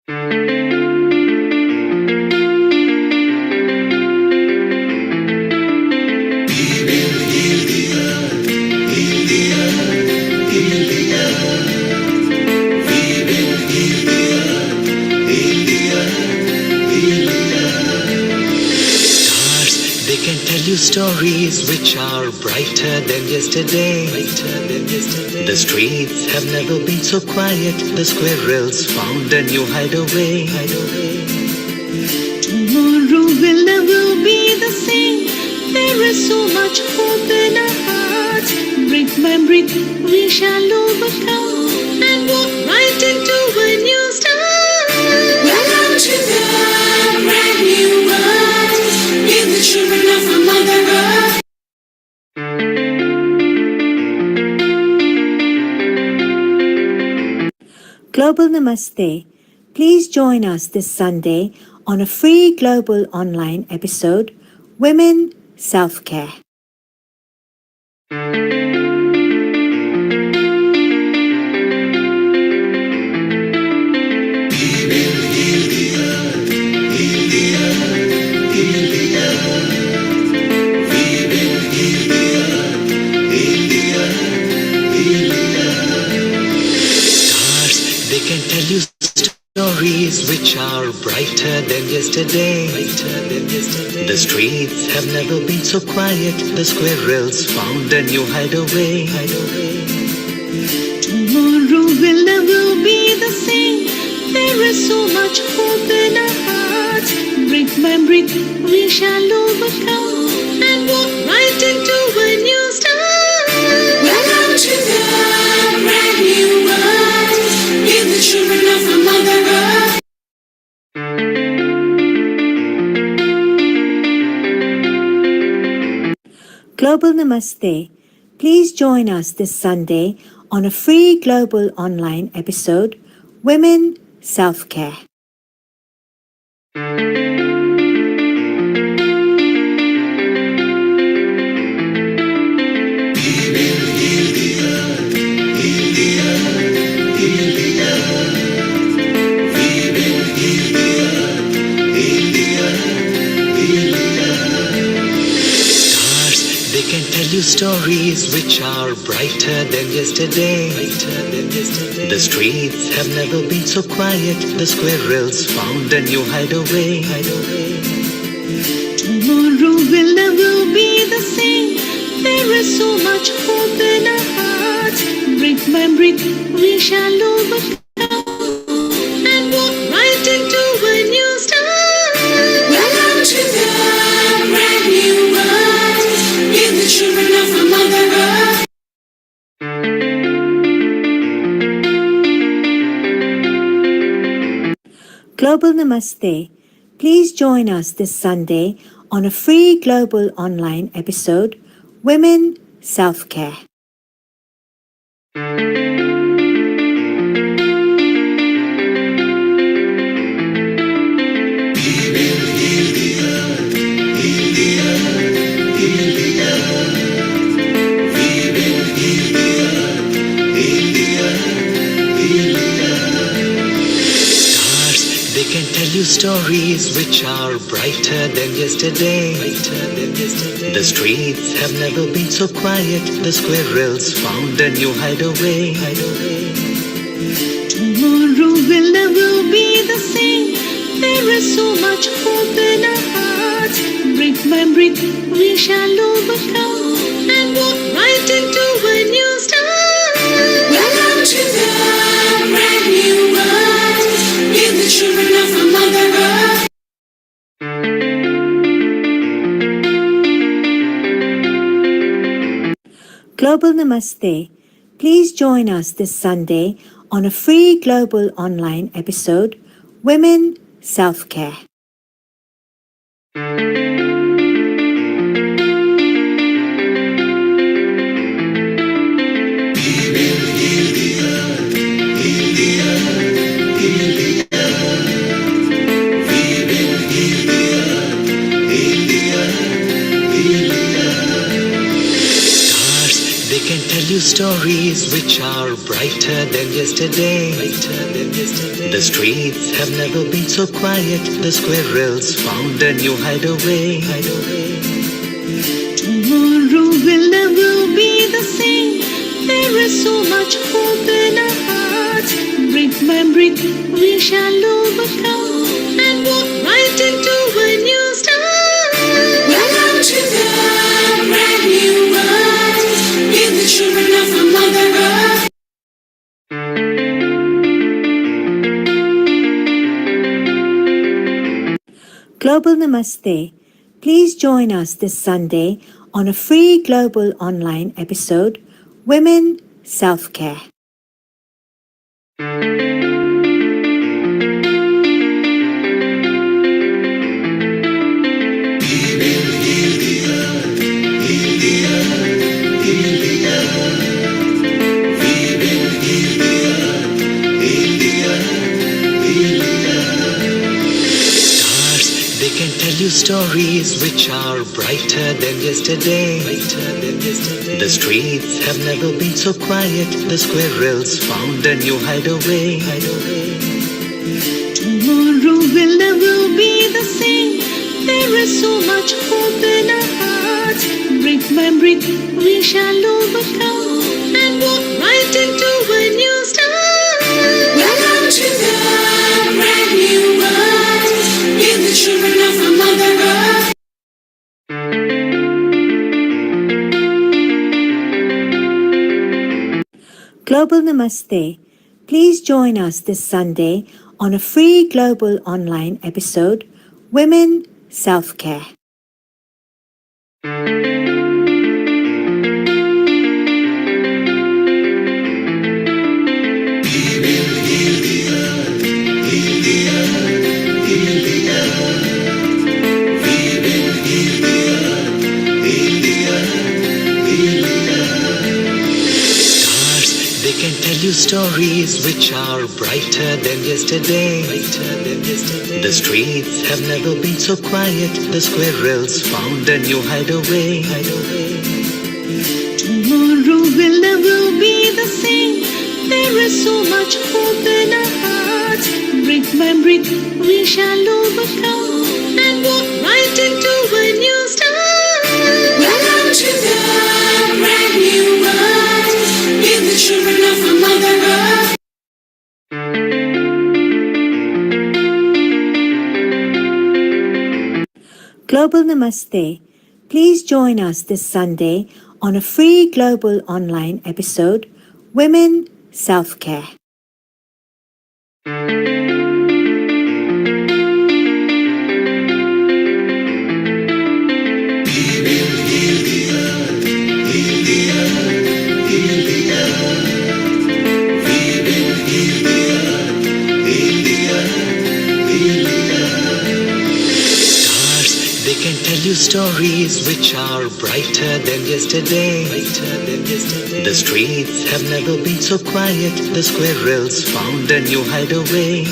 They can tell you stories which are brighter than yesterday. The streets have never been so quiet. The squirrels found a new hideaway. Tomorrow will never be the same. There is so much hope in our hearts. Brick by brick we shall overcome and walk right into a new start. Welcome to the brand new world. We're the children of our Mother Earth. Global Namaste. Please join us this Sunday on a free global online episode, Women Self-Care. They can tell you stories which are brighter than yesterday. The streets have never been so quiet. The squirrels found a new hideaway. Tomorrow will never be the same. There is so much hope in our hearts. Brick by brick we shall overcome and walk right into a new start. Welcome to the brand new world. We're the children of our Mother Earth. Global Namaste. Please join us this Sunday on a free global online episode, Women Self-Care. They can tell you stories which are brighter than yesterday. The streets have never been so quiet. The squirrels found a new hideaway. Tomorrow will never be the same. There is so much hope in our hearts. Brick by brick we shall overcome and walk right into a new start. Welcome to the brand new world. We're the children of our Mother Earth. Global Namaste. Please join us this Sunday on a free global online episode, Women Self-Care. They can tell you stories which are brighter than yesterday. The streets have never been so quiet. The squirrels found a new hideaway. Tomorrow will never be the same. There is so much hope in our hearts. Brick by brick we shall overcome and walk right into a new start. Welcome to the brand new world. We're the children of our Mother Earth. Global Namaste. Please join us this Sunday on a free global online episode, Women Self-Care. stories which are brighter than yesterday. The streets have never been so quiet. The squirrels found a new hideaway. Tomorrow will never be the same. There is so much hope in our hearts. Brick by brick, we shall overcome and walk right into a new start. Welcome to the brand new world. With the children of our Mother Earth. Global Namaste. Please join us this Sunday on a free global online episode, Women Self-Care. They can tell you stories which are brighter than yesterday. The streets have never been so quiet. The squirrels found a new hideaway. Tomorrow will never be the same. There is so much hope in our hearts. Brick by brick, we shall overcome and walk right into a new start. Welcome to the brand new world. With the children of our Mother Earth. Global Namaste. Please join us this Sunday on a free global online episode, Women Self-Care. They can tell you stories which are brighter than yesterday. The streets have never been so quiet. The squirrels found a new hideaway. Tomorrow will never be the same. There is so much hope in our hearts. Brick by brick, we shall overcome and walk right into a new start. Welcome to the brand new world. With the children of our Mother Earth. Global Namaste. Please join us this Sunday on a free global online episode, Women Self-Care. They can tell you stories which are brighter than yesterday. The streets have never been so quiet. The squirrels found a new hideaway.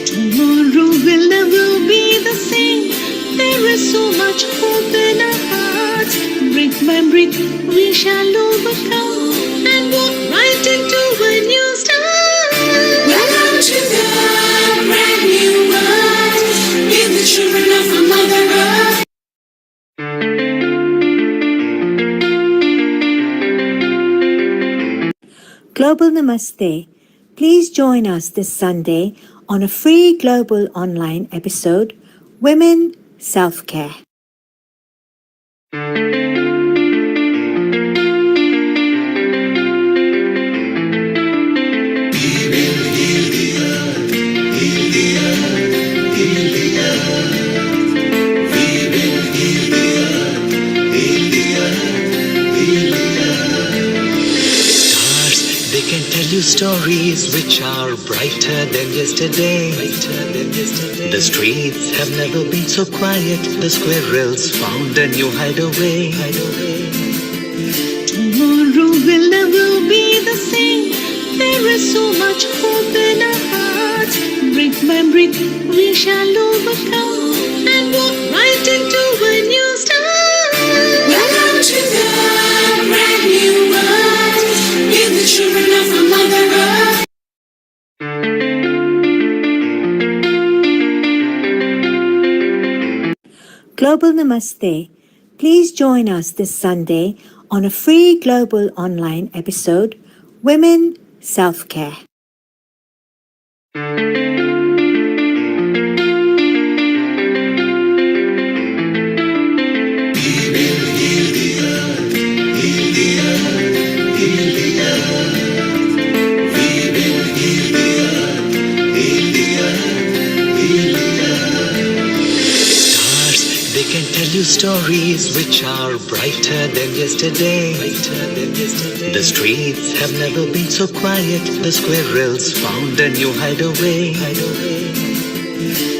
Tomorrow will never be the same. There is so much hope in our hearts. Brick by brick, we shall overcome and walk right into a new start. Welcome to the brand new world. With the children of our Mother Earth. Global Namaste. Please join us this Sunday on a free global online episode, Women Self-Care. They can tell you stories which are brighter than yesterday. The streets have never been so quiet. The squirrels found a new hideaway. Tomorrow will never be the same. There is so much hope in our hearts. Brick by brick, we shall overcome and walk right into a new start. Welcome to the brand new Global Namaste. Please join us this Sunday on a free global online episode, Women Self Care. Stars, they can tell you stories which are brighter than yesterday. The streets have never been so quiet. The squirrels found a new hideaway.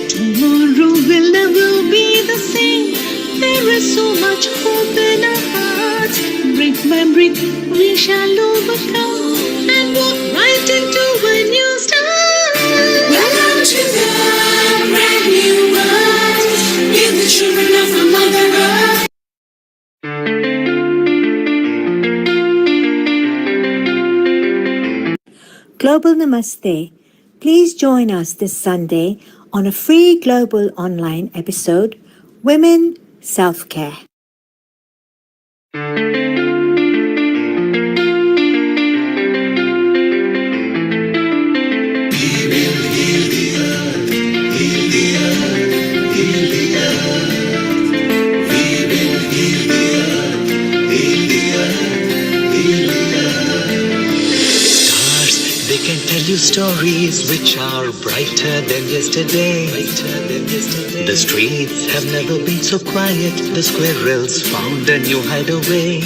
Tomorrow will never be the same. There is so much hope in our hearts. Brick by brick, we shall overcome and walk right into a new start. Welcome to the brand new world. We're the children of our Mother Earth. Global Namaste. Please join us this Sunday on a free global online episode, Women Self Care. Stars, they can tell you stories which are brighter than yesterday. The streets have never been so quiet. The squirrels found a new hideaway.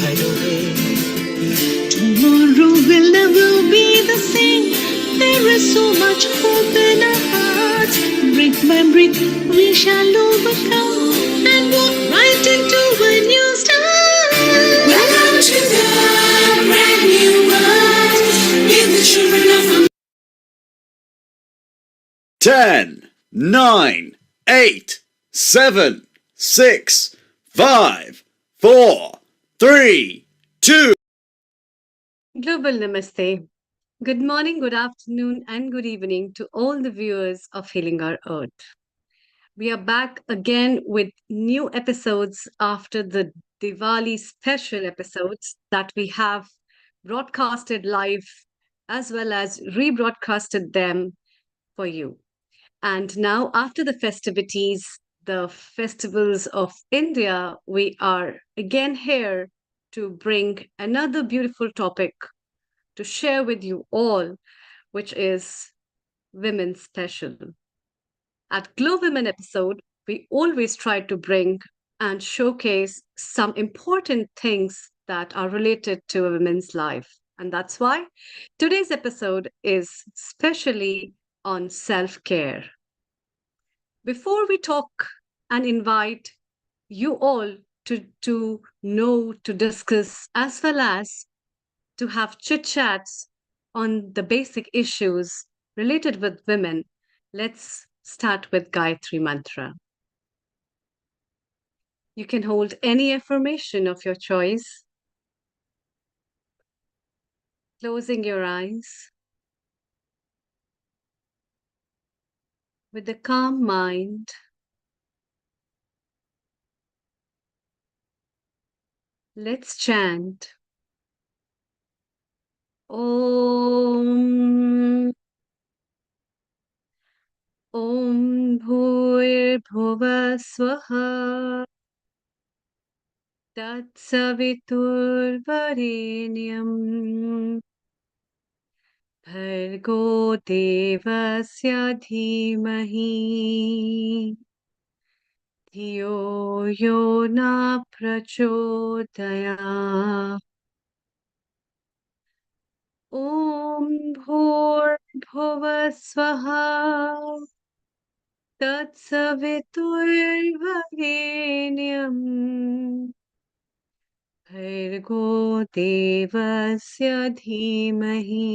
Tomorrow will never be the same. There is so much hope in our hearts. Brick by brick, we shall overcome and walk right into a new start. Welcome to the brand new world. We're the children of our 10, 9, 8, 7, 6, 5, 4, 3, 2. Global Namaste. Good morning, good afternoon, and good evening to all the viewers of Healing Our Earth. We are back again with new episodes after the Diwali special episodes that we have broadcasted live as well as rebroadcasted them for you. And now, after the festivities, the festivals of India, we are again here to bring another beautiful topic to share with you all, which is Women's Special. At Glow Women episode, we always try to bring and showcase some important things that are related to a woman's life. And that's why today's episode is specially on self care. Before we talk and invite you all to know, to discuss, as well as to have chit chats on the basic issues related with women, let's start with Gayatri Mantra. You can hold any affirmation of your choice, closing your eyes with a calm mind. Let's chant Om. Om Bhuvah Swaha Tatsaviturvarenyam Bhargo Devasya Dhimahi Dhiyo Yo Na Prachodaya Om Bhuvah Swaha Tatsaviturvarenyam Bhargo Devasya Dhimahi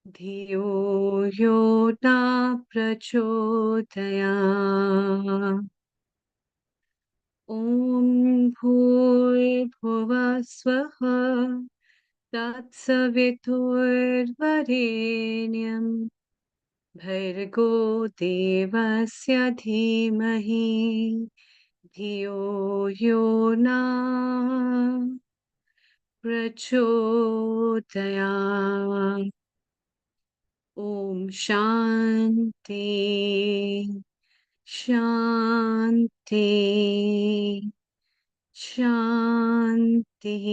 Dhiyo Yo Na Prachodaya Om Bhuvah Swaha Tatsaviturvarenyam भर्गो देवस्य धीमहि धियो यो न प्रचोदयात्। ॐ शान्ति शान्ति शान्तिः।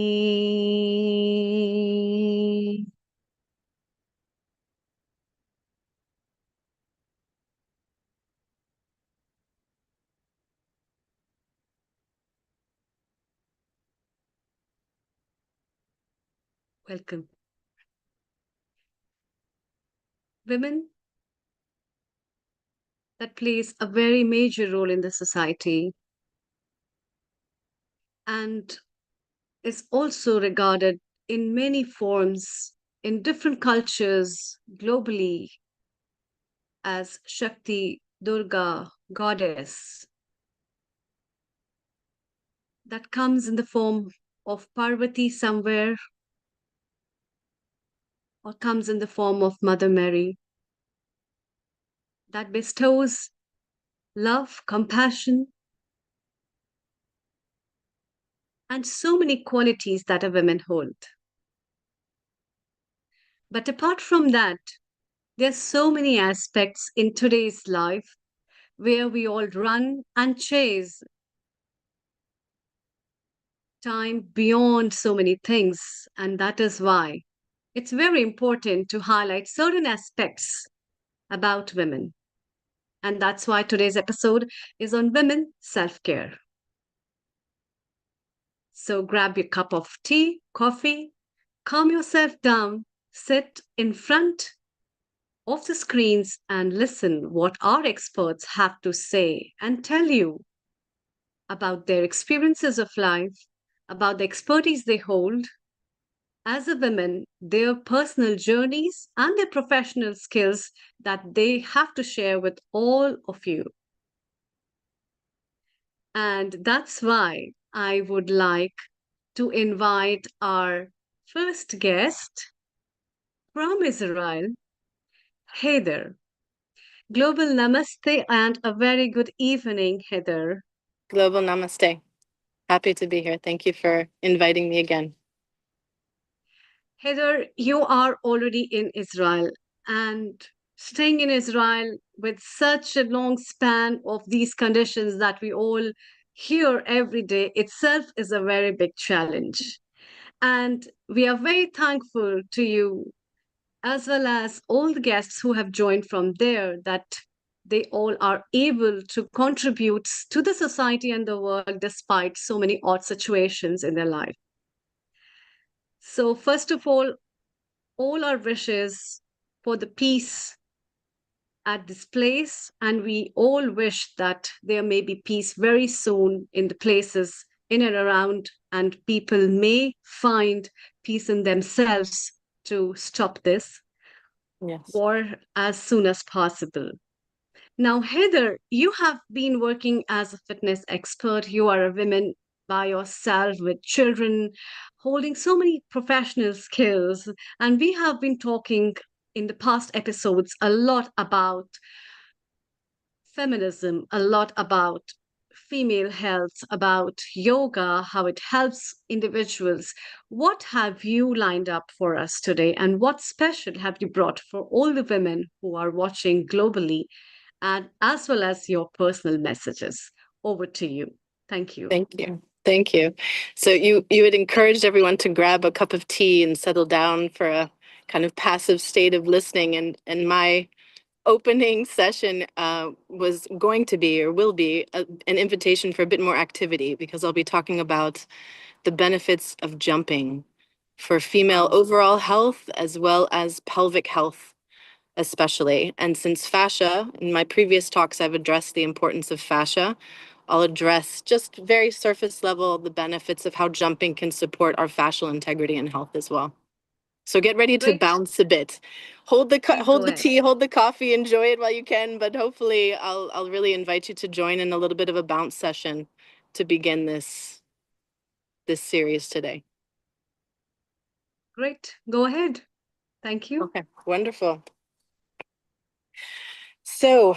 Welcome. Women, that plays a very major role in the society and is also regarded in many forms in different cultures globally as Shakti, Durga, goddess, that comes in the form of Parvati somewhere or comes in the form of Mother Mary, that bestows love, compassion, and so many qualities that a woman hold. But apart from that, there's so many aspects in today's life where we all run and chase time beyond so many things. And that is why it's very important to highlight certain aspects about women. And that's why today's episode is on women self care. So grab your cup of tea, coffee, calm yourself down, sit in front of the screens and listen what our experts have to say and tell you about their experiences of life, about the expertise they hold as a woman, their personal journeys and their professional skills that they have to share with all of you. And that's why I would like to invite our first guest from Israel, Heather. Global Namaste and a very good evening, Heather. Global Namaste. Happy to be here. Thank you for inviting me again. Heather, you are already in Israel and staying in Israel with such a long span of these conditions that we all hear every day itself is a very big challenge. And we are very thankful to you, as well as all the guests who have joined from there, that they all are able to contribute to the society and the world despite so many odd situations in their life. So, first of all our wishes for the peace at this place, and we all wish that there may be peace very soon in the places in and around, and people may find peace in themselves to stop this Yes. war as soon as possible. Now, Heather, you have been working as a fitness expert. You are a woman by yourself with children, holding so many professional skills. And we have been talking in the past episodes a lot about feminism, a lot about female health, about yoga, how it helps individuals. What have you lined up for us today? And what special have you brought for all the women who are watching globally, and as well as your personal messages? Over to you. Thank you. Thank you. Thank you. So you had encouraged everyone to grab a cup of tea and settle down for a kind of passive state of listening. And my opening session was going to be or will be an invitation for a bit more activity, because I'll be talking about the benefits of jumping for female overall health as well as pelvic health especially. And since fascia, in my previous talks, I've addressed the importance of fascia, I'll address just very surface level the benefits of how jumping can support our fascial integrity and health as well. So get ready to Great. bounce a bit. Hold the Please hold go the ahead. tea, hold the coffee, enjoy it while you can. But hopefully, I'll really invite you to join in a little bit of a bounce session to begin this series today. Great. Go ahead. Thank you. Okay, wonderful. So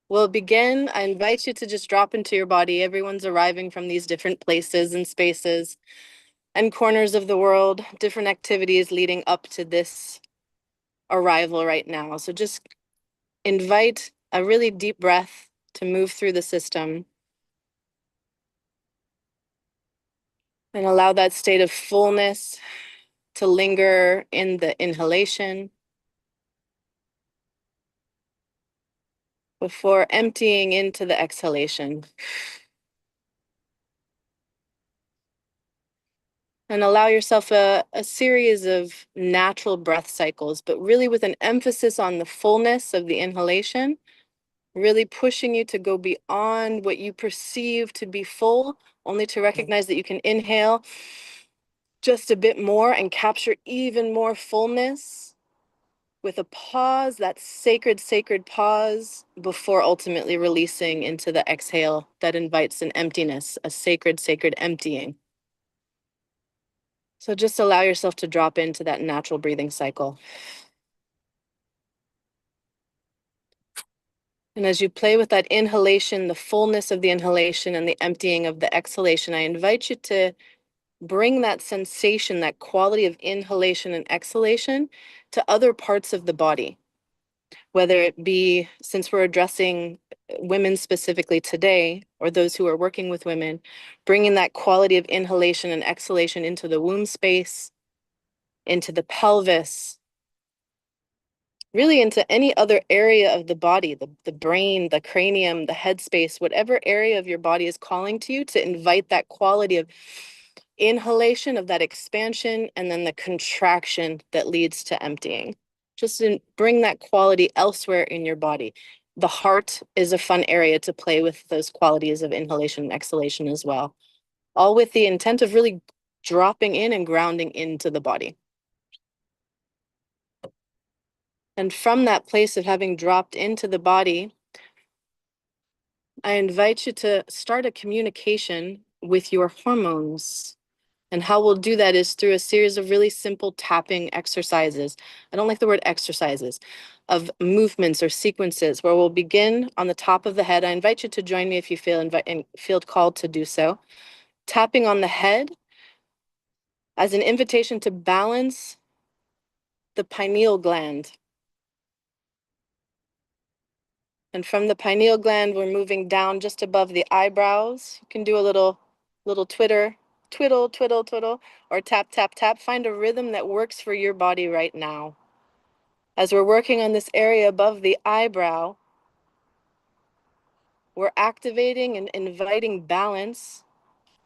we'll begin. I invite you to just drop into your body. Everyone's arriving from these different places and spaces and corners of the world, different activities leading up to this arrival right now. So just invite a really deep breath to move through the system and allow that state of fullness to linger in the inhalation before emptying into the exhalation. And allow yourself a series of natural breath cycles, but really with an emphasis on the fullness of the inhalation, really pushing you to go beyond what you perceive to be full, only to recognize that you can inhale just a bit more and capture even more fullness with a pause, that sacred, sacred pause before ultimately releasing into the exhale that invites an emptiness, a sacred, sacred emptying. So just allow yourself to drop into that natural breathing cycle. And as you play with that inhalation, the fullness of the inhalation and the emptying of the exhalation, I invite you to bring that sensation, that quality of inhalation and exhalation to other parts of the body. Whether it be, since we're addressing women specifically today, or those who are working with women, bringing that quality of inhalation and exhalation into the womb space, into the pelvis, really into any other area of the body, the brain, the cranium, the head space, whatever area of your body is calling to you, to invite that quality of inhalation, of that expansion, and then the contraction that leads to emptying. Just bring that quality elsewhere in your body. The heart is a fun area to play with those qualities of inhalation and exhalation as well, all with the intent of really dropping in and grounding into the body. And from that place of having dropped into the body, I invite you to start a communication with your hormones. And how we'll do that is through a series of really simple tapping exercises. I don't like the word exercises, of movements or sequences where we'll begin on the top of the head. I invite you to join me if you feel called to do so. Tapping on the head as an invitation to balance the pineal gland. And from the pineal gland, we're moving down just above the eyebrows. You can do a little twiddle, twiddle, twiddle, or tap, tap, tap. Find a rhythm that works for your body right now. As we're working on this area above the eyebrow, we're activating and inviting balance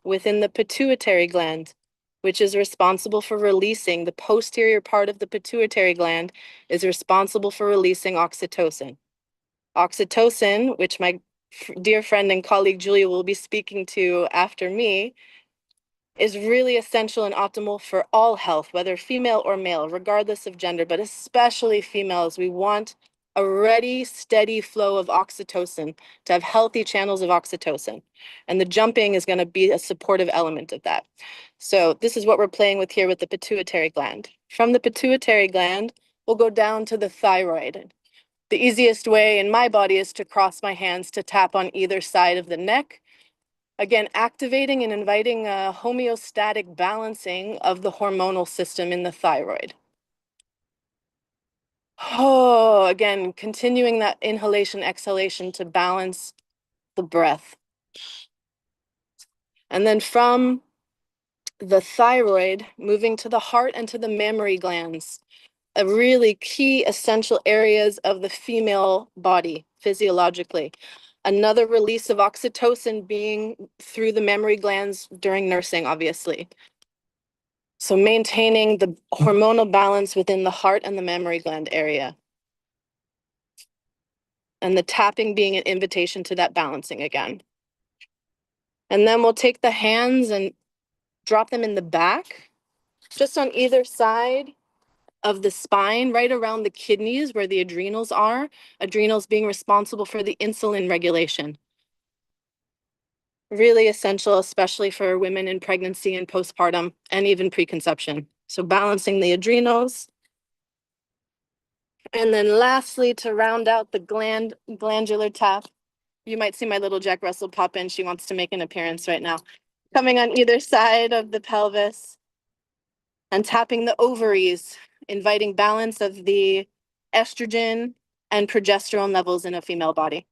within the pituitary gland, which is responsible for releasing, the posterior part of the pituitary gland is responsible for releasing oxytocin. Oxytocin, which my dear friend and colleague Julia will be speaking to after me, is really essential and optimal for all health, whether female or male, regardless of gender, but especially females. We want a ready, steady flow of oxytocin, to have healthy channels of oxytocin. And the jumping is going to be a supportive element of that. So this is what we're playing with here with the pituitary gland. From the pituitary gland, we'll go down to the thyroid. The easiest way in my body is to cross my hands to tap on either side of the neck. Again, activating and inviting a homeostatic balancing of the hormonal system in the thyroid. Oh, again, continuing that inhalation, exhalation to balance the breath. And then from the thyroid, moving to the heart and to the mammary glands, a really key essential areas of the female body physiologically. Another release of oxytocin being through the mammary glands during nursing, obviously. So maintaining the hormonal balance within the heart and the mammary gland area. And the tapping being an invitation to that balancing again. And then we'll take the hands and drop them in the back, just on either side of the spine, right around the kidneys where the adrenals are, adrenals being responsible for the insulin regulation. Really essential, especially for women in pregnancy and postpartum and even preconception. So balancing the adrenals And then lastly, to round out the glandular tap, you might see my little Jack Russell pop in. She wants to make an appearance right now. Coming on either side of the pelvis and tapping the ovaries, inviting balance of the estrogen and progesterone levels in a female body.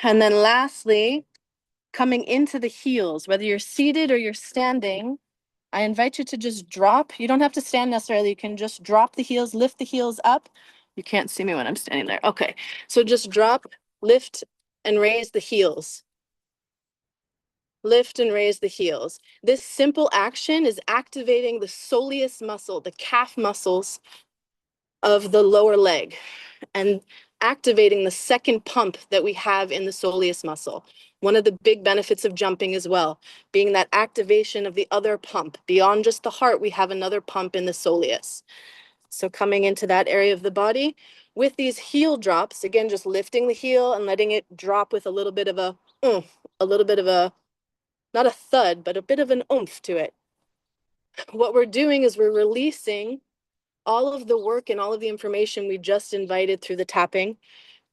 And then lastly, coming into the heels, whether you're seated or you're standing, I invite you to just drop. You don't have to stand necessarily. You can just drop the heels, lift the heels up. You can't see me when I'm standing there. Okay, so just drop, lift, and raise the heels. Lift and raise the heels. This simple action is activating the soleus muscle, the calf muscles of the lower leg, and activating the second pump that we have in the soleus muscle. One of the big benefits of jumping as well, being that activation of the other pump. Beyond just the heart, we have another pump in the soleus. So coming into that area of the body with these heel drops, again, just lifting the heel and letting it drop with a little bit of a little bit of a, not a thud, but a bit of an oomph to it. What we're doing is we're releasing all of the work and all of the information we just invited through the tapping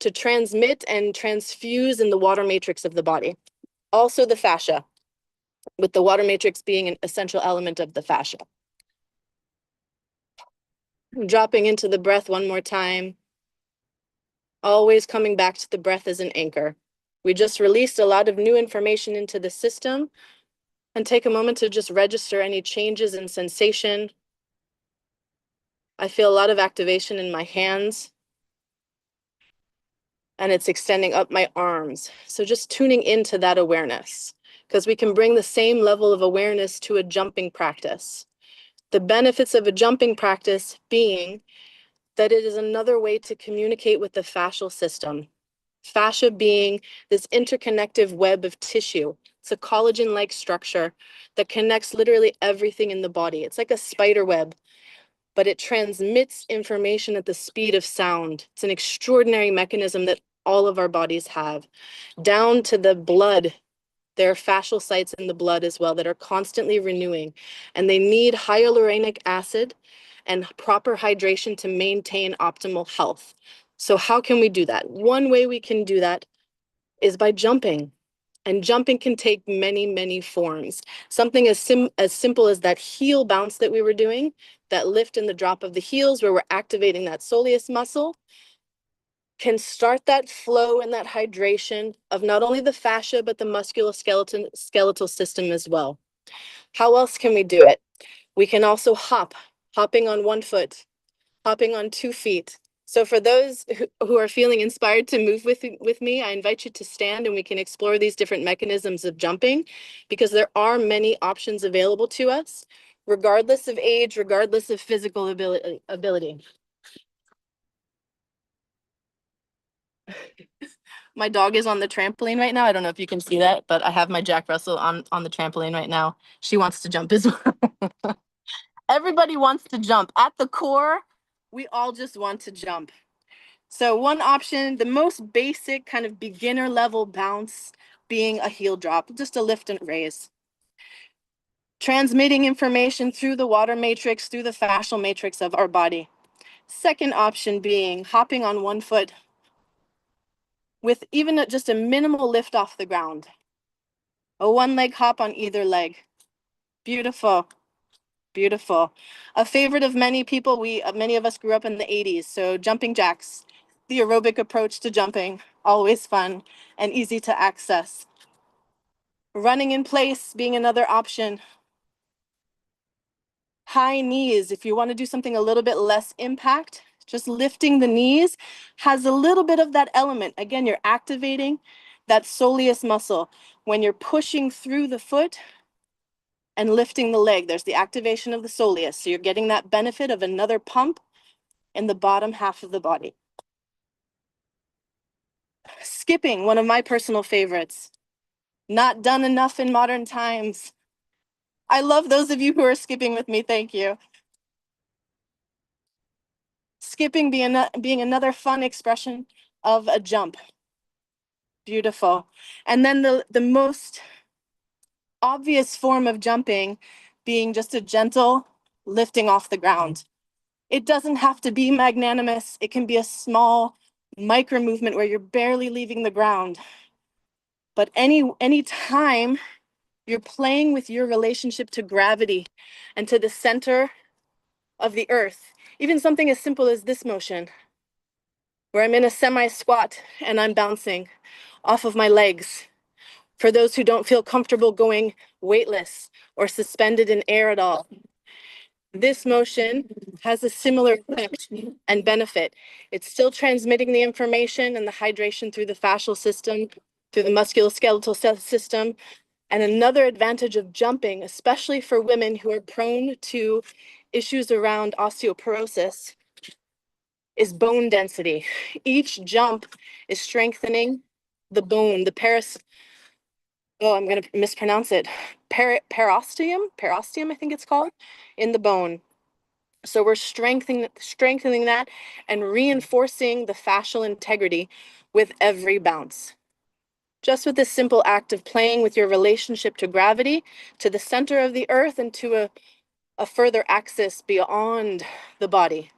to transmit and transfuse in the water matrix of the body. Also the fascia, with the water matrix being an essential element of the fascia. Dropping into the breath one more time. Always coming back to the breath as an anchor. We just released a lot of new information into the system, and take a moment to just register any changes in sensation. I feel a lot of activation in my hands, and it's extending up my arms. So just tuning into that awareness, because we can bring the same level of awareness to a jumping practice. The benefits of a jumping practice being that it is another way to communicate with the fascial system. Fascia being this interconnective web of tissue. It's a collagen-like structure that connects literally everything in the body. It's like a spider web, but it transmits information at the speed of sound. It's an extraordinary mechanism that all of our bodies have. Down to the blood, there are fascial sites in the blood as well that are constantly renewing, and they need hyaluronic acid and proper hydration to maintain optimal health. So how can we do that? One way we can do that is by jumping. And jumping can take many, many forms. Something as simple as that heel bounce that we were doing, that lift and the drop of the heels where we're activating that soleus muscle, can start that flow and that hydration of not only the fascia, but the musculoskeletal system as well. How else can we do it? We can also hopping on one foot, hopping on 2 feet. So for those who are feeling inspired to move with me, I invite you to stand and we can explore these different mechanisms of jumping, because there are many options available to us, regardless of age, regardless of physical ability. My dog is on the trampoline right now. I don't know if you can see that, but I have my Jack Russell on the trampoline right now. She wants to jump as well. Everybody wants to jump. At the core, we all just want to jump. So one option, the most basic kind of beginner level bounce being a heel drop, just a lift and raise. Transmitting information through the water matrix, through the fascial matrix of our body. Second option being hopping on one foot with even just a minimal lift off the ground. A one leg hop on either leg. Beautiful. Beautiful. A favorite of many people, many of us grew up in the 80s, so jumping jacks, the aerobic approach to jumping, always fun and easy to access. Running in place being another option. High knees, if you want to do something a little bit less impact, just lifting the knees has a little bit of that element. Again, you're activating that soleus muscle. When you're pushing through the foot and lifting the leg, there's the activation of the soleus. So you're getting that benefit of another pump in the bottom half of the body. Skipping, one of my personal favorites. Not done enough in modern times. I love those of you who are skipping with me. Thank you. Skipping being another fun expression of a jump. Beautiful. And then the most obvious form of jumping being just a gentle lifting off the ground. It doesn't have to be magnanimous. It can be a small micro movement where you're barely leaving the ground. But any time you're playing with your relationship to gravity and to the center of the earth, even something as simple as this motion, where I'm in a semi-squat and I'm bouncing off of my legs. For those who don't feel comfortable going weightless or suspended in air at all, this motion has a similar effect and benefit. It's still transmitting the information and the hydration through the fascial system, through the musculoskeletal system. And another advantage of jumping, especially for women who are prone to issues around osteoporosis, is bone density. Each jump is strengthening the bone, I'm going to mispronounce it, perosteum, I think it's called, in the bone. So we're strengthening that and reinforcing the fascial integrity with every bounce. Just with this simple act of playing with your relationship to gravity, to the center of the earth, and to a further axis beyond the body.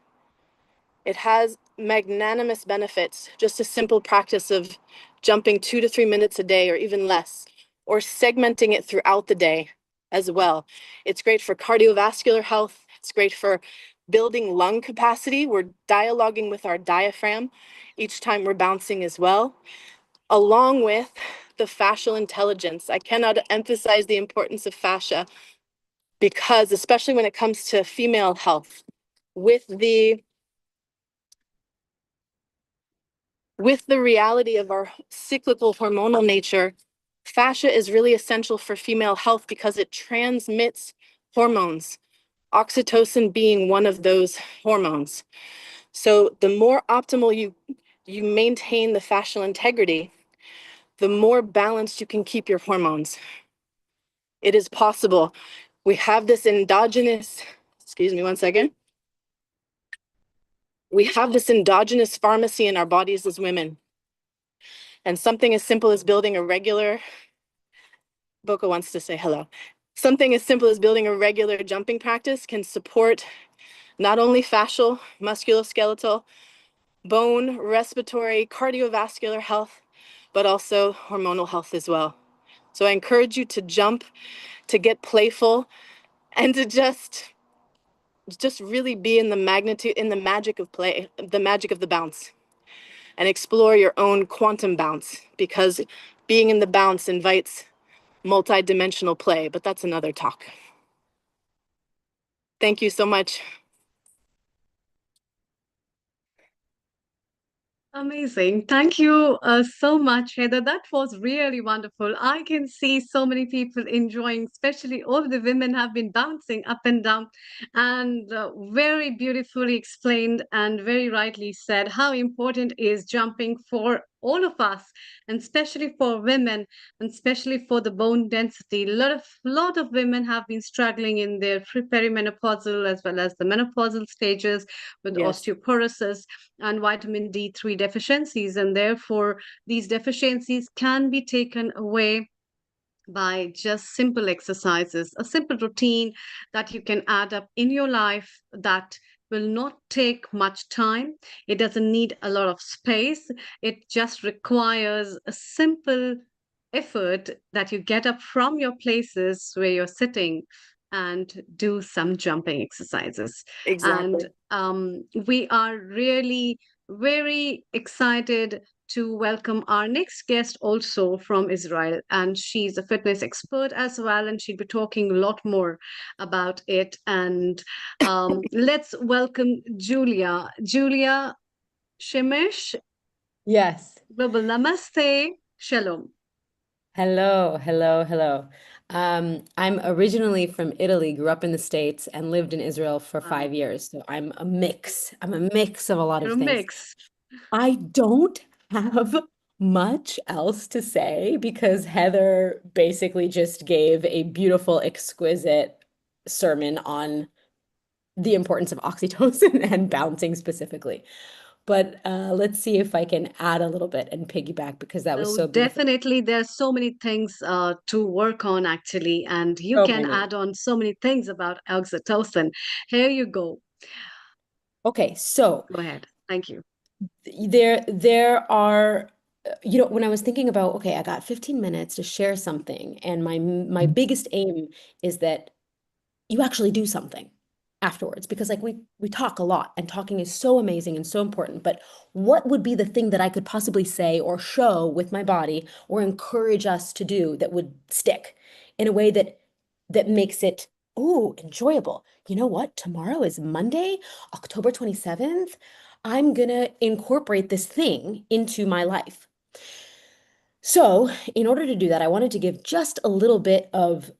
It has magnanimous benefits, just a simple practice of jumping 2 to 3 minutes a day or even less, or segmenting it throughout the day as well. It's great for cardiovascular health. It's great for building lung capacity. We're dialoguing with our diaphragm each time we're bouncing as well, along with the fascial intelligence. I cannot emphasize the importance of fascia because, especially when it comes to female health, with the reality of our cyclical hormonal nature, fascia is really essential for female health because it transmits hormones, oxytocin being one of those hormones. So the more optimal you maintain the fascial integrity, the more balanced you can keep your hormones. It is possible. We have this endogenous, excuse me one second. We have this endogenous pharmacy in our bodies as women. And something as simple as building a regular, Boca wants to say hello. Something as simple as building a regular jumping practice can support not only fascial, musculoskeletal, bone, respiratory, cardiovascular health, but also hormonal health as well. So I encourage you to jump, to get playful, and to just really be in the magic of play, the magic of the bounce, and explore your own quantum bounce, because being in the bounce invites multi-dimensional play, but that's another talk. Thank you so much. Amazing. Thank you so much, Heather. That was really wonderful. I can see so many people enjoying, especially all the women have been bouncing up and down, and very beautifully explained and very rightly said how important is jumping for all of us, and especially for women, and especially for the bone density. A lot of women have been struggling in their perimenopausal as well as the menopausal stages with Yes, osteoporosis and vitamin D3 deficiencies, and therefore these deficiencies can be taken away by just simple exercises, a simple routine that you can add up in your life that will not take much time. It doesn't need a lot of space. It just requires a simple effort that you get up from your places where you're sitting and do some jumping exercises. exactly. And we are really very excited to welcome our next guest also from Israel. And she's a fitness expert as well, and she'll be talking a lot more about it. And let's welcome Julia. Julia Shemesh, Yes. Global Namaste. Shalom. Hello, hello, hello. I'm originally from Italy, grew up in the States, and lived in Israel for Wow. 5 years. So I'm a mix. I'm a mix of a lot You're of a things. mix. I don't have much else to say because Heather basically just gave a beautiful, exquisite sermon on the importance of oxytocin and bouncing specifically. But let's see if I can add a little bit and piggyback because that was So so beautiful. definitely there's so many things to work on actually, and you So can many. add on so many things about oxytocin. Here you go. Okay, so Go ahead. Thank you. there are, when I was thinking about, okay, I got 15 minutes to share something, and my biggest aim is that you actually do something afterwards, because like we talk a lot, and talking is so amazing and so important, but what would be the thing that I could possibly say or show with my body or encourage us to do that would stick in a way that makes it, oh, enjoyable. You know what? Tomorrow is Monday, October 27th. I'm gonna incorporate this thing into my life. So, in order to do that, I wanted to give just a little bit of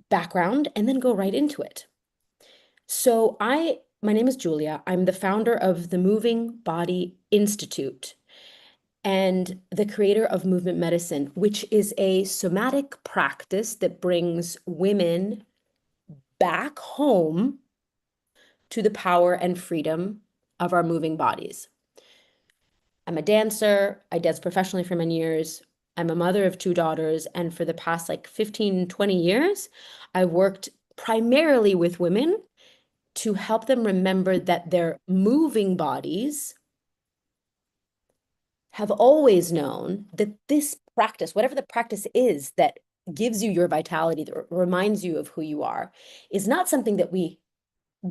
background and then go right into it. So, my name is Julia. I'm the founder of the Moving Body Institute and the creator of movement medicine, which is a somatic practice that brings women back home to the power and freedom of our moving bodies. I'm a dancer. I danced professionally for many years. I'm a mother of two daughters. And for the past like 15, 20 years, I worked primarily with women to help them remember that their moving bodies have always known that this practice, whatever the practice is that gives you your vitality, that reminds you of who you are, is not something that we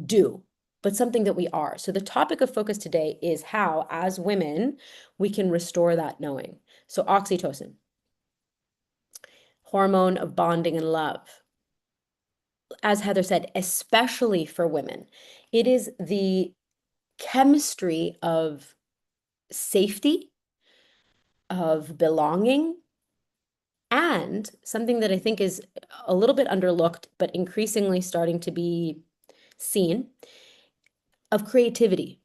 do, but something that we are. So the topic of focus today is how, as women, we can restore that knowing. So oxytocin, hormone of bonding and love. As Heather said, especially for women, it is the chemistry of safety, of belonging, and something that I think is a little bit underlooked, but increasingly starting to be seen, of creativity.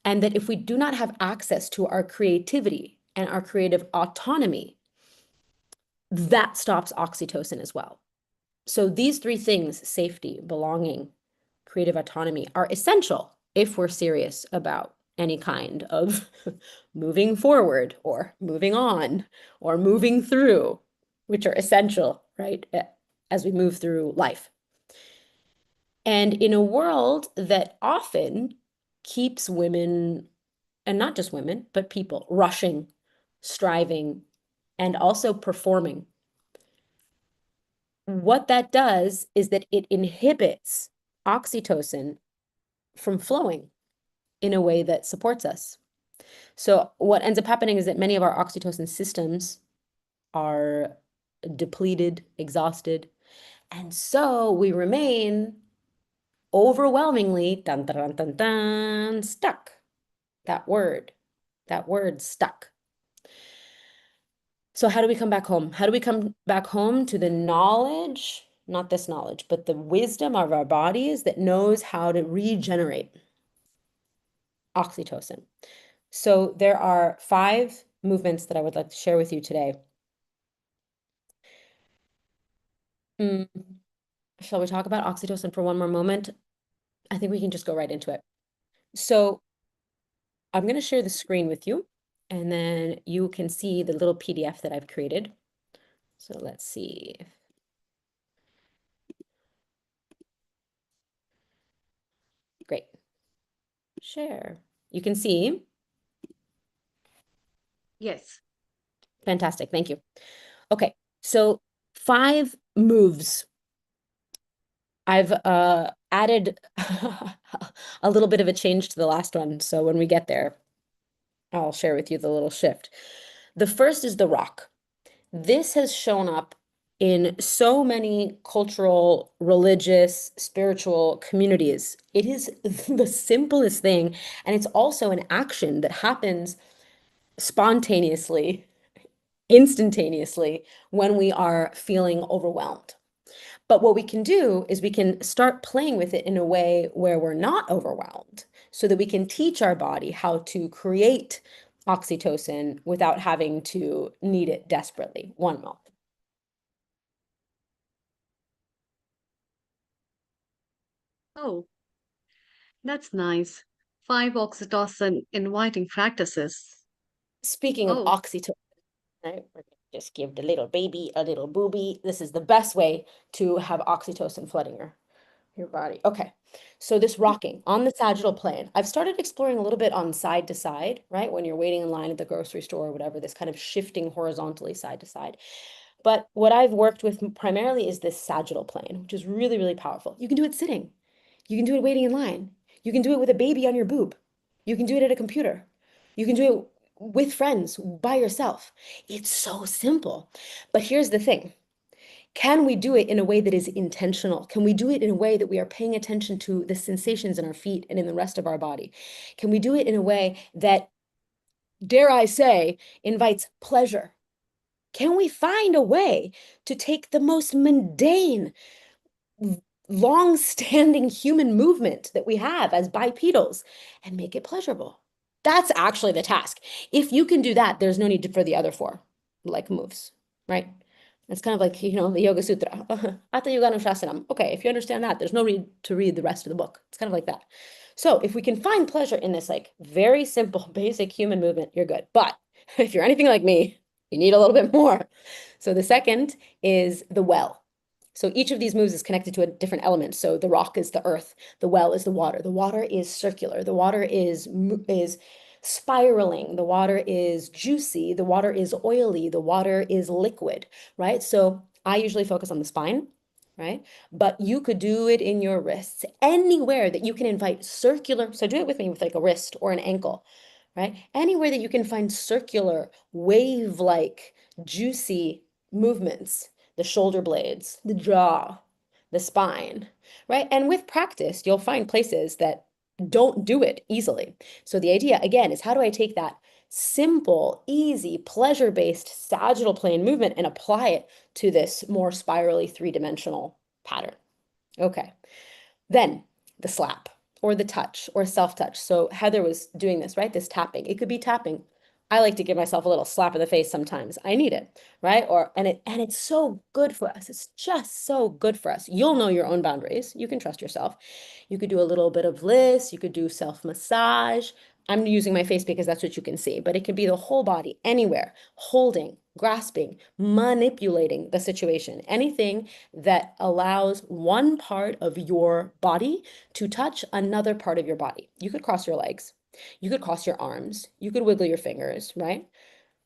And that if we do not have access to our creativity and our creative autonomy, that stops oxytocin as well. So these three things, safety, belonging, creative autonomy, are essential if we're serious about any kind of moving forward or moving on or moving through, which are essential, right, as we move through life. And in a world that often keeps women, and not just women, but people, rushing, striving, and also performing, what that does is that it inhibits oxytocin from flowing in a way that supports us. So what ends up happening is that many of our oxytocin systems are depleted, exhausted, and so we remain overwhelmingly dun, dun, dun, dun, stuck. That word stuck. So how do we come back home? How do we come back home to the knowledge, not this knowledge, but the wisdom of our bodies that knows how to regenerate oxytocin? So there are 5 movements that I would like to share with you today. Mm, Shall we talk about oxytocin for one more moment? I think we can just go right into it. So I'm going to share the screen with you, and then you can see the little PDF that I've created. So let's see. Great. Share. You can see. Yes. Fantastic. Thank you. Okay. So 5 moves. I've added a little bit of a change to the last one. So when we get there, I'll share with you the little shift. The first is the rock. This has shown up in so many cultural, religious, spiritual communities. It is the simplest thing, and it's also an action that happens spontaneously, instantaneously when we are feeling overwhelmed. But what we can do is we can start playing with it in a way where we're not overwhelmed, so that we can teach our body how to create oxytocin without having to need it desperately. One moment. Oh, that's nice. 5 oxytocin inviting practices. Speaking of Oh, oxytocin, right, we're gonna just give the little baby a little booby. This is the best way to have oxytocin flooding her. Your body. Okay. So this rocking on the sagittal plane, I've started exploring a little bit on side to side, right? When you're waiting in line at the grocery store or whatever, this kind of shifting horizontally side to side. But what I've worked with primarily is this sagittal plane, which is really, really powerful. You can do it sitting. You can do it waiting in line. You can do it with a baby on your boob. You can do it at a computer. You can do it with friends, by yourself. It's so simple. But here's the thing. Can we do it in a way that is intentional? Can we do it in a way that we are paying attention to the sensations in our feet and in the rest of our body? Can we do it in a way that, dare I say, invites pleasure? Can we find a way to take the most mundane, long-standing human movement that we have as bipedals and make it pleasurable? That's actually the task. If you can do that, there's no need for the other four, like moves, right? It's kind of like, the Yoga Sutra. Hatha Yoga Anushasanam. Okay, if you understand that, there's no need to read the rest of the book. It's kind of like that. So if we can find pleasure in this like very simple, basic human movement, you're good. But if you're anything like me, you need a little bit more. So the second is the well. So each of these moves is connected to a different element. So the rock is the earth, the well is the water. The water is circular. The water is spiraling. The water is juicy. The water is oily. The water is liquid, right? So I usually focus on the spine, right? But you could do it in your wrists, anywhere that you can invite circular. So do it with me with like a wrist or an ankle, right? Anywhere that you can find circular, wave-like, juicy movements, the shoulder blades, the jaw, the spine, right? And with practice, you'll find places that don't do it easily. So the idea, again, is how do I take that simple, easy, pleasure-based sagittal plane movement and apply it to this more spirally three-dimensional pattern? Okay. Then the slap or the touch or self-touch. So Heather was doing this, right? This tapping. It could be tapping. I like to give myself a little slap in the face sometimes. I need it, right? And it's so good for us. It's just so good for us. You'll know your own boundaries. You can trust yourself. You could do a little bit of this. You could do self-massage. I'm using my face because that's what you can see, but it could be the whole body, anywhere, holding, grasping, manipulating the situation, anything that allows one part of your body to touch another part of your body. You could cross your legs. You could cross your arms. You could wiggle your fingers, right?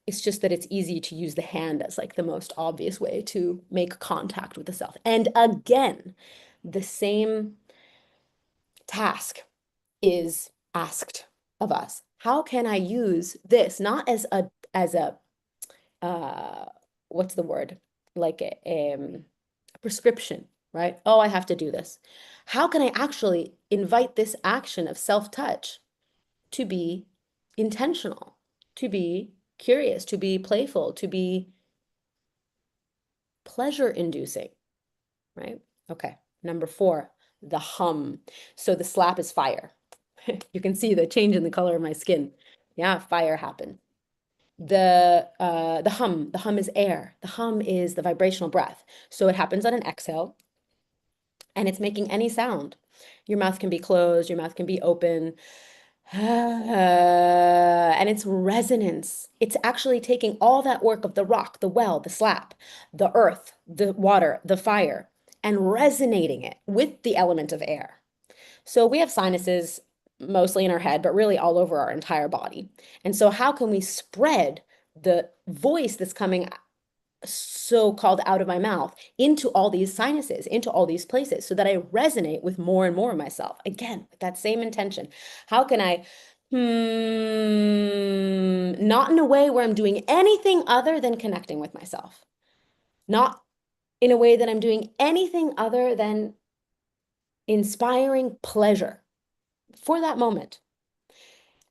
It's just that it's easy to use the hand as like the most obvious way to make contact with the self. And again, the same task is asked of us. How can I use this not as a what's the word? Like a prescription, right? Oh, I have to do this. How can I actually invite this action of self-touch to be intentional, to be curious, to be playful, to be pleasure-inducing, right? Okay, number 4, the hum. So the slap is fire. You can see the change in the color of my skin. Yeah, fire happened. The hum is air. The hum is the vibrational breath. So it happens on an exhale, and it's making any sound. Your mouth can be closed, your mouth can be open. And it's resonance. It's actually taking all that work of the rock, the well, the slap, the earth, the water, the fire, and resonating it with the element of air. So we have sinuses mostly in our head, but really all over our entire body. And so how can we spread the voice that's coming so-called out of my mouth into all these sinuses, into all these places, so that I resonate with more and more of myself? Again, with that same intention. How can I, not in a way where I'm doing anything other than connecting with myself. Not in a way that I'm doing anything other than inspiring pleasure for that moment.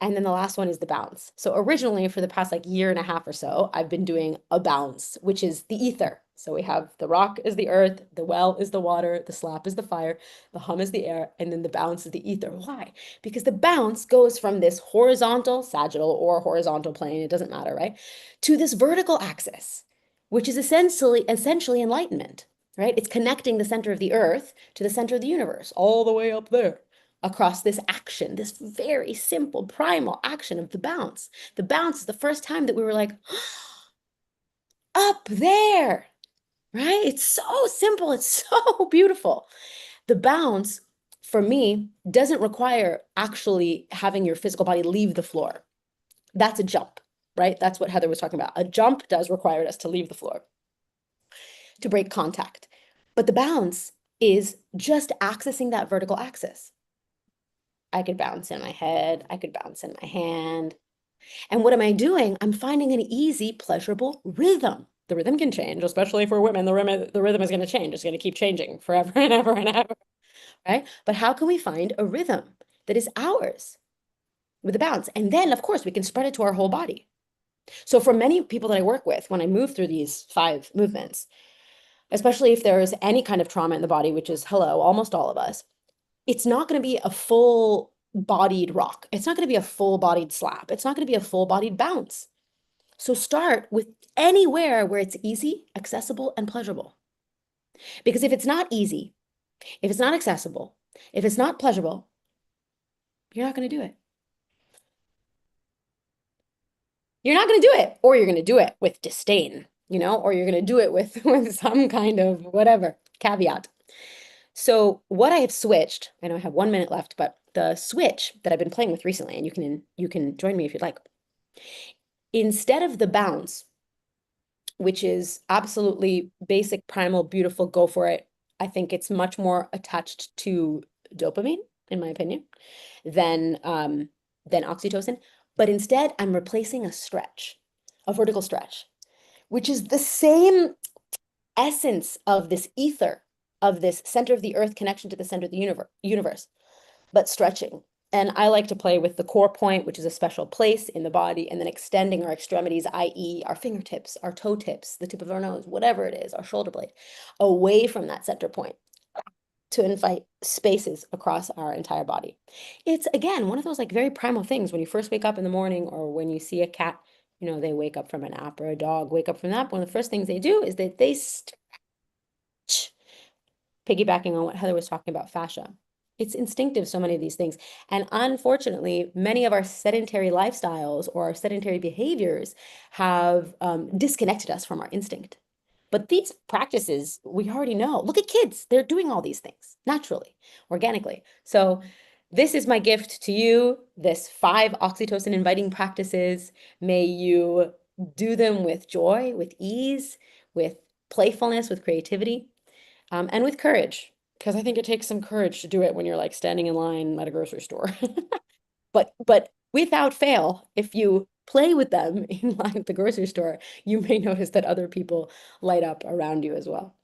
And then the last one is the bounce. So originally for the past like year and a half or so, I've been doing a bounce, which is the ether. So we have the rock is the earth, the well is the water, the slap is the fire, the hum is the air, and then the bounce is the ether. Why? Because the bounce goes from this horizontal, sagittal or horizontal plane, it doesn't matter, right? To this vertical axis, which is essentially enlightenment, right? It's connecting the center of the earth to the center of the universe, all the way up there, across this action, this very simple primal action of the bounce. The bounce is the first time that we were like, up there, right? It's so simple. It's so beautiful. The bounce, for me, doesn't require actually having your physical body leave the floor. That's a jump, right? That's what Heather was talking about. A jump does require us to leave the floor, to break contact. But the bounce is just accessing that vertical axis. I could bounce in my head, I could bounce in my hand. And what am I doing? I'm finding an easy, pleasurable rhythm. The rhythm can change, especially for women. The rhythm is going to change. It's going to keep changing forever and ever and ever, right? But how can we find a rhythm that is ours with a bounce? And then, of course, we can spread it to our whole body. So for many people that I work with, when I move through these 5 movements, especially if there's any kind of trauma in the body, which is, hello, almost all of us, it's not going to be a full-bodied rock. It's not going to be a full-bodied slap. It's not going to be a full-bodied bounce. So start with anywhere where it's easy, accessible, and pleasurable. Because if it's not easy, if it's not accessible, if it's not pleasurable, you're not going to do it. You're not going to do it, or you're going to do it with disdain, or you're going to do it with some kind of whatever caveat. So what I have switched, I know I have 1 minute left, but the switch that I've been playing with recently, and you can join me if you'd like. Instead of the bounce, which is absolutely basic, primal, beautiful, go for it, I think it's much more attached to dopamine, in my opinion, than oxytocin. But instead, I'm replacing a stretch, a vertical stretch, which is the same essence of this ether, of this center of the earth connection to the center of the universe, but stretching. And I like to play with the core point, which is a special place in the body, and then extending our extremities, i.e. our fingertips, our toe tips, the tip of our nose, whatever it is, our shoulder blade, away from that center point to invite spaces across our entire body. It's, again, one of those like very primal things when you first wake up in the morning, or when you see a cat, they wake up from a nap, or a dog wake up from a nap. One of the first things they do is that they stretch, piggybacking on what Heather was talking about, fascia. It's instinctive, so many of these things. And unfortunately, many of our sedentary lifestyles or our sedentary behaviors have disconnected us from our instinct. But these practices, we already know. Look at kids. They're doing all these things naturally, organically. So this is my gift to you, this 5 oxytocin inviting practices. May you do them with joy, with ease, with playfulness, with creativity, and with courage. Because I think it takes some courage to do it when you're like standing in line at a grocery store. But without fail, if you play with them in line at the grocery store, you may notice that other people light up around you as well.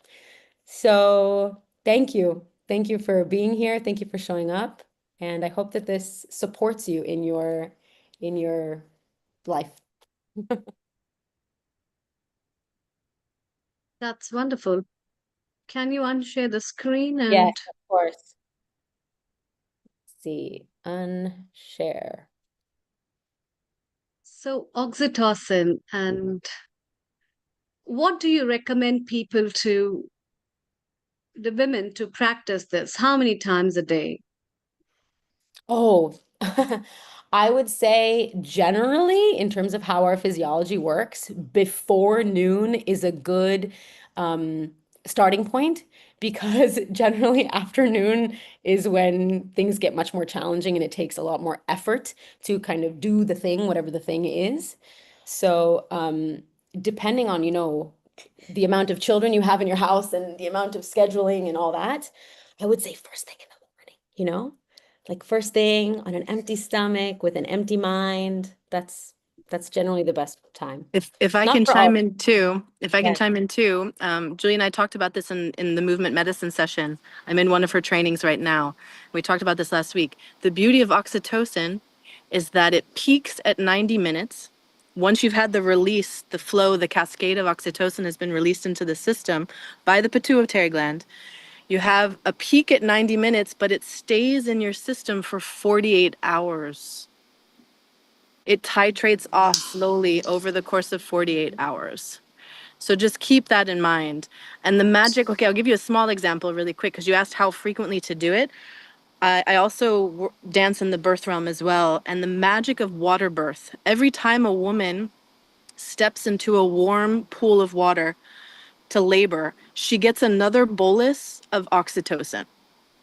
So thank you. Thank you for being here. Thank you for showing up. And I hope that this supports you in your life. That's wonderful. Can you unshare the screen Yes, and of course. Let's see, unshare. so oxytocin, and what do you recommend the women to practice this? How many times a day? Oh, I would say generally, in terms of how our physiology works, before noon is a good starting point, because generally afternoon is when things get much more challenging and it takes a lot more effort to kind of do the thing, whatever the thing is. So depending on, the amount of children you have in your house and the amount of scheduling and all that, I would say first thing in the morning, like first thing on an empty stomach with an empty mind. That's generally the best time. If I Not can for all. chime in too, Yes. Julie and I talked about this in the movement medicine session. I'm in one of her trainings right now. We talked about this last week. The beauty of oxytocin is that it peaks at 90 minutes. Once you've had the release, the flow, the cascade of oxytocin has been released into the system by the pituitary gland. You have a peak at 90 minutes, but it stays in your system for 48 hours. It titrates off slowly over the course of 48 hours. So just keep that in mind. And the magic, okay, I'll give you a small example really quick, because you asked how frequently to do it. I also dance in the birth realm as well. And the magic of water birth, every time a woman steps into a warm pool of water to labor, she gets another bolus of oxytocin.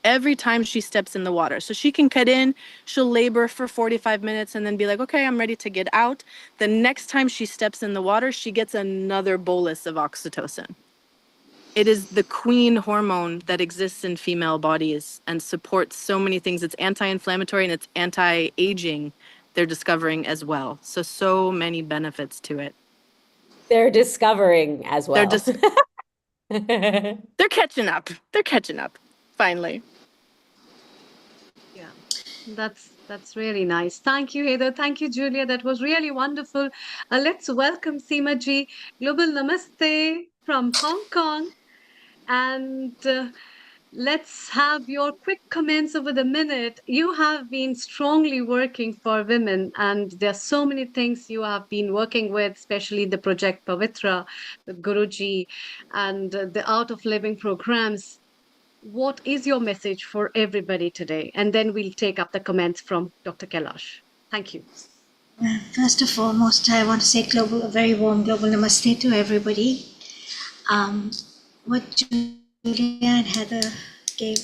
every time she steps in the water. So she can cut in, she'll labor for 45 minutes and then be like, okay, I'm ready to get out. The next time she steps in the water, she gets another bolus of oxytocin. It is the queen hormone that exists in female bodies and supports so many things. It's anti-inflammatory and it's anti-aging, they're discovering as well. So many benefits to it. They're discovering as They're well. just they're catching up. They're catching up, finally. Yeah, that's really nice. Thank you, Heather. Thank you, Julia. That was really wonderful. Let's welcome Seema ji. Global Namaste from Hong Kong. And let's have your quick comments over the minute. You have been strongly working for women, and there are so many things you have been working with, especially the Project Pavitra with Guruji and the Art of Living programs. What is your message for everybody today? And then we'll take up the comments from Dr. Kailash. Thank you. First and foremost, I want to say a very warm global namaste to everybody. What Julia and Heather gave,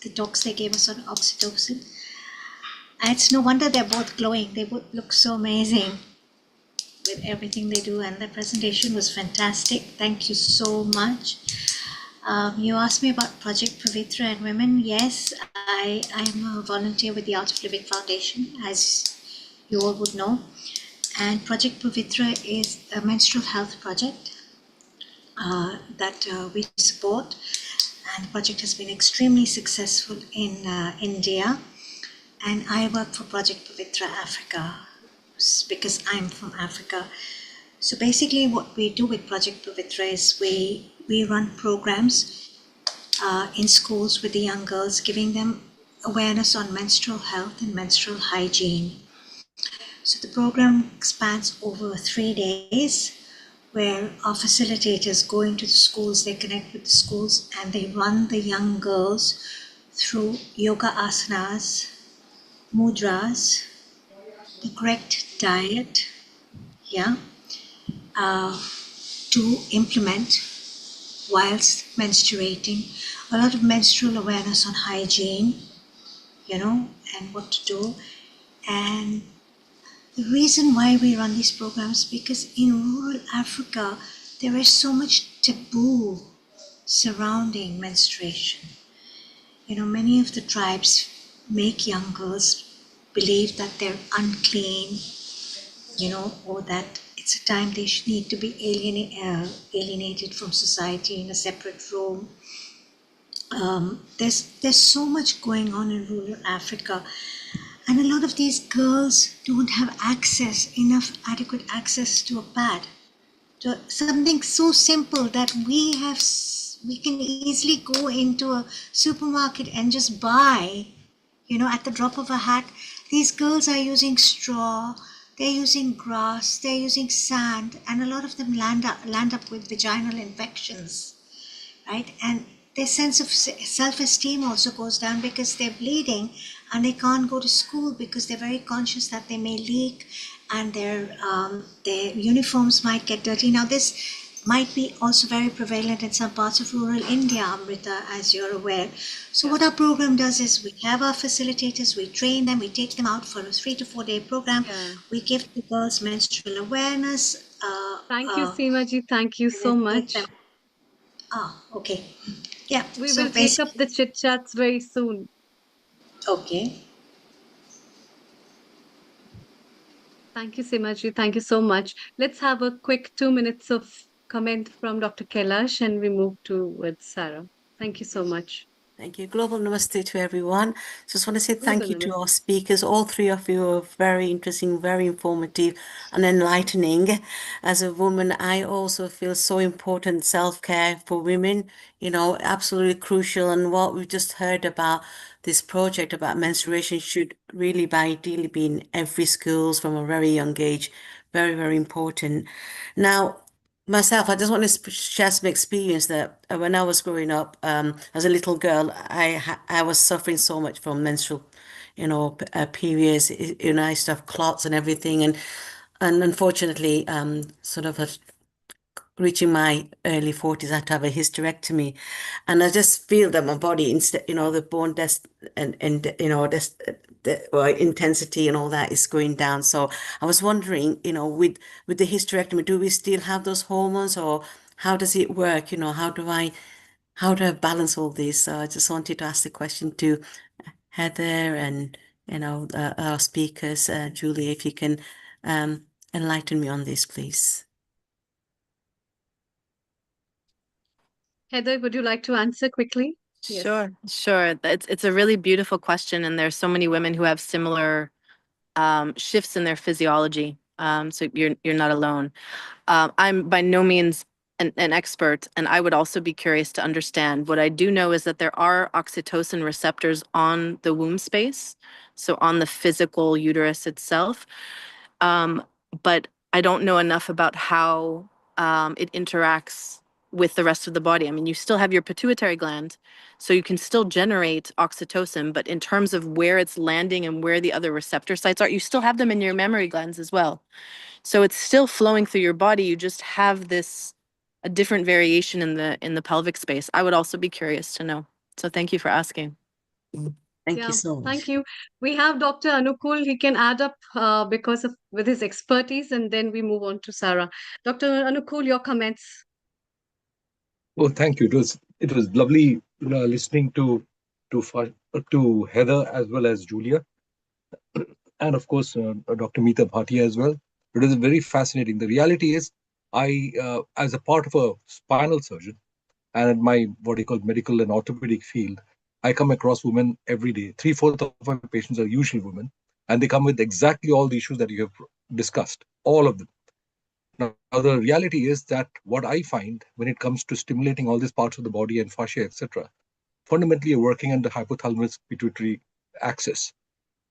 the talks they gave us on oxytocin, it's no wonder they're both glowing. They both look so amazing with everything they do, and the presentation was fantastic. Thank you so much. You asked me about Project Pavitra and women. Yes, I'm a volunteer with the Art of Living Foundation, as you all would know. And Project Pavitra is a menstrual health project that we support. And the project has been extremely successful in India. And I work for Project Pavitra Africa because I'm from Africa. So basically what we do with Project Pavitra is we run programs in schools with the young girls, giving them awareness on menstrual health and menstrual hygiene. So the program spans over 3 days, where our facilitators go into the schools, they connect with the schools, and they run the young girls through yoga asanas, mudras, the correct diet, to implement whilst menstruating, a lot of menstrual awareness on hygiene, and what to do. And the reason why we run these programs, because in rural Africa, there is so much taboo surrounding menstruation. Many of the tribes make young girls believe that they're unclean, or that it's a time they should need to be alienated from society in a separate room. There's so much going on in rural Africa, and a lot of these girls don't have adequate access to a pad, to something so simple that we can easily go into a supermarket and just buy, at the drop of a hat. These girls are using straw, they're using grass, they're using sand, and a lot of them land up with vaginal infections, right? And their sense of self-esteem also goes down because they're bleeding and they can't go to school because they're very conscious that they may leak and their uniforms might get dirty. Now, this might be also very prevalent in some parts of rural India, Amrita, as you're aware. So what our program does is we have our facilitators, we train them, we take them out for a 3 to 4 day program. We give the girls menstrual awareness. Thank you, Seema ji. Thank you so much. Okay. Yeah. We so will take up the chit chats very soon. Okay. Thank you, Seema ji. Thank you so much. Let's have a quick 2 minutes of comment from Dr. Kailash and we move towards Sarah. Thank you so much. Thank you. Global namaste to everyone. Just want to say thank you to Global our speakers. All three of you are very interesting, very informative and enlightening. As a woman, I also feel so important self-care for women, absolutely crucial. And what we've just heard about this project about menstruation should really ideally be in every schools from a very young age. Very, very important. Now, myself, I just want to share some experience that when I was growing up, as a little girl, I was suffering so much from menstrual, periods. I used to have clots and everything, and unfortunately, sort of had reaching my early 40s, I had to have a hysterectomy. And I just feel that my body, instead, the bone test and well, intensity and all that is going down. So I was wondering, with the hysterectomy, do we still have those hormones, or how does it work? How do I balance all this? So I just wanted to ask the question to Heather and, our speakers, Julie, if you can enlighten me on this, please. Heather, would you like to answer quickly? Yes. Sure. It's a really beautiful question, and there's so many women who have similar shifts in their physiology. So you're not alone. I'm by no means an expert, and I would also be curious to understand. What I do know is that there are oxytocin receptors on the womb space, so on the physical uterus itself. But I don't know enough about how it interacts with the rest of the body. I mean, you still have your pituitary gland, so you can still generate oxytocin, but in terms of where it's landing and where the other receptor sites are, you still have them in your mammary glands as well. So it's still flowing through your body. You just have a different variation in the pelvic space. I would also be curious to know. So thank you for asking. Thank you Yeah, so thank much. you. We have Dr. Anukul. He can add up with his expertise, and then we move on to Sarah. Dr. Anukul, your comments. Well, thank you. It was lovely listening to Heather as well as Julia, and of course Dr. Meeta Bhatia as well. It is very fascinating. The reality is, as a part of a spinal surgeon and in my what you call medical and orthopedic field, I come across women every day. Three-fourths of my patients are usually women, and they come with exactly all the issues that you have discussed, all of them. Now, the reality is that what I find when it comes to stimulating all these parts of the body and fascia, etc., fundamentally you're working on the hypothalamus pituitary axis.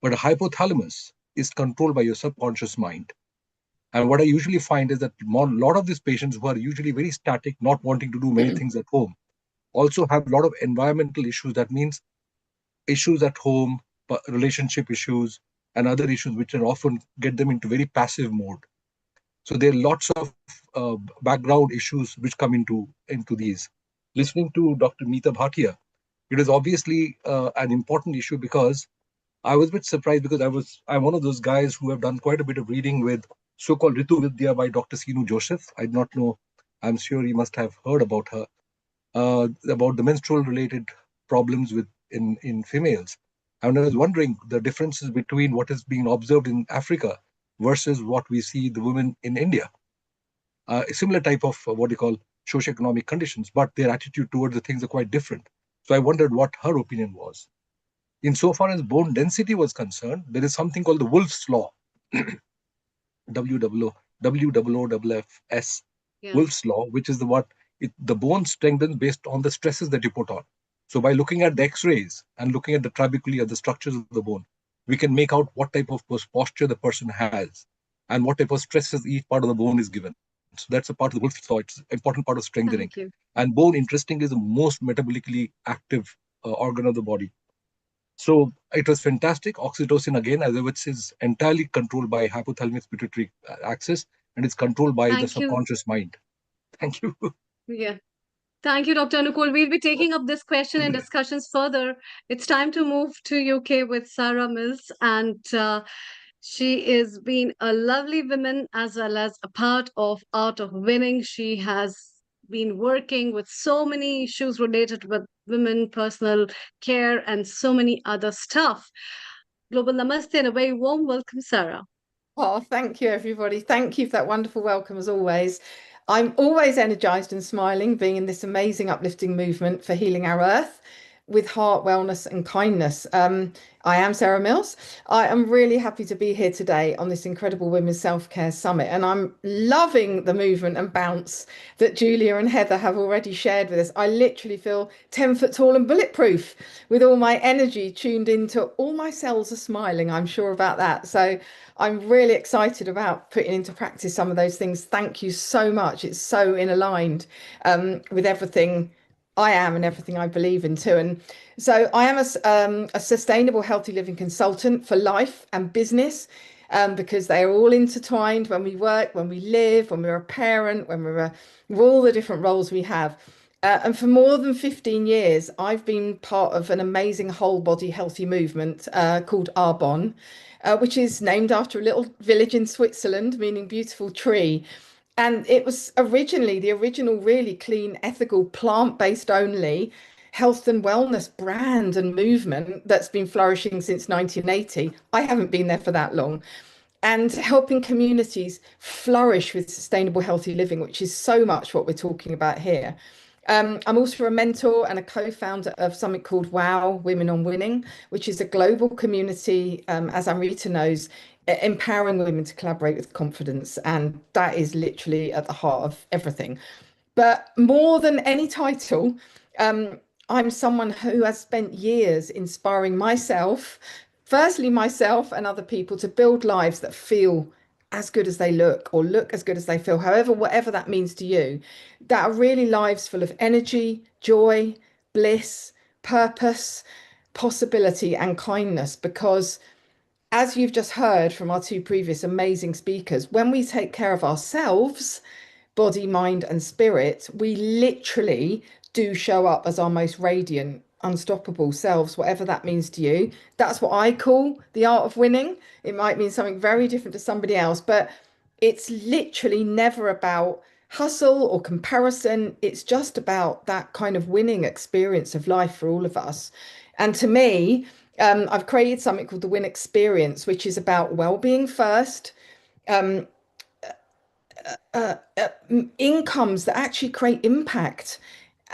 But a hypothalamus is controlled by your subconscious mind. And what I usually find is that a lot of these patients who are usually very static, not wanting to do many things at home, also have a lot of environmental issues. That means issues at home, relationship issues, and other issues which are often get them into very passive mode. So there are lots of background issues which come into these. Listening to Dr. Meeta Bhatia, it is obviously an important issue because I was a bit surprised because I'm one of those guys who have done quite a bit of reading with so-called Ritu Vidya by Dr. Seenu Joseph. I do not know. I'm sure you must have heard about her, about the menstrual related problems in females. And I was wondering the differences between what is being observed in Africa versus what we see the women in India. A similar type of what you call socioeconomic conditions, but their attitude towards the things are quite different. So I wondered what her opinion was. Insofar as bone density was concerned, there is something called the Wolff's Law, WOOFS, Yeah, Wolff's Law, which is the bone strengthens based on the stresses that you put on. So by looking at the X-rays and looking at the trabeculae, the structures of the bone, we can make out what type of posture the person has and what type of stresses each part of the bone is given. So that's a part of the Wolff's Law. It's an important part of strengthening. thank you. And bone, interestingly, is the most metabolically active organ of the body. So it was fantastic. Oxytocin, again, as I would say, is entirely controlled by hypothalamus pituitary axis, and it's controlled by the Thank you. subconscious mind. Thank you. Yeah. Thank you, Dr. Anukul. We'll be taking up this question and discussions further. It's time to move to UK with Sarah Mills, and she is been a lovely woman as well as a part of Art of Winning. She has been working with so many issues related with women, personal care, and so many other stuff. Global Namaste and a very warm welcome, Sarah. Oh, thank you, everybody. Thank you for that wonderful welcome, as always. I'm always energized and smiling being in this amazing, uplifting movement for healing our earth with heart, wellness, and kindness. I am Sarah Mills. I am really happy to be here today on this incredible Women's Self-Care Summit, and I'm loving the movement and bounce that Julia and Heather have already shared with us. I literally feel 10 foot tall and bulletproof with all my energy tuned into all my cells are smiling. I'm sure about that. So I'm really excited about putting into practice some of those things. Thank you so much. It's so in aligned with everything I am and everything I believe in too. And so I am a sustainable, healthy living consultant for life and business. because they are all intertwined when we work, when we live, when we're a parent, when we're all the different roles we have. And for more than 15 years, I've been part of an amazing whole body healthy movement called Arbonne, which is named after a little village in Switzerland, meaning beautiful tree. And it was originally the original really clean, ethical, plant-based only health and wellness brand and movement that's been flourishing since 1980. I haven't been there for that long. And helping communities flourish with sustainable, healthy living, which is so much what we're talking about here. I'm also a mentor and a co-founder of something called WOW, Women on Winning, which is a global community, as Amrita knows, empowering women to collaborate with confidence. And that is literally at the heart of everything. But more than any title, I'm someone who has spent years inspiring myself, firstly myself and other people, to build lives that feel as good as they look, or look as good as they feel, however, whatever that means to you, that are really lives full of energy, joy, bliss, purpose, possibility, and kindness. Because as you've just heard from our two previous amazing speakers, when we take care of ourselves, body, mind, and spirit, we literally do show up as our most radiant, unstoppable selves, whatever that means to you. That's what I call the art of winning. It might mean something very different to somebody else, but it's literally never about hustle or comparison. It's just about that kind of winning experience of life for all of us. And to me, I've created something called the Win Experience, which is about well-being first, incomes that actually create impact,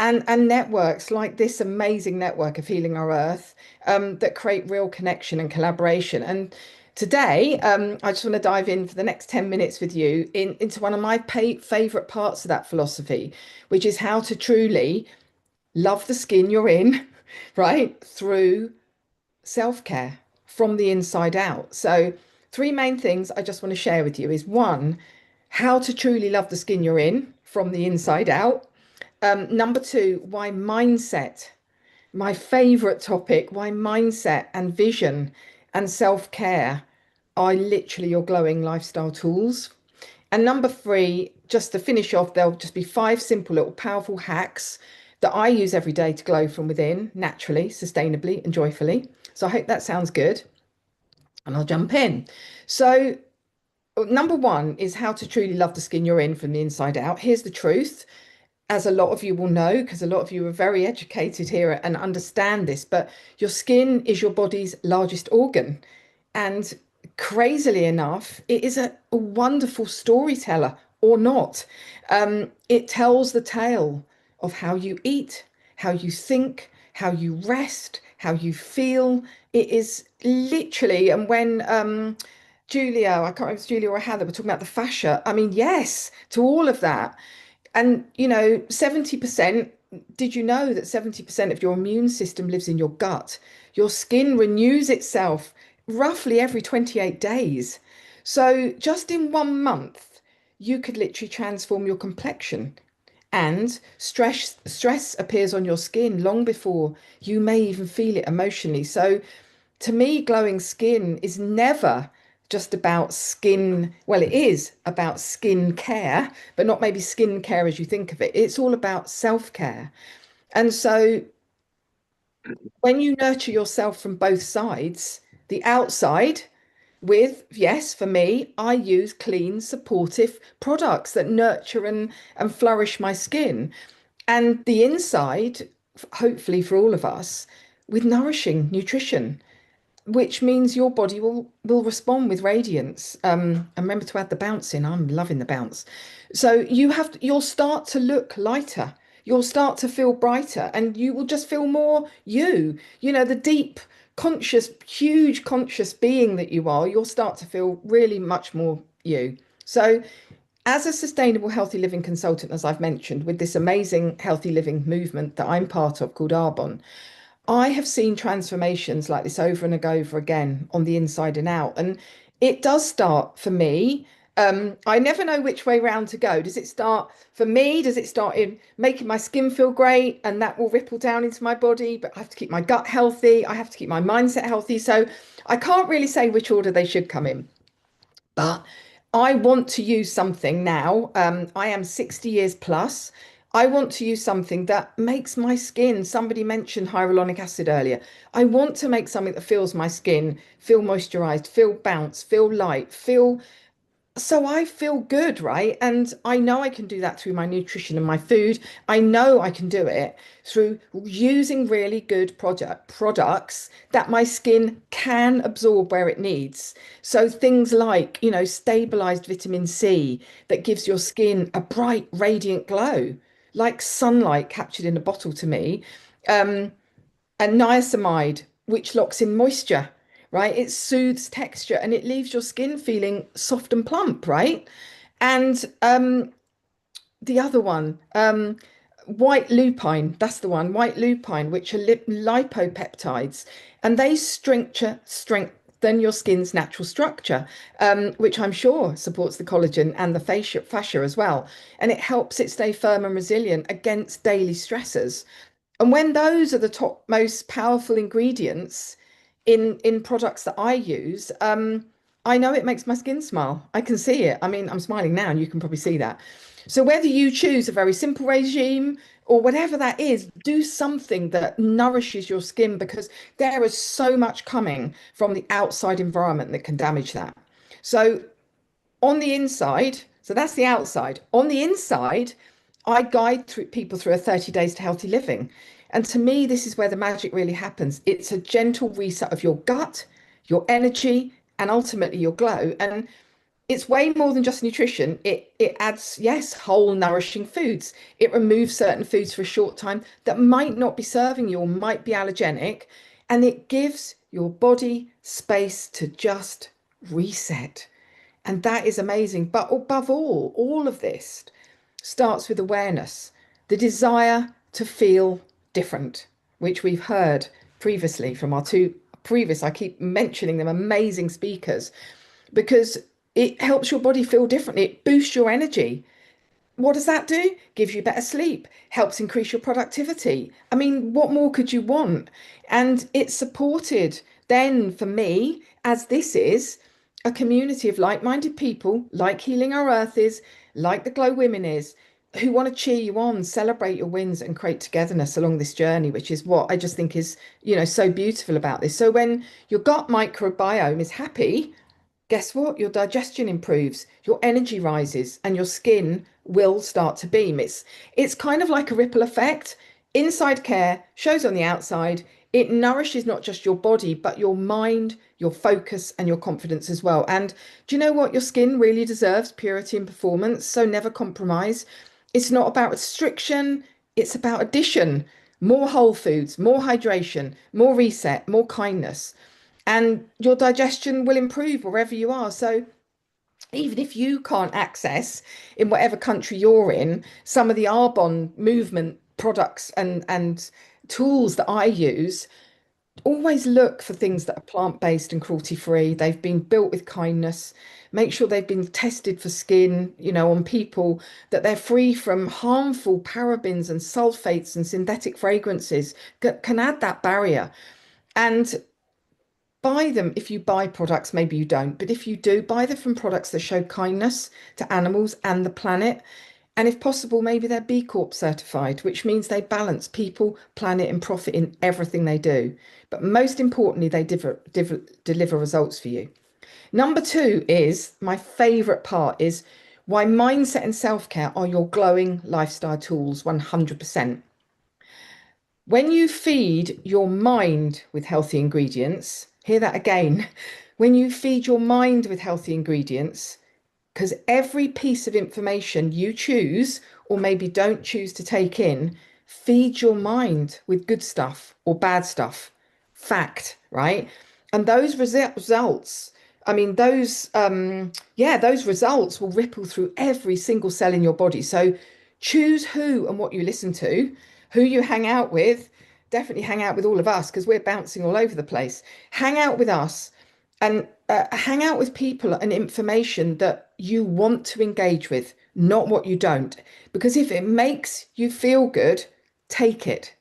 and networks like this amazing network of Healing Our Earth, that create real connection and collaboration. And today, I just want to dive in for the next 10 minutes with you into one of my favorite parts of that philosophy, which is how to truly love the skin you're in, right? Through self-care from the inside out. So three main things I just want to share with you is: one, how to truly love the skin you're in from the inside out. Number two, why mindset, my favorite topic, why mindset and vision and self-care are literally your glowing lifestyle tools. And number three, just to finish off, there'll just be 5 simple little powerful hacks that I use every day to glow from within, naturally, sustainably, and joyfully. So I hope that sounds good. And I'll jump in. So number one is how to truly love the skin you're in from the inside out. Here's the truth, as a lot of you will know, because a lot of you are very educated here and understand this, but your skin is your body's largest organ. And crazily enough, it is a wonderful storyteller, or not. It tells the tale of how you eat, how you think, how you rest, how you feel. It is literally, and when Julia, I can't remember if it's Julia or Heather, we're talking about the fascia. I mean, yes, to all of that. And, 70%, did you know that 70% of your immune system lives in your gut? Your skin renews itself roughly every 28 days. So just in 1 month, you could literally transform your complexion. And stress appears on your skin long before you may even feel it emotionally. So to me, glowing skin is never just about skin. Well, it is about skin care, but not maybe skin care as you think of it. It's all about self-care. And so when you nurture yourself from both sides, the outside with, yes, for me, I use clean, supportive products that nurture and flourish my skin. And the inside, hopefully for all of us, with nourishing nutrition, which means your body will respond with radiance. And remember to add the bounce in. I'm loving the bounce. So you'll start to look lighter. You'll start to feel brighter, and you will just feel more you. The deep, conscious, huge conscious being that you are. You'll start to feel really much more you. So as a sustainable healthy living consultant, as I've mentioned, with this amazing healthy living movement that I'm part of called Arbonne, I have seen transformations like this over and over again on the inside and out. And it does start for me. I never know which way round to go. Does it start for me? Does it start in making my skin feel great, and that will ripple down into my body? But I have to keep my gut healthy. I have to keep my mindset healthy. So I can't really say which order they should come in. I want to use something now. I am 60 years plus. I want to use something that makes my skin. Somebody mentioned hyaluronic acid earlier. I want to make something that feels my skin, feel moisturized, feel bounce, feel light, feel so I feel good, right? And I know I can do that through my nutrition and my food. I know I can do it through using really good products that my skin can absorb where it needs. So things like, stabilized vitamin C that gives your skin a bright, radiant glow, like sunlight captured in a bottle to me. And niacinamide, which locks in moisture, right? It soothes texture and it leaves your skin feeling soft and plump, right? And the other one, white lupine, that's the one, white lupine, which are lipopeptides, and they strengthen your skin's natural structure, which I'm sure supports the collagen and the fascia as well. And it helps it stay firm and resilient against daily stressors. And when those are the top most powerful ingredients in products that I use, I know it makes my skin smile. I can see it. I mean, I'm smiling now, and you can probably see that. So whether you choose a very simple regime or whatever that is, do something that nourishes your skin because there is so much coming from the outside environment that can damage that. So on the inside, so that's the outside. On the inside, I guide people through a 30 days to healthy living. And to me, this is where the magic really happens. It's a gentle reset of your gut, your energy, and ultimately your glow. And it's way more than just nutrition. It adds, yes, whole nourishing foods. It removes certain foods for a short time that might not be serving you or might be allergenic. And it gives your body space to just reset. And that is amazing. But above all of this starts with awareness, the desire to feel different, which we've heard previously from our two previous, I keep mentioning them, amazing speakers, because it helps your body feel differently. It boosts your energy. What does that do? Gives you better sleep, helps increase your productivity. I mean, what more could you want? And it's supported then for me, as this is a community of like-minded people, like Healing Our Earth is, like the Glow Women is, who want to cheer you on, celebrate your wins, and create togetherness along this journey, which is what I just think is, so beautiful about this. So when your gut microbiome is happy, guess what? Your digestion improves, your energy rises, and your skin will start to beam. It's kind of like a ripple effect. Inside care shows on the outside. It nourishes not just your body, but your mind, your focus, and your confidence as well. And do you know what? Your skin really deserves purity and performance, so never compromise. It's not about restriction, it's about addition. More whole foods, more hydration, more reset, more kindness, and your digestion will improve wherever you are. So even if you can't access in whatever country you're in some of the Arbonne movement products and tools that I use, always look for things that are plant-based and cruelty-free. They've been built with kindness. Make sure they've been tested for skin, on people, that they're free from harmful parabens and sulfates and synthetic fragrances that can add that barrier. And buy them. If you buy products, maybe you don't, but if you do, buy them from products that show kindness to animals and the planet. And if possible, maybe they're B Corp certified, which means they balance people, planet, and profit in everything they do. But most importantly, they deliver results for you. Number two is my favorite part is why mindset and self-care are your glowing lifestyle tools 100%. When you feed your mind with healthy ingredients, hear that again. When you feed your mind with healthy ingredients, because every piece of information you choose or maybe don't choose to take in, feed your mind with good stuff or bad stuff. Fact, right? And those results, I mean, those results will ripple through every single cell in your body. So choose who and what you listen to, who you hang out with. Definitely hang out with all of us because we're bouncing all over the place. Hang out with us and hang out with people and information that you want to engage with, not what you don't. Because if it makes you feel good, take it.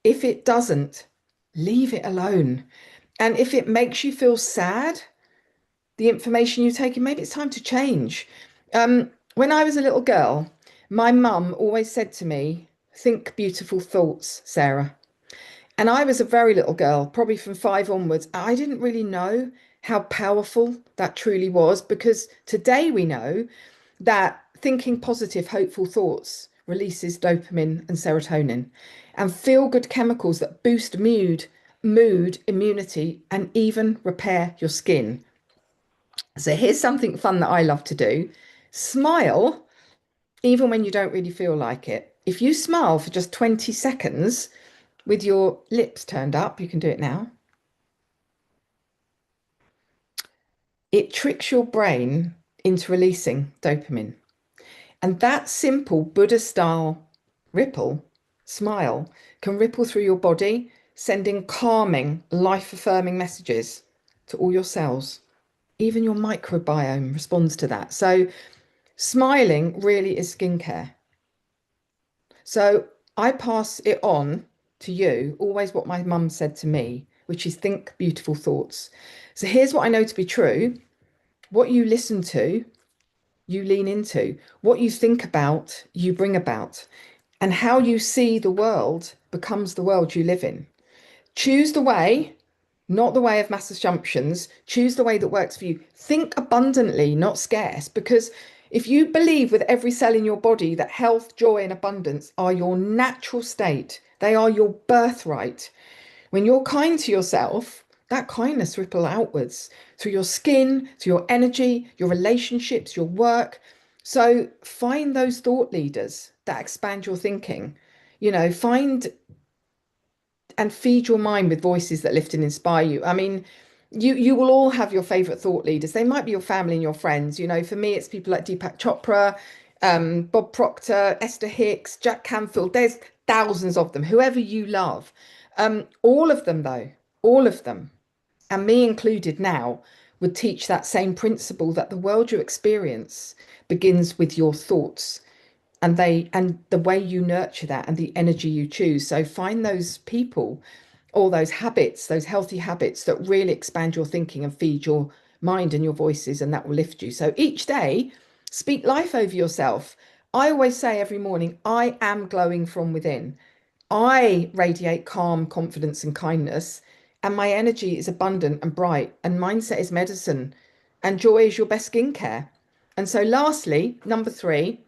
If it doesn't, leave it alone. And if it makes you feel sad, the information you're taking, maybe it's time to change. When I was a little girl, my mum always said to me, think beautiful thoughts, Sarah. And I was a very little girl, probably from 5 onwards. I didn't really know how powerful that truly was, because today we know that thinking positive, hopeful thoughts releases dopamine and serotonin and feel good chemicals that boost mood, immunity, and even repair your skin. So here's something fun that I love to do. Smile even when you don't really feel like it. If you smile for just 20 seconds with your lips turned up, you can do it now. It tricks your brain into releasing dopamine. And that simple Buddha style ripple, smile, can ripple through your body, sending calming, life affirming messages to all your cells. Even your microbiome responds to that. So, smiling really is skincare. So, I pass it on to you, always what my mum said to me, which is think beautiful thoughts. So, here's what I know to be true: what you listen to, you lean into. What you think about, you bring about. And how you see the world becomes the world you live in. Choose the way, not the way of mass assumptions. Choose the way that works for you. Think abundantly, not scarce, because if you believe with every cell in your body that health, joy, and abundance are your natural state, they are your birthright. When you're kind to yourself, that kindness ripple outwards through your skin, through your energy, your relationships, your work. So find those thought leaders that expand your thinking. Find and feed your mind with voices that lift and inspire you. I mean, you will all have your favorite thought leaders. They might be your family and your friends. For me, it's people like Deepak Chopra, Bob Proctor, Esther Hicks, Jack Canfield. There's thousands of them, whoever you love. All of them, though, all of them, and me included now, would teach that same principle, that the world you experience begins with your thoughts, and the way you nurture that and the energy you choose. So find those people or those habits, those healthy habits that really expand your thinking and feed your mind and your voices, and that will lift you. So each day, speak life over yourself. I always say every morning, I am glowing from within. I radiate calm, confidence, and kindness, and my energy is abundant and bright, and mindset is medicine, and joy is your best skincare. And so, lastly, number 3,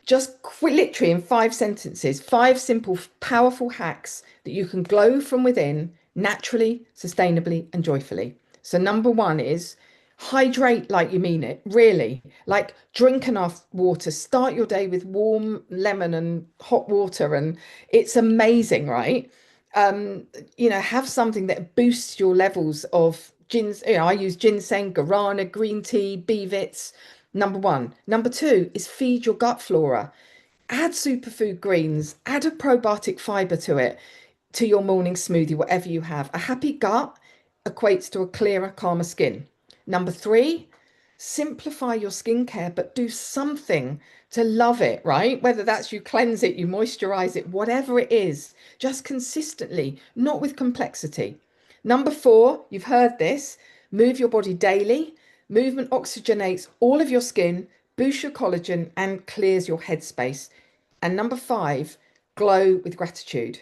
just literally in 5 sentences, 5 simple, powerful hacks that you can glow from within naturally, sustainably, and joyfully. So, number 1 is hydrate like you mean it, really. Like, drink enough water, start your day with warm lemon and hot water, and it's amazing, right? Have something that boosts your levels of I use ginseng, guarana, green tea, B-vits. Number 1. Number 2 is feed your gut flora. Add superfood greens, add a probiotic fiber to it, to your morning smoothie, whatever you have. A happy gut equates to a clearer, calmer skin. Number 3, simplify your skincare, but do something to love it, right? Whether that's you cleanse it, you moisturize it, whatever it is, just consistently, not with complexity. Number 4, you've heard this, move your body daily. Movement oxygenates all of your skin, boosts your collagen, and clears your headspace. And number 5, glow with gratitude.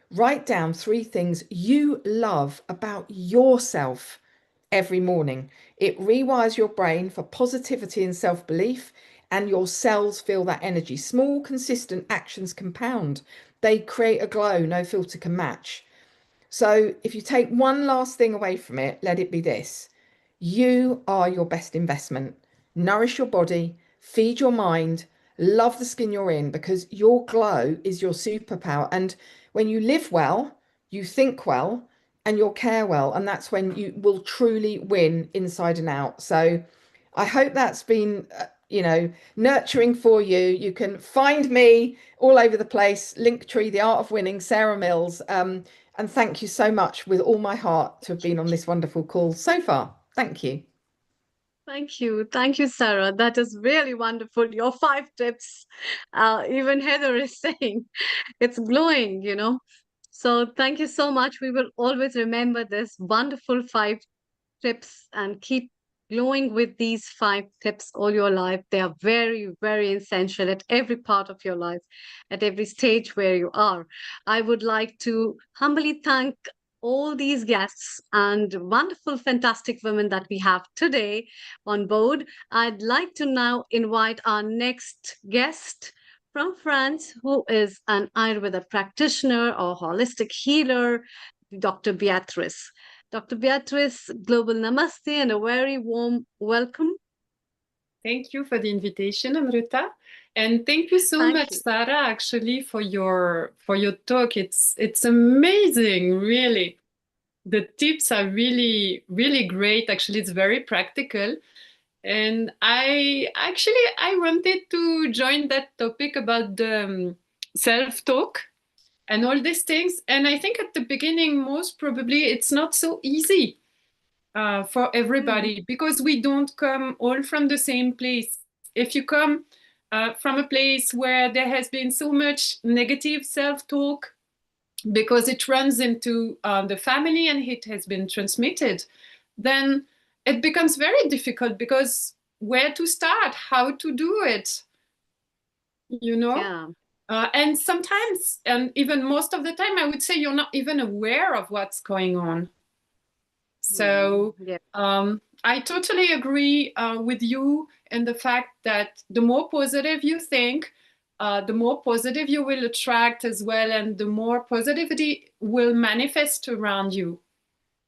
Write down 3 things you love about yourself every morning. It rewires your brain for positivity and self-belief, and your cells feel that energy. Small, consistent actions compound. They create a glow no filter can match. So if you take one last thing away from it, let it be this: you are your best investment. Nourish your body, feed your mind, love the skin you're in, because your glow is your superpower. And when you live well, you think well, and you'll care well. And that's when you will truly win inside and out. So I hope that's been, nurturing for you. You can find me all over the place. Linktree, The Art of Winning, Sarah Mills. And thank you so much with all my heart to have been on this wonderful call so far. Thank you. Thank you. Thank you, Sarah. That is really wonderful. Your 5 tips, even Heather is saying it's glowing. So thank you so much. We will always remember this wonderful 5 tips and keep glowing with these 5 tips all your life. They are very, very essential at every part of your life, at every stage where you are. I would like to humbly thank all these guests and wonderful, fantastic women that we have today on board. I'd like to now invite our next guest from France, who is an Ayurveda practitioner or holistic healer, Dr. Beatrice. Dr. Beatrice, global namaste and a very warm welcome. Thank you for the invitation, Amrita. And thank you so much, Sarah, actually, for your talk. It's amazing, really. The tips are really, really great. Actually, it's very practical. And I wanted to join that topic about the self-talk and all these things. And I think at the beginning, most probably, it's not so easy for everybody because we don't come all from the same place. If you come from a place where there has been so much negative self-talk because it runs into the family and it has been transmitted, then it becomes very difficult because where to start, how to do it, you know? Yeah. And sometimes, and even most of the time, I would say you're not even aware of what's going on. So I totally agree with you in the fact that the more positive you think, the more positive you will attract as well, and the more positivity will manifest around you.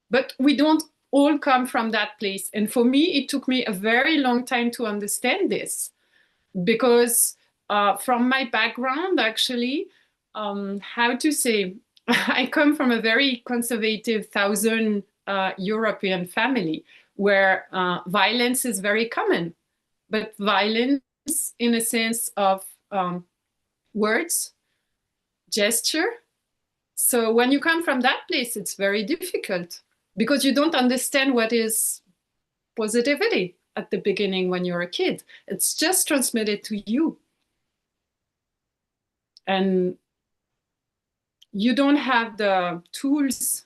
But we don't all come from that place. And for me, it took me a very long time to understand this because from my background, actually, how to say, I come from a very conservative Southern European family where violence is very common, but violence in a sense of words, gesture. So when you come from that place, it's very difficult because you don't understand what is positivity at the beginning when you're a kid. It's just transmitted to you. And you don't have the tools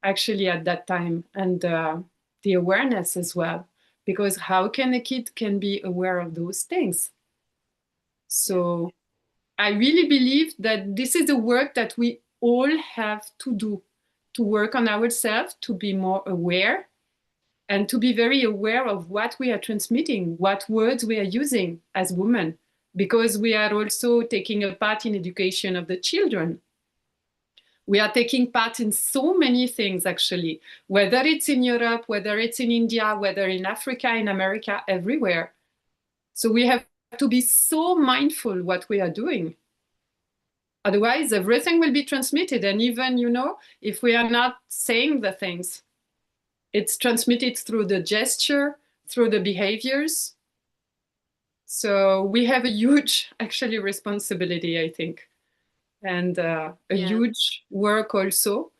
actually at that time and the awareness as well, because how can a kid can be aware of those things? So I really believe that this is the work that we all have to do, to work on ourselves, to be more aware and to be very aware of what we are transmitting, what words we are using as women, because we are also taking a part in education of the children. We are taking part in so many things, actually, whether it's in Europe, whether it's in India, whether in Africa, in America, everywhere. So we have to be so mindful what we are doing. Otherwise, everything will be transmitted. And even, you know, if we are not saying the things, it's transmitted through the gesture, through the behaviors. So we have a huge, actually, responsibility, I think. And a huge work also.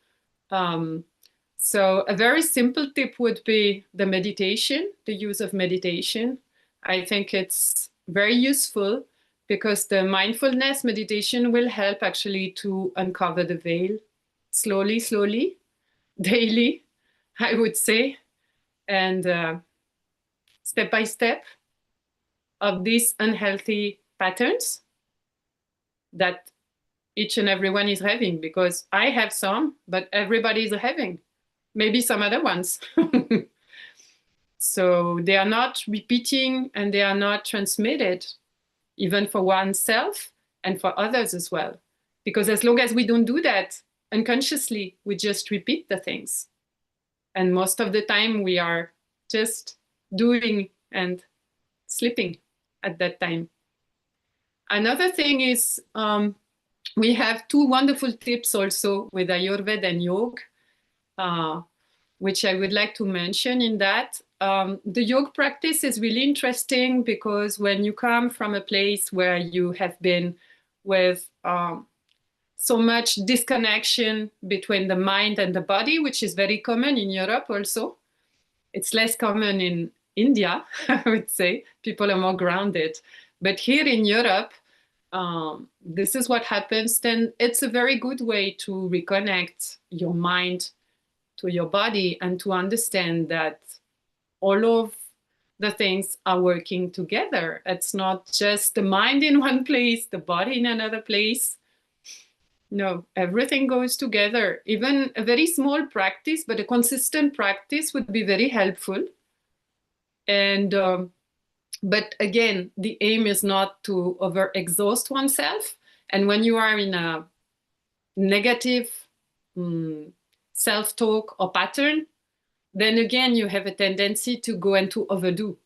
So a very simple tip would be the meditation, the use of meditation. I think it's very useful because the mindfulness meditation will help actually to uncover the veil slowly, slowly, daily, I would say, and step by step of these unhealthy patterns that each and everyone is having, because I have some, but everybody is having, maybe some other ones. So they are not repeating and they are not transmitted, even for oneself and for others as well. Because as long as we don't do that unconsciously, we just repeat the things. And most of the time we are just doing and sleeping at that time. Another thing is, we have 2 wonderful tips also with Ayurveda and Yoga, which I would like to mention in that. The yoga practice is really interesting because when you come from a place where you have been with so much disconnection between the mind and the body, which is very common in Europe also. It's less common in India, I would say. People are more grounded. But here in Europe, this is what happens. Then it's a very good way to reconnect your mind your body, and to understand that all of the things are working together. It's not just the mind in one place, the body in another place. No, everything goes together. Even a very small practice, but a consistent practice would be very helpful. And but again, the aim is not to overexhaust oneself. And when you are in a negative self-talk or pattern, then again, you have a tendency to go and to overdo.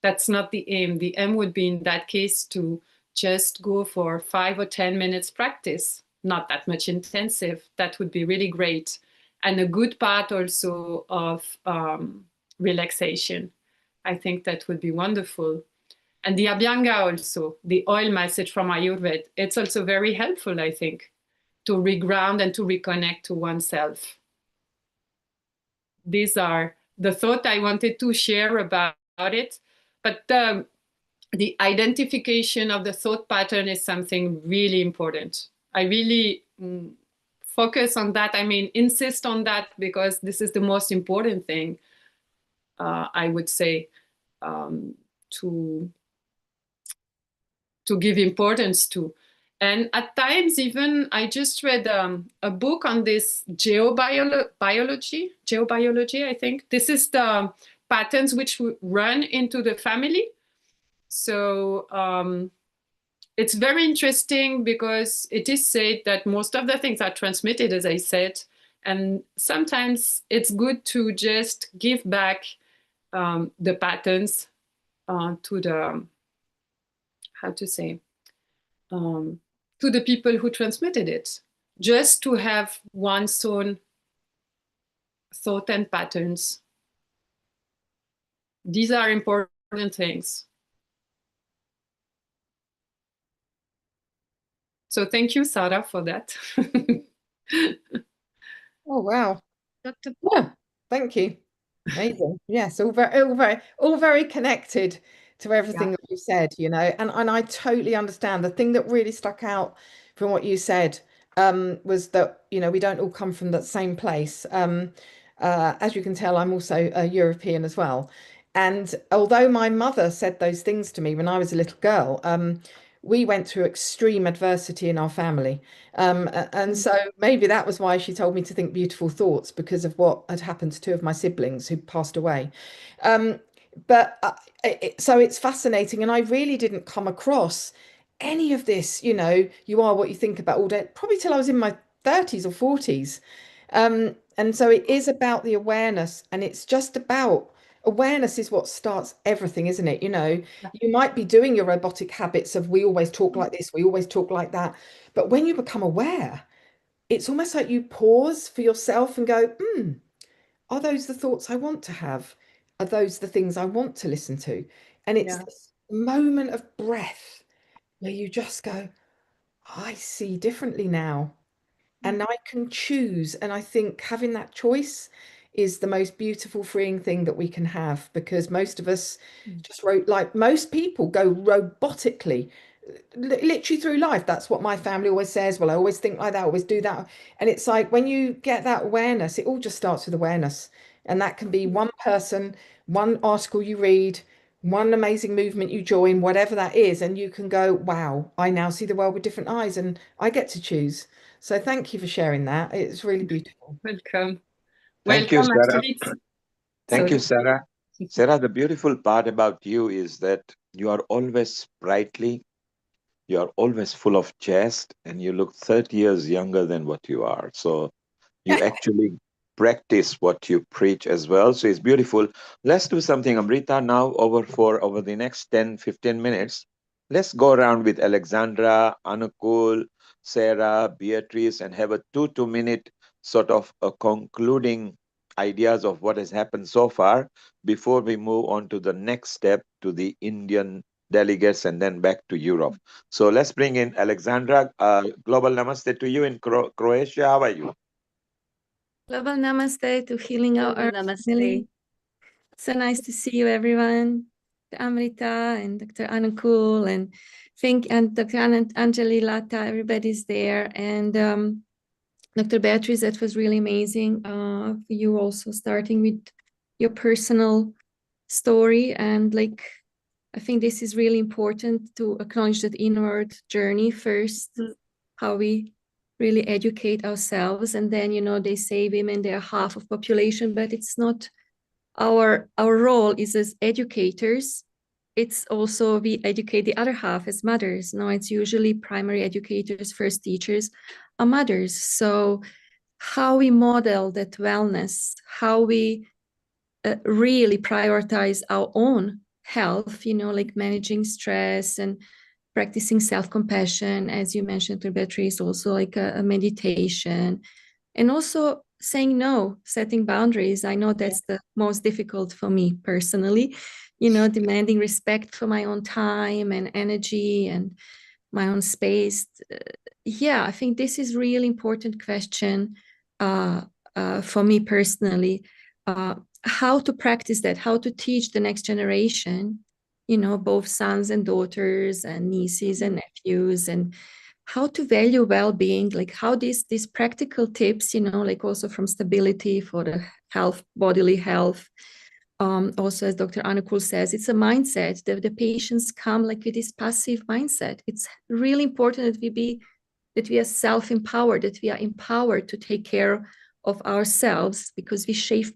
That's not the aim. The aim would be in that case to just go for 5 or 10 minutes practice, not that much intensive. That would be really great. And a good part also of relaxation. I think that would be wonderful. And the Abhyanga also, the oil massage from Ayurveda, it's also very helpful, I think, to reground and to reconnect to oneself. These are the thoughts I wanted to share about it. But the identification of the thought pattern is something really important. I really focus on that. I mean, insist on that, because this is the most important thing, I would say, to give importance to. And at times, even I just read a book on this geobiology, I think. This is the patterns which run into the family. So it's very interesting, because it is said that most of the things are transmitted, as I said. And sometimes it's good to just give back the patterns to the, how to say, to the people who transmitted it, just to have one's own thought and patterns. These are important things. So thank you, Sarah, for that. Oh, wow. Dr. Yeah, thank you. Amazing. Yes, all very connected to everything that you said, you know, and I totally understand. The thing that really stuck out from what you said was that, you know, we don't all come from that same place. As you can tell, I'm also a European as well. And although my mother said those things to me when I was a little girl, we went through extreme adversity in our family. And so maybe that was why she told me to think beautiful thoughts, because of what had happened to two of my siblings who passed away. So it's fascinating. And I really didn't come across any of this, you know, you are what you think about all day, probably till I was in my 30s or 40s. And so it is about the awareness, and it's just about awareness is what starts everything, isn't it? You know, you might be doing your robotic habits of we always talk like this, we always talk like that. But when you become aware, it's almost like you pause for yourself and go, are those the thoughts I want to have? Are those the things I want to listen to? And it's this moment of breath where you just go, I see differently now. And I can choose. And I think having that choice is the most beautiful, freeing thing that we can have, because most of us just like most people go robotically, literally through life. That's what my family always says. Well, I always think like that, I always do that. And it's like when you get that awareness, it all just starts with awareness. And that can be one person, one article you read, one amazing movement you join, whatever that is. And you can go, wow, I now see the world with different eyes, and I get to choose. So thank you for sharing that. It's really beautiful. Welcome. Thank you, Welcome, Sarah. actually. Thank you, Sorry. Sarah. Sarah, the beautiful part about you is that you are always sprightly, you are always full of jest, and you look 30 years younger than what you are. So you actually practice what you preach as well. So it's beautiful. Let's do something, Amrita, now over the next 10-15 minutes. Let's go around with Alexandra, Anukul, Sarah, Beatrice, and have a 2-minute sort of a concluding ideas of what has happened so far before we move on to the next step, to the Indian delegates and then back to Europe. So let's bring in Alexandra. Global namaste to you in Croatia. How are you? Global namaste to Healing Our Global Earth. namaste. So nice to see you, everyone. Dr. Amrita and Dr. Anukul and Dr. Anjali Lata, everybody's there. And Dr. Beatrice, that was really amazing. You also starting with your personal story, and like I think this is really important to acknowledge that inward journey first, how we really educate ourselves, and then they say women, they are half of population, but it's not our role is as educators. It's also we educate the other half as mothers. No, it's usually primary educators, first teachers are mothers. So how we model that wellness, how we really prioritize our own health, like managing stress and practicing self-compassion, as you mentioned, Beatrice, also like a meditation, and also saying no, setting boundaries. I know that's the most difficult for me personally, demanding respect for my own time and energy and my own space. Yeah, I think this is really important question for me personally. How to practice that, how to teach the next generation, both sons and daughters and nieces and nephews, and how to value well-being, like how these practical tips, like also from stability for the health, bodily health. Also, as Dr. Anukul says, it's a mindset that the patients come like with this passive mindset. It's really important that we are self-empowered, that we are empowered to take care of ourselves, because we shape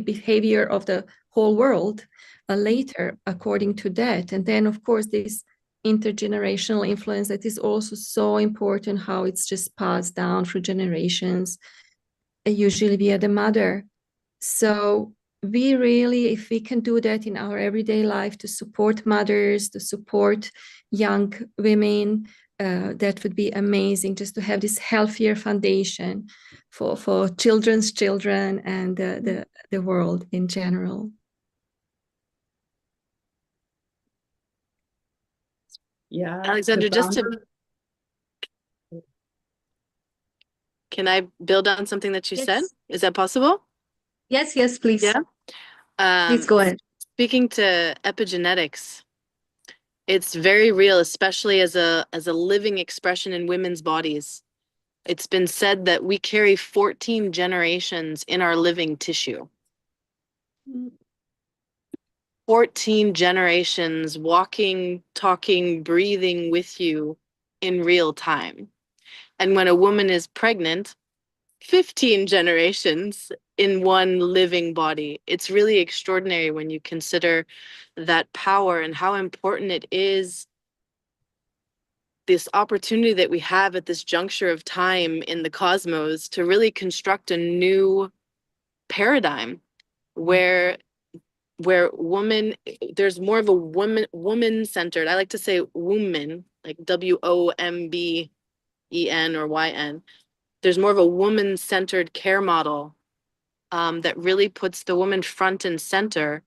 behavior of the whole world later according to that. And then, of course, this intergenerational influence that is also so important, how it's just passed down through generations, usually via the mother. So we really, if we can do that in our everyday life to support mothers, to support young women, that would be amazing, just to have this healthier foundation for children's children and the world in general. Yeah, Alexandra, can I build on something that you said? Is that possible? Yes, please. Yeah. Please go ahead. Speaking to epigenetics, it's very real, especially as a living expression in women's bodies. It's been said that we carry 14 generations in our living tissue. 14 generations walking, talking, breathing with you in real time. And when a woman is pregnant, 15 generations in one living body. It's really extraordinary when you consider that power and how important it is, this opportunity that we have at this juncture of time in the cosmos to really construct a new paradigm where woman, there's more of a woman centered. I like to say woman, like WOMBEN or YN. There's more of a woman centered care model that really puts the woman front and center,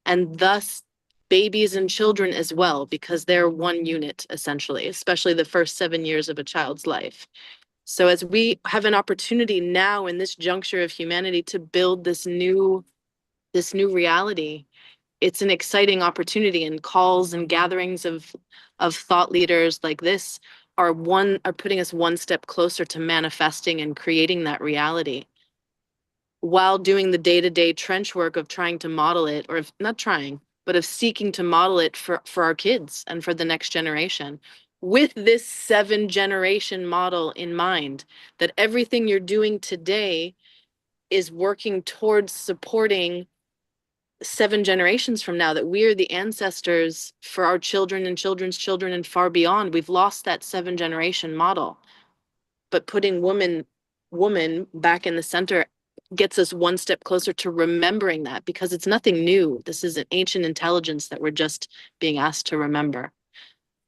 and thus babies and children as well, because they're one unit essentially, especially the first 7 years of a child's life. So as we have an opportunity now in this juncture of humanity to build this new reality, it's an exciting opportunity, and calls and gatherings of thought leaders like this are putting us one step closer to manifesting and creating that reality, while doing the day-to-day trench work of trying to model it, or if not trying, but of seeking to model it for our kids and for the next generation, with this 7-generation model in mind, that everything you're doing today is working towards supporting 7 generations from now, that we are the ancestors for our children and children's children and far beyond. We've lost that 7-generation model, but putting woman back in the center gets us one step closer to remembering that, because it's nothing new. This is an ancient intelligence that we're just being asked to remember.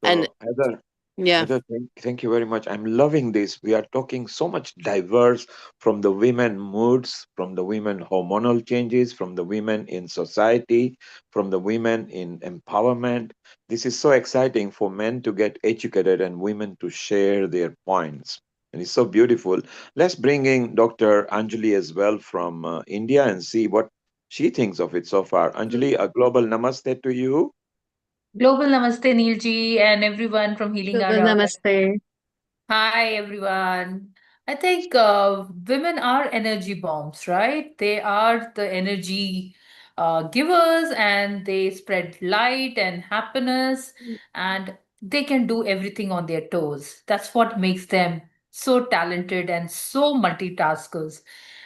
So, And Heather, yeah, Heather, thank you very much. I'm loving this. We are talking so much diverse, from the women moods, from the women hormonal changes, from the women in society, from the women in empowerment. This is so exciting for men to get educated and women to share their points. And it's so beautiful. Let's bring in Dr. Anjali as well from India and see what she thinks of it so far. Anjali, a global namaste to you. Global Namaste, Neil ji, and everyone from Healing Our Earth. Namaste. Hi, everyone. I think women are energy bombs, right? They are the energy givers and they spread light and happiness and they can do everything on their toes. That's what makes them so talented and so multitaskers.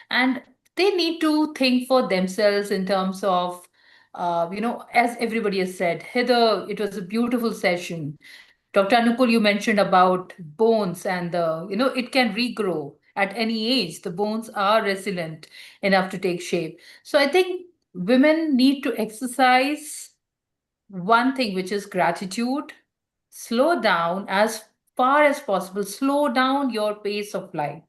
And they need to think for themselves in terms of, as everybody has said, Heather, it was a beautiful session. Dr. Anupul, you mentioned about bones and it can regrow at any age. The bones are resilient enough to take shape. So I think women need to exercise one thing, which is gratitude. Slow down as far as possible. Slow down your pace of life,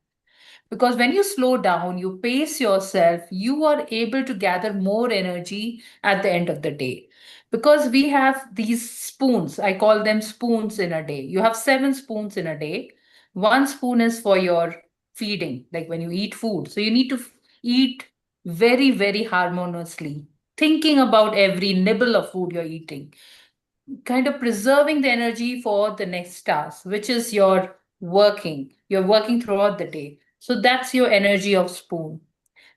because when you slow down, you pace yourself, you are able to gather more energy at the end of the day. Because we have these spoons, I call them spoons in a day. You have 7 spoons in a day. One spoon is for your feeding, like when you eat food. So you need to eat very, very harmoniously, thinking about every nibble of food you're eating, kind of preserving the energy for the next task, which is your working. You're working throughout the day. So that's your energy of spoon.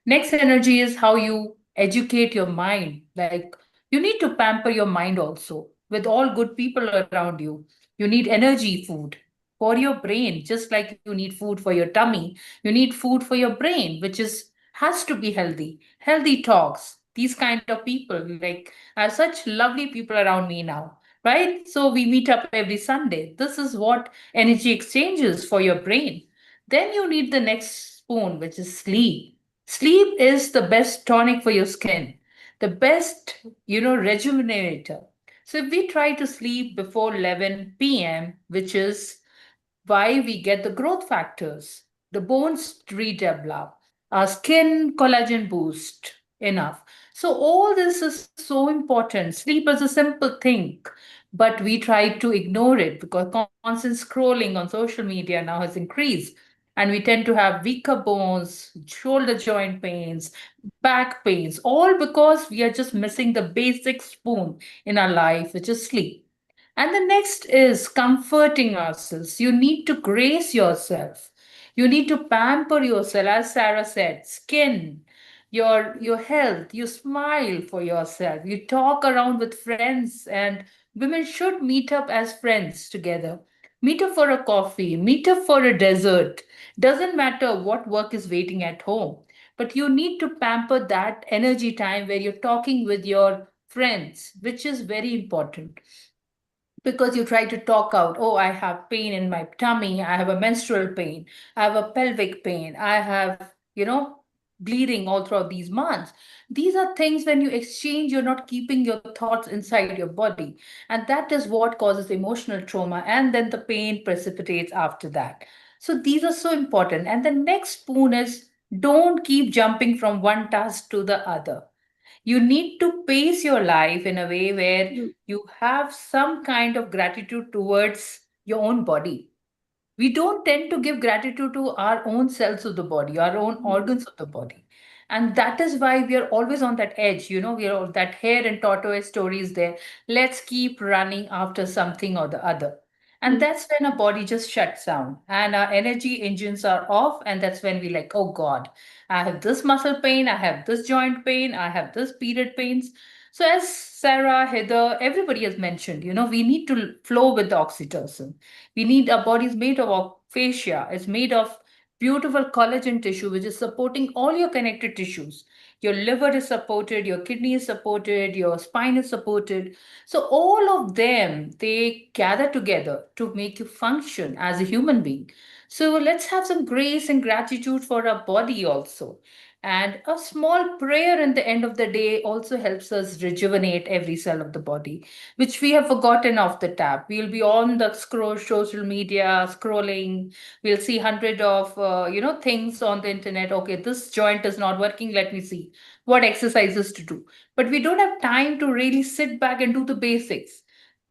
Next energy is how you educate your mind. Like you need to pamper your mind also with all good people around you. You need energy food for your brain, just like you need food for your tummy. You need food for your brain, which is has to be healthy. Healthy talks. These kind of people, like I have such lovely people around me now, right? So we meet up every Sunday. This is what energy exchanges for your brain. Then you need the next spoon, which is sleep. Sleep is the best tonic for your skin, the best, rejuvenator. So if we try to sleep before 11 p.m., which is why we get the growth factors, the bones redevelop, our skin collagen boost enough. So all this is so important. Sleep is a simple thing, but we try to ignore it because constant scrolling on social media now has increased. And we tend to have weaker bones, shoulder joint pains, back pains, all because we are just missing the basic spoon in our life, which is sleep. And the next is comforting ourselves. You need to grace yourself. You need to pamper yourself, as Sarah said, skin, your health. You smile for yourself. You talk around with friends, and women should meet up as friends together. Meet up for a coffee, meet up for a dessert. Doesn't matter what work is waiting at home, but you need to pamper that energy time where you're talking with your friends, which is very important, because you try to talk out, oh, I have pain in my tummy, I have a menstrual pain, I have a pelvic pain, I have, bleeding all throughout these months. These are things when you exchange, you're not keeping your thoughts inside your body. And that is what causes emotional trauma. And then the pain precipitates after that. So these are so important. And the next spoon is don't keep jumping from one task to the other. You need to pace your life in a way where you have some kind of gratitude towards your own body. We don't tend to give gratitude to our own cells of the body, our own organs of the body. And that is why we are always on that edge. We are that hare and tortoise story is there. Let's keep running after something or the other. And that's when our body just shuts down and our energy engines are off. And that's when we like, oh God, I have this muscle pain, I have this joint pain, I have this period pains. So as Sarah, Heather, everybody has mentioned, we need to flow with the oxytocin. We need our body is made of fascia. It's made of beautiful collagen tissue, which is supporting all your connected tissues. Your liver is supported, your kidney is supported, your spine is supported. So all of them, they gather together to make you function as a human being. So let's have some grace and gratitude for our body also. And a small prayer in the end of the day also helps us rejuvenate every cell of the body, which we have forgotten off the tap. We'll be on the scroll social media, scrolling. We'll see hundred of things on the internet. Okay, this joint is not working. Let me see what exercises to do. But we don't have time to really sit back and do the basics: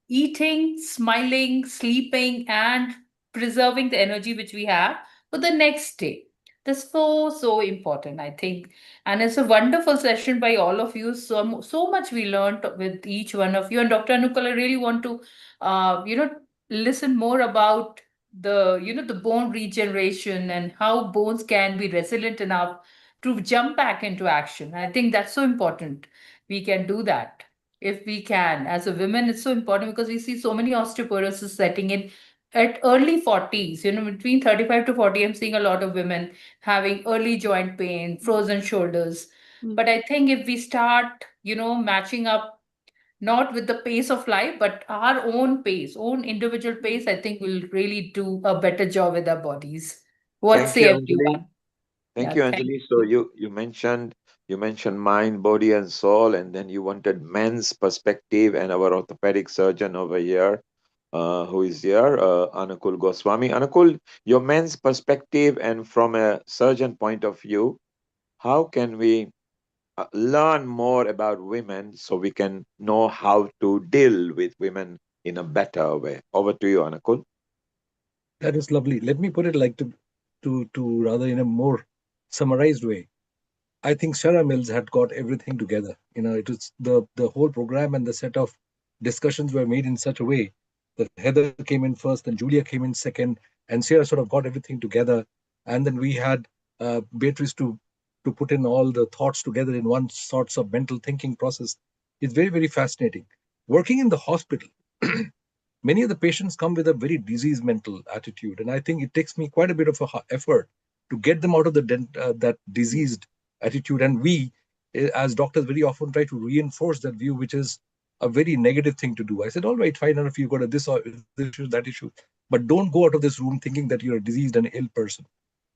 eating, smiling, sleeping, and preserving the energy which we have for the next day. That's so important, I think. And it's a wonderful session by all of you. So much we learned with each one of you. And Dr. Anukul, I really want to, listen more about the bone regeneration and how bones can be resilient enough to jump back into action. I think that's so important. We can do that if we can. As a woman, it's so important because we see so many osteoporosis setting in at early 40s. Between 35 to 40, I'm seeing a lot of women having early joint pain, frozen shoulders. But I think if we start, matching up not with the pace of life, but our own pace, own individual pace, I think we'll really do a better job with our bodies. What Thank say you, Anjali. everyone? Thank Yeah, you, thank Anjali. So you. you mentioned mind, body, and soul, and then you wanted men's perspective, and our orthopedic surgeon over here, who is here, Anukul Goswami. Anukul, your men's perspective, and from a surgeon point of view, how can we learn more about women so we can know how to deal with women in a better way? Over to you, Anukul. That is lovely. Let me put it like to rather in a more summarized way. I think Sarah Mills had got everything together. It was the whole program and the set of discussions were made in such a way that Heather came in first, and Julia came in second, and Sarah sort of got everything together. And then we had Beatrice to put in all the thoughts together in one sorts of mental thinking process. It's very, very fascinating. Working in the hospital, many of the patients come with a very disease mental attitude, and I think it takes me quite a bit of effort to get them out of that diseased attitude. And we, as doctors, very often try to reinforce that view, which is a very negative thing to do. I said, all right, fine enough, you've got this or this issue, that issue, but don't go out of this room thinking that you're a diseased and ill person.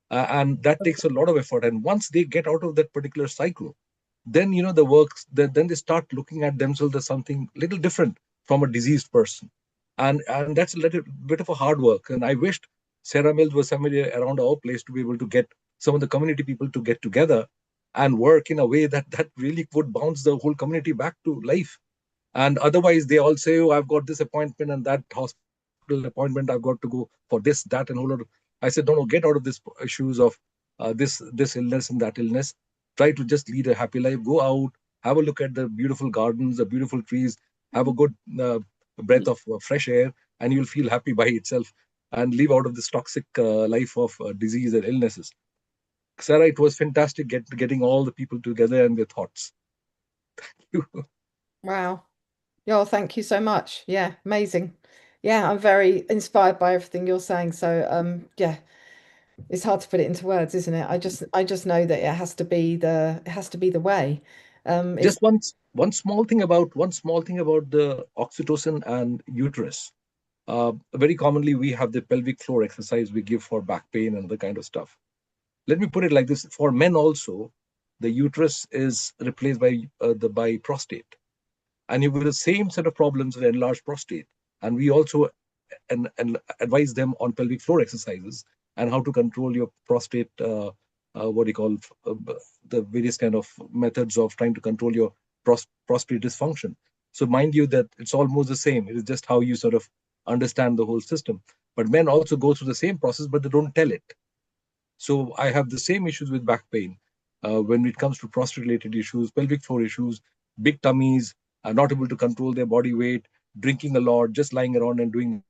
And that takes a lot of effort. And once they get out of that particular cycle, then the works, then they start looking at themselves as something little different from a diseased person. And that's a little bit of a hard work. And I wished Sarah Mills was somebody around our place to be able to get some of the community people to get together and work in a way that really would bounce the whole community back to life. And otherwise they all say, oh, I've got this appointment and that hospital appointment, I've got to go for this, that, and whole lot. I said, no, get out of this issues of this illness and that illness. Try to just lead a happy life. Go out, have a look at the beautiful gardens, the beautiful trees, have a good breath of fresh air, and you'll feel happy by itself, and live out of this toxic life of disease and illnesses. Sarah, it was fantastic getting all the people together and their thoughts. Wow. Yeah, thank you so much. Yeah, amazing. Yeah, I'm very inspired by everything you're saying. So, yeah, it's hard to put it into words, isn't it? I just know that it has to be the way. It's Just one small thing about the oxytocin and uterus. Very commonly, we have the pelvic floor exercise we give for back pain and the kind of stuff. Let me put it like this: for men also, the uterus is replaced by prostate, and you with the same set of problems with enlarged prostate. And we also and advise them on pelvic floor exercises and how to control your prostate. What do you call the various kind of methods of trying to control your prostate dysfunction. So mind you that it's almost the same. It is just how you sort of understand the whole system. But men also go through the same process, but they don't tell it. So I have the same issues with back pain when it comes to prostate-related issues, pelvic floor issues, big tummies, not able to control their body weight, drinking a lot, just lying around and doing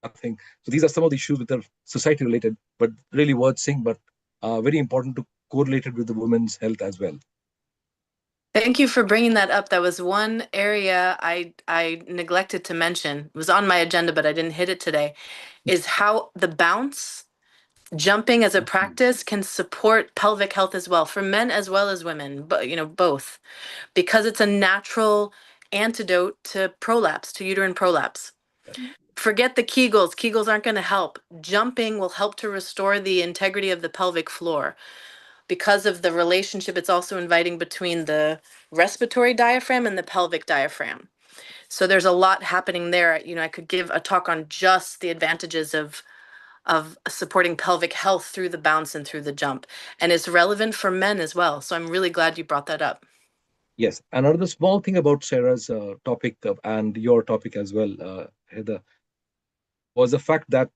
nothing. So these are some of the issues which are society-related, but really worth seeing, but very important to correlate it with the women's health as well. Thank you for bringing that up. That was one area I neglected to mention. It was on my agenda, but I didn't hit it today. Is how the bounce jumping as a practice can support pelvic health as well for men as well as women, but both, because it's a natural antidote to prolapse, to uterine prolapse. Forget the Kegels. Kegels aren't going to help. Jumping will help to restore the integrity of the pelvic floor. Because of the relationship it's also inviting between the respiratory diaphragm and the pelvic diaphragm. So there's a lot happening there. I could give a talk on just the advantages of supporting pelvic health through the bounce and through the jump. And it's relevant for men as well. So I'm really glad you brought that up. Yes, another small thing about Sarah's topic and your topic as well, Heather, was the fact that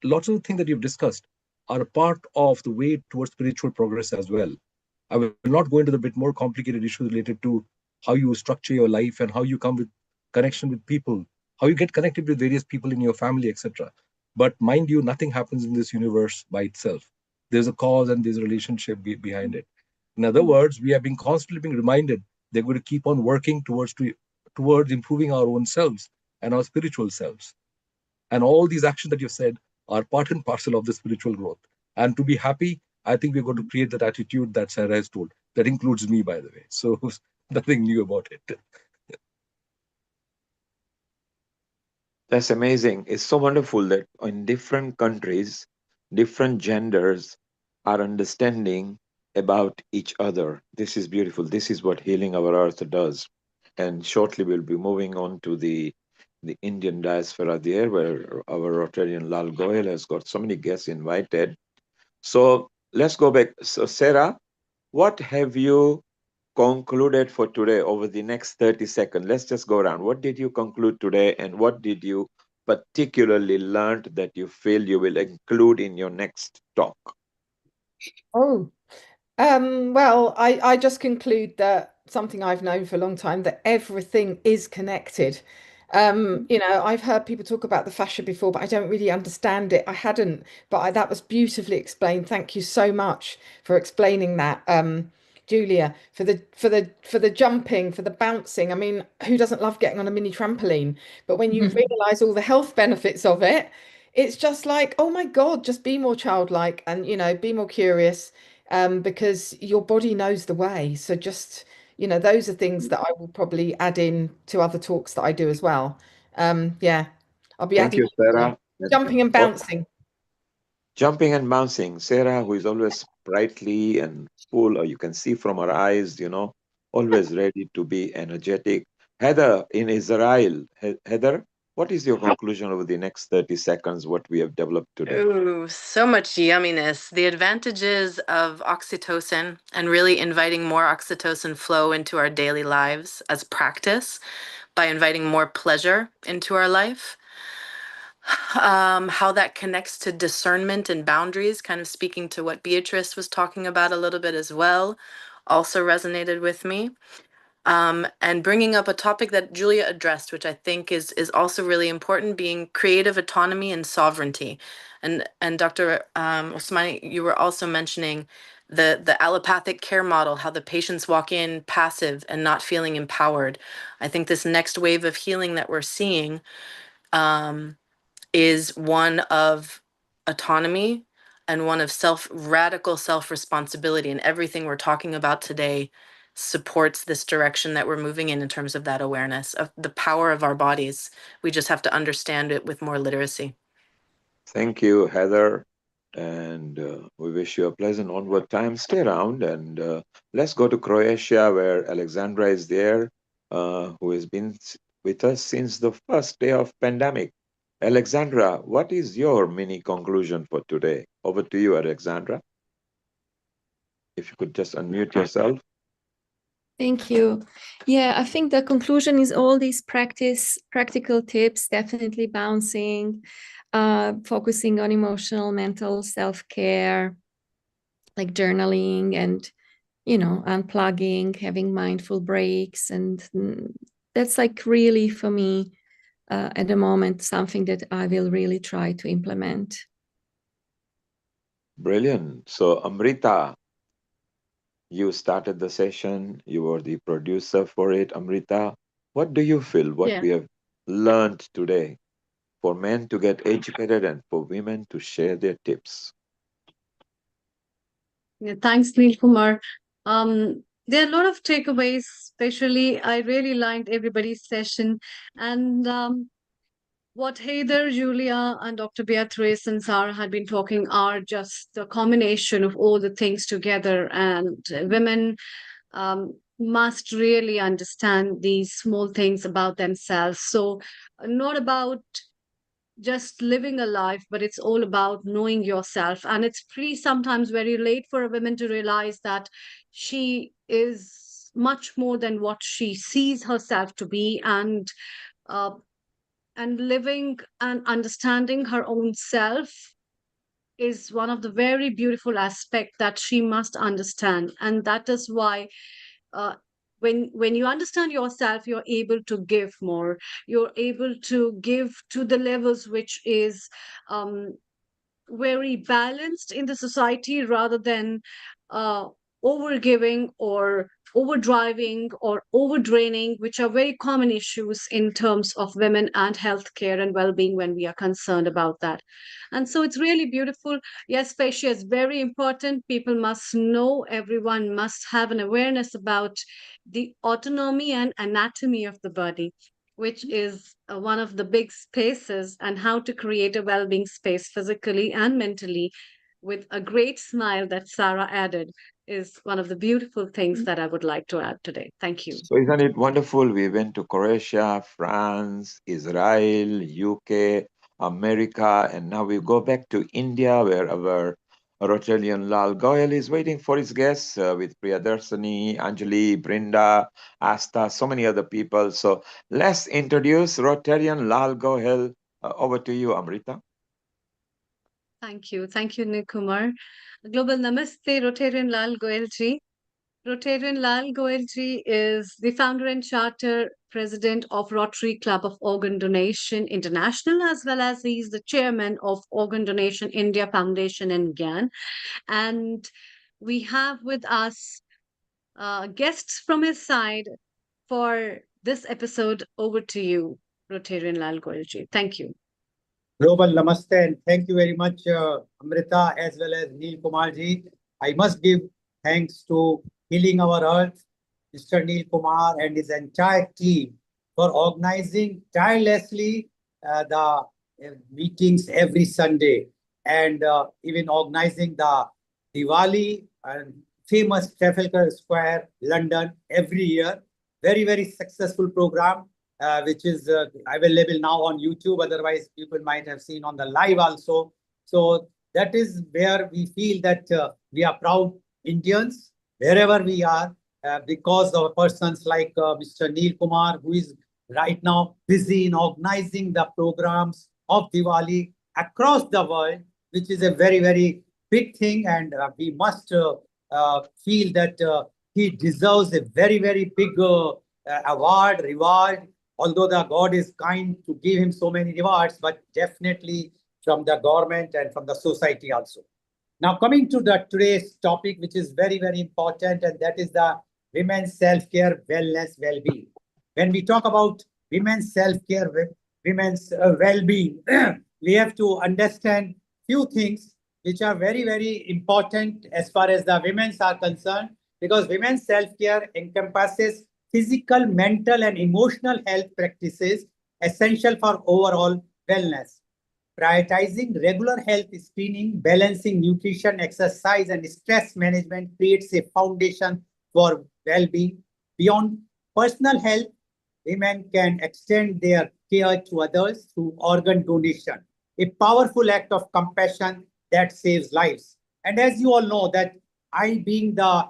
lots of the things that you've discussed are a part of the way towards spiritual progress as well. I will not go into the bit more complicated issues related to how you structure your life and how you come with connection with people, how you get connected with various people in your family, etc. But mind you, nothing happens in this universe by itself. There's a cause and there's a relationship behind it. In other words, we are being constantly being reminded they're going to keep on working towards improving our own selves and our spiritual selves. And all these actions that you've said are part and parcel of the spiritual growth. And to be happy, I think we're going to create that attitude that Sarah has told. That includes me, by the way. So nothing new about it. That's amazing. It's so wonderful that in different countries, different genders are understanding about each other. This is beautiful. This is what Healing Our Earth does. And shortly we'll be moving on to the Indian diaspora there, where our Rotarian Lal Goyal has got so many guests invited. So let's go back. So Sarah, what have you concluded for today over the next 30 seconds? Let's just go around. What did you conclude today, and what did you particularly learned that you feel you will include in your next talk? Oh, well, I just conclude that something I've known for a long time, that everything is connected. I've heard people talk about the fascia before, but I don't really understand it. I hadn't, but that was beautifully explained. Thank you so much for explaining that, Julia, for the jumping, for the bouncing. I mean, who doesn't love getting on a mini trampoline? But when you realize all the health benefits of it, it's just like, oh my God, just be more childlike and, be more curious, because your body knows the way. So just, those are things that I will probably add in to other talks that I do as well. Yeah, I'll be Thank adding you, Sarah. jumping and Oh, bouncing. jumping and bouncing. Sarah, who is always sprightly and full, or you can see from her eyes, always ready to be energetic. Heather in Israel. Heather, what is your conclusion over the next 30 seconds, what we have developed today? Ooh, so much yumminess. The advantages of oxytocin and really inviting more oxytocin flow into our daily lives as practice by inviting more pleasure into our life. How that connects to discernment and boundaries, kind of speaking to what Beatrice was talking about a little bit as well, also resonated with me. And bringing up a topic that Julia addressed, which I think is also really important, being creative autonomy and sovereignty. And Dr. Osmani, you were also mentioning the allopathic care model, how the patients walk in passive and not feeling empowered. I think this next wave of healing that we're seeing is one of autonomy and one of radical self-responsibility. And everything we're talking about today supports this direction that we're moving in terms of that awareness of the power of our bodies. We just have to understand it with more literacy. Thank you, Heather. And we wish you a pleasant onward time. Stay around and let's go to Croatia, where Alexandra is there, who has been with us since the first day of pandemic. Alexandra, what is your mini conclusion for today? Over to you, Alexandra. If you could just unmute yourself. Thank you. Yeah, I think the conclusion is all these practical tips, definitely bouncing, focusing on emotional, mental self-care, like journaling and, unplugging, having mindful breaks. And that's like really for me, at the moment, something that I will really try to implement. Brilliant. So, Amrita, you started the session, you were the producer for it. Amrita, what do you feel what Yeah. we have learned today for men to get educated and for women to share their tips? Yeah, thanks, Neil Kumar. There are a lot of takeaways, especially I really liked everybody's session. And what Heather, Julia, and Dr. Beatrice and Sarah had been talking are just a combination of all the things together. And women must really understand these small things about themselves. So, not about just living a life, but it's all about knowing yourself. And it's pretty sometimes very late for a woman to realize that she is much more than what she sees herself to be, uh, and living and understanding her own self is one of the very beautiful aspects that she must understand. And that is why uh, when you understand yourself, you're able to give more. You're able to give to the levels which is um, very balanced in the society, rather than uh, overgiving or overdriving or overdraining, which are very common issues in terms of women and healthcare and well-being when we are concerned about that. And so it's really beautiful. Yes, fascia is very important. People must know, everyone must have an awareness about the autonomy and anatomy of the body, which is one of the big spaces, and how to create a well-being space physically and mentally, with a great smile that Sarah added, is one of the beautiful things that I would like to add today. Thank you. So isn't it wonderful? We went to Croatia, France, Israel, UK, America, and now we go back to India, where our Rotarian Lal Goyal is waiting for his guests with Priyadarsini, Anjali, Brinda, Asta, so many other people. So let's introduce Rotarian Lal Goyal. Over to you, Amrita. Thank you. Thank you, Nikumar. Global Namaste, Rotarian Lal Goyal ji. Rotarian Lal Goyal ji is the founder and charter president of Rotary Club of Organ Donation International, as well as he's the chairman of Organ Donation India Foundation in GAN. And we have with us guests from his side for this episode. Over to you, Rotarian Lal Goyal ji. Thank you. Global Namaste, and thank you very much, Amrita, as well as Neil Kumar ji. I must give thanks to Healing Our Earth, Mr. Neil Kumar and his entire team for organizing tirelessly the meetings every Sunday, and even organizing the Diwali and famous Trafalgar Square, London, every year. Very, very successful program. Which is available now on YouTube. Otherwise, people might have seen on the live also. So that is where we feel that we are proud Indians, wherever we are, because of persons like Mr. Neil Kumar, who is right now busy in organizing the programs of Diwali across the world, which is a very, very big thing. And we must feel that he deserves a very, very big award, reward, although the God is kind to give him so many rewards, but definitely from the government and from the society also. Now, coming to the today's topic, which is very, very important, and that is the women's self-care, wellness, well-being. When we talk about women's self-care, women's well-being, we have to understand few things which are very, very important as far as the women's are concerned, because women's self-care encompasses physical, mental, and emotional health practices essential for overall wellness. Prioritizing regular health screening, balancing nutrition, exercise, and stress management creates a foundation for well-being. Beyond personal health, women can extend their care to others through organ donation, a powerful act of compassion that saves lives. And as you all know, that I, being the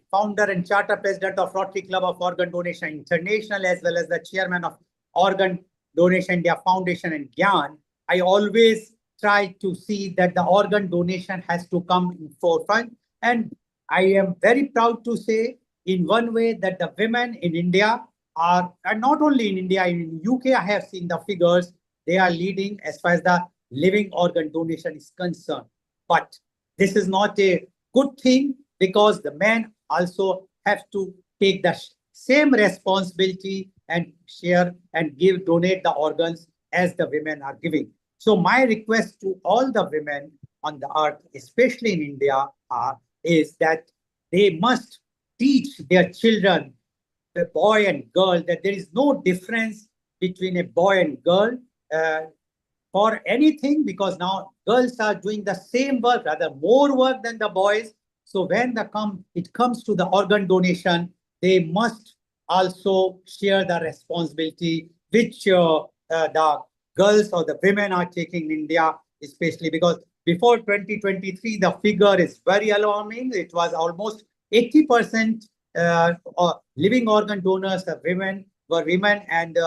founder and charter president of Rotary Club of Organ Donation International, as well as the chairman of Organ Donation India Foundation and GYAN, I always try to see that the organ donation has to come in forefront. And I am very proud to say in one way that the women in India are, and not only in India, in UK, I have seen the figures, they are leading as far as the living organ donation is concerned. But this is not a good thing, because the men also have to take the same responsibility and share and donate the organs as the women are giving. So my request to all the women on the earth, especially in India, is that they must teach their children, the boy and girl, that there is no difference between a boy and girl for anything, because now girls are doing the same work, rather more work than the boys. So when it comes to the organ donation, they must also share the responsibility which the girls or the women are taking in India, especially because before 2023, the figure is very alarming. It was almost 80% living organ donors were women, and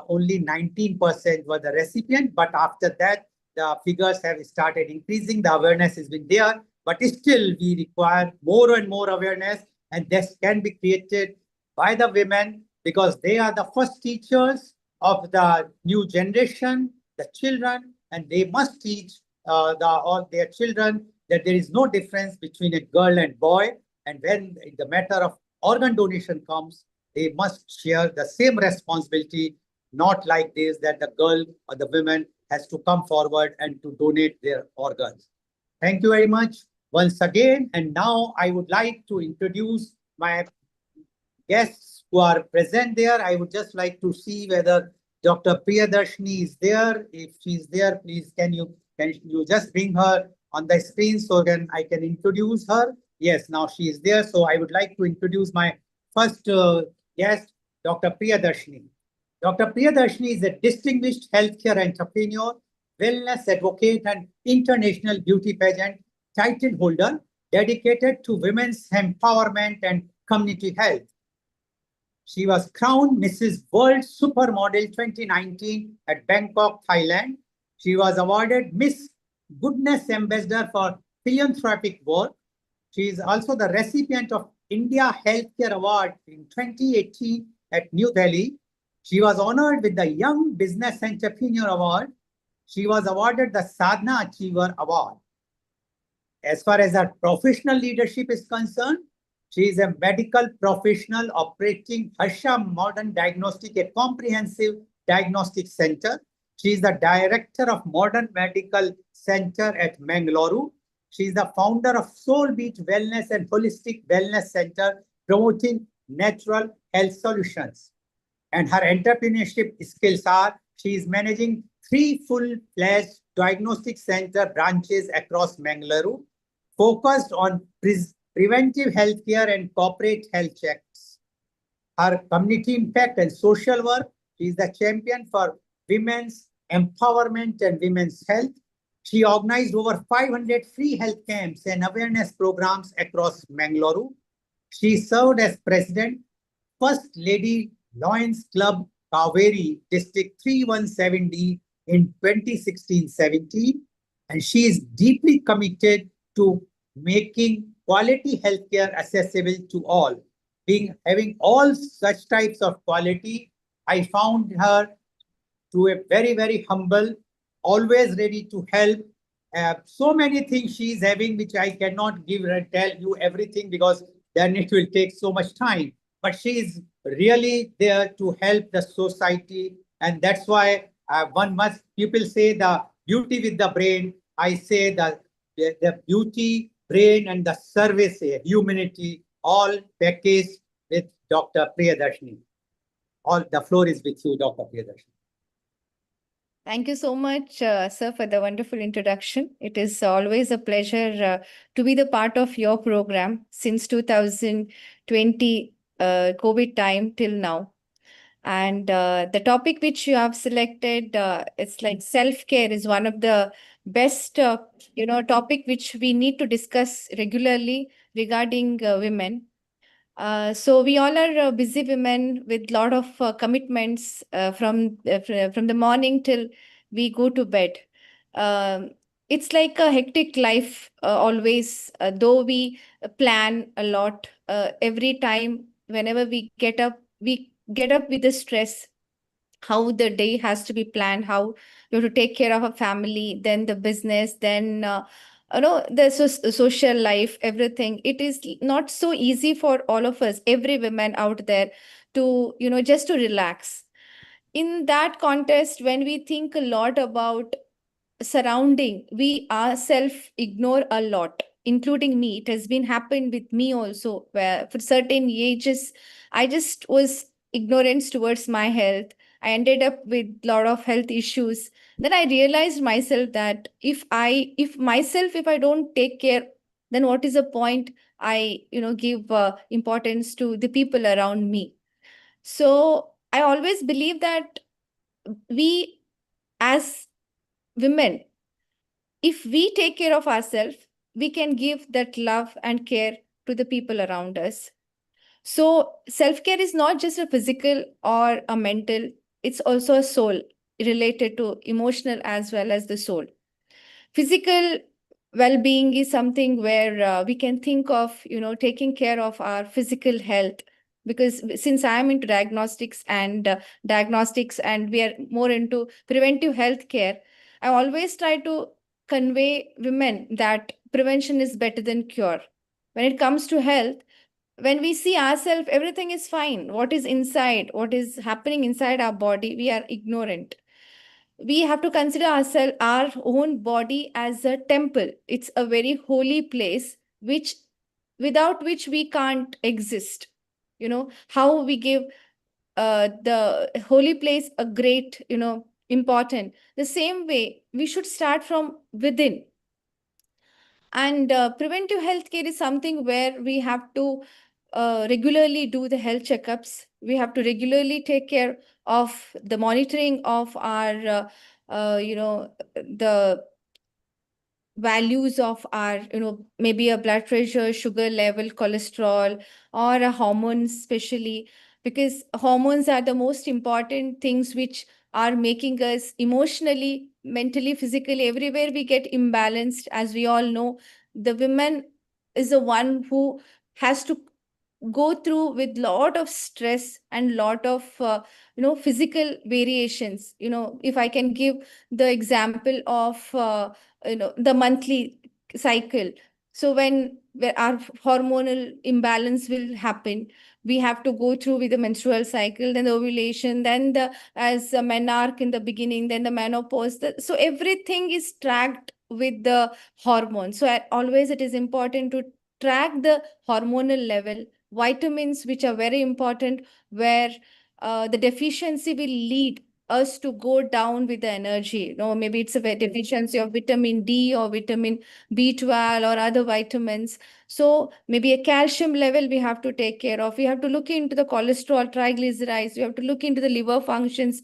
only 19% were the recipient. But after that, the figures have started increasing. The awareness has been there, but still we require more and more awareness, and this can be created by the women because they are the first teachers of the new generation, the children, and they must teach all their children that there is no difference between a girl and boy. And when the matter of organ donation comes, they must share the same responsibility, not like this that the girl or the women has to come forward and to donate their organs. Thank you very much once again. And now I would like to introduce my guests who are present there. I would just like to see whether Dr. Priyadarshini is there. If she is there, please can you just bring her on the screen so then I can introduce her. Yes, now she is there. So I would like to introduce my first guest, Dr. Priyadarshini. Dr. Priyadarshini is a distinguished healthcare entrepreneur, wellness advocate, and international beauty pageant title holder dedicated to women's empowerment and community health. She was crowned Mrs. World Supermodel 2019 at Bangkok, Thailand. She was awarded Miss Goodness Ambassador for philanthropic work. She is also the recipient of India Healthcare Award in 2018 at New Delhi. She was honored with the Young Business Entrepreneur Award. She was awarded the Sadhana Achiever Award. As far as her professional leadership is concerned, she is a medical professional operating Harsha Modern Diagnostic, a comprehensive diagnostic center. She is the director of Modern Medical Center at Mangalore. She is the founder of Soul Beach Wellness and Holistic Wellness Center, promoting natural health solutions. And her entrepreneurship skills are, she is managing 3 full-fledged diagnostic center branches across Mangalore, focused on preventive healthcare and corporate health checks. Her community impact and social work, she is the champion for women's empowerment and women's health. She organized over 500 free health camps and awareness programs across Mangalore. She served as president, First Lady Lions Club, Kaveri, District 317D in 2016-17. And she is deeply committed to making quality healthcare accessible to all. Having all such types of quality, I found her to a very, very humble, always ready to help. So many things she is having, which I cannot tell you everything because then it will take so much time. But she is really there to help the society. And that's why people say the beauty with the brain. I say that the beauty, brain, and the service, humanity, all packaged with Dr. Priyadarshini. The floor is with you, Dr. Priyadarshini. Thank you so much, sir, for the wonderful introduction. It is always a pleasure to be the part of your program since 2020 COVID time till now. And the topic which you have selected, it's like self-care is one of the best, topic which we need to discuss regularly regarding women. So we all are busy women with lot of commitments from the morning till we go to bed. It's like a hectic life always, though we plan a lot every time. Whenever we get up with the stress how the day has to be planned, how you have to take care of a family, then the business, then the social life, everything. It is not so easy for all of us, every woman out there, to just to relax. In that context, when we think a lot about surrounding, we ourselves ignore a lot, including me. It has been happened with me also, where for certain ages I just was ignorance towards my health. I ended up with a lot of health issues. Then I realized myself that if I don't take care, then what is the point I give importance to the people around me. So I always believe that we as women, if we take care of ourselves, we can give that love and care to the people around us. So self-care is not just a physical or a mental, it's also a soul related to emotional as well as the soul. Physical well-being is something where we can think of, taking care of our physical health, because since I am into diagnostics and we are more into preventive health care, I always try to convey women that prevention is better than cure. When it comes to health, when we see ourselves, everything is fine. What is inside, what is happening inside our body, we are ignorant. We have to consider ourselves, our own body, as a temple. It's a very holy place, which without which we can't exist. You know how we give the holy place a great, important. The same way, we should start from within. And preventive health care is something where we have to regularly do the health checkups. We have to regularly take care of the monitoring of our, the values of our, maybe a blood pressure, sugar level, cholesterol, or a hormones, especially because hormones are the most important things which are making us emotionally, mentally, physically, everywhere we get imbalanced. As we all know, the woman is the one who has to go through with lot of stress and lot of physical variations. If I can give the example of the monthly cycle. So when where our hormonal imbalance will happen, we have to go through with the menstrual cycle, then the ovulation, then the as a menarche in the beginning, then the menopause. So everything is tracked with the hormones. So always it is important to track the hormonal level, vitamins which are very important, where the deficiency will lead us to go down with the energy. Maybe it's a deficiency of vitamin D or vitamin B12 or other vitamins. So maybe a calcium level we have to take care of. We have to look into the cholesterol, triglycerides. We have to look into the liver functions.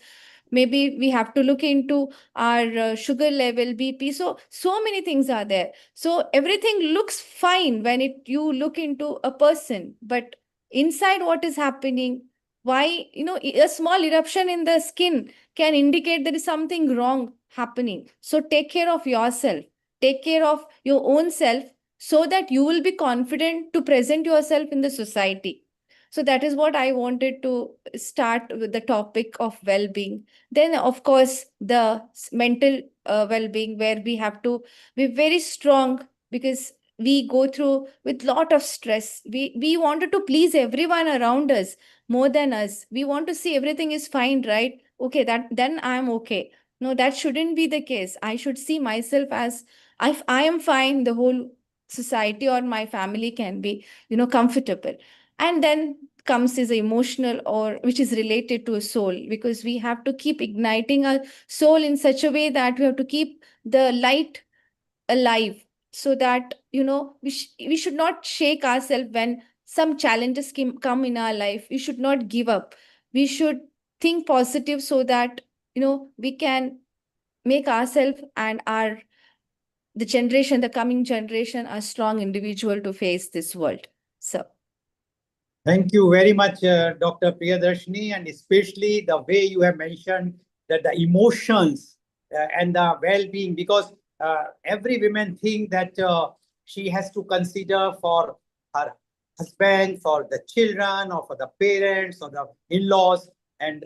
Maybe we have to look into our sugar level, BP. So many things are there. So everything looks fine when you look into a person, but inside what is happening, why, a small eruption in the skin can indicate there is something wrong happening. So take care of yourself, take care of your own self, so that you will be confident to present yourself in the society. So that is what I wanted to start with, the topic of well-being. Then, of course, the mental well-being, where we have to be very strong, because we go through with lot of stress. We wanted to please everyone around us more than us. We want to see everything is fine, right? Okay, that then I'm okay. No, that shouldn't be the case. I should see myself as, if I am fine, the whole society or my family can be, comfortable. And then comes is emotional, or which is related to a soul, because we have to keep igniting our soul in such a way that we have to keep the light alive, so that we should not shake ourselves when some challenges come in our life. We should not give up. We should think positive, so that we can make ourselves and the coming generation, a strong individual to face this world. So thank you very much, Dr. Priyadarshini, and especially the way you have mentioned that the emotions and the well-being, because every woman think that she has to consider for her husband, for the children, or for the parents, or the in-laws, and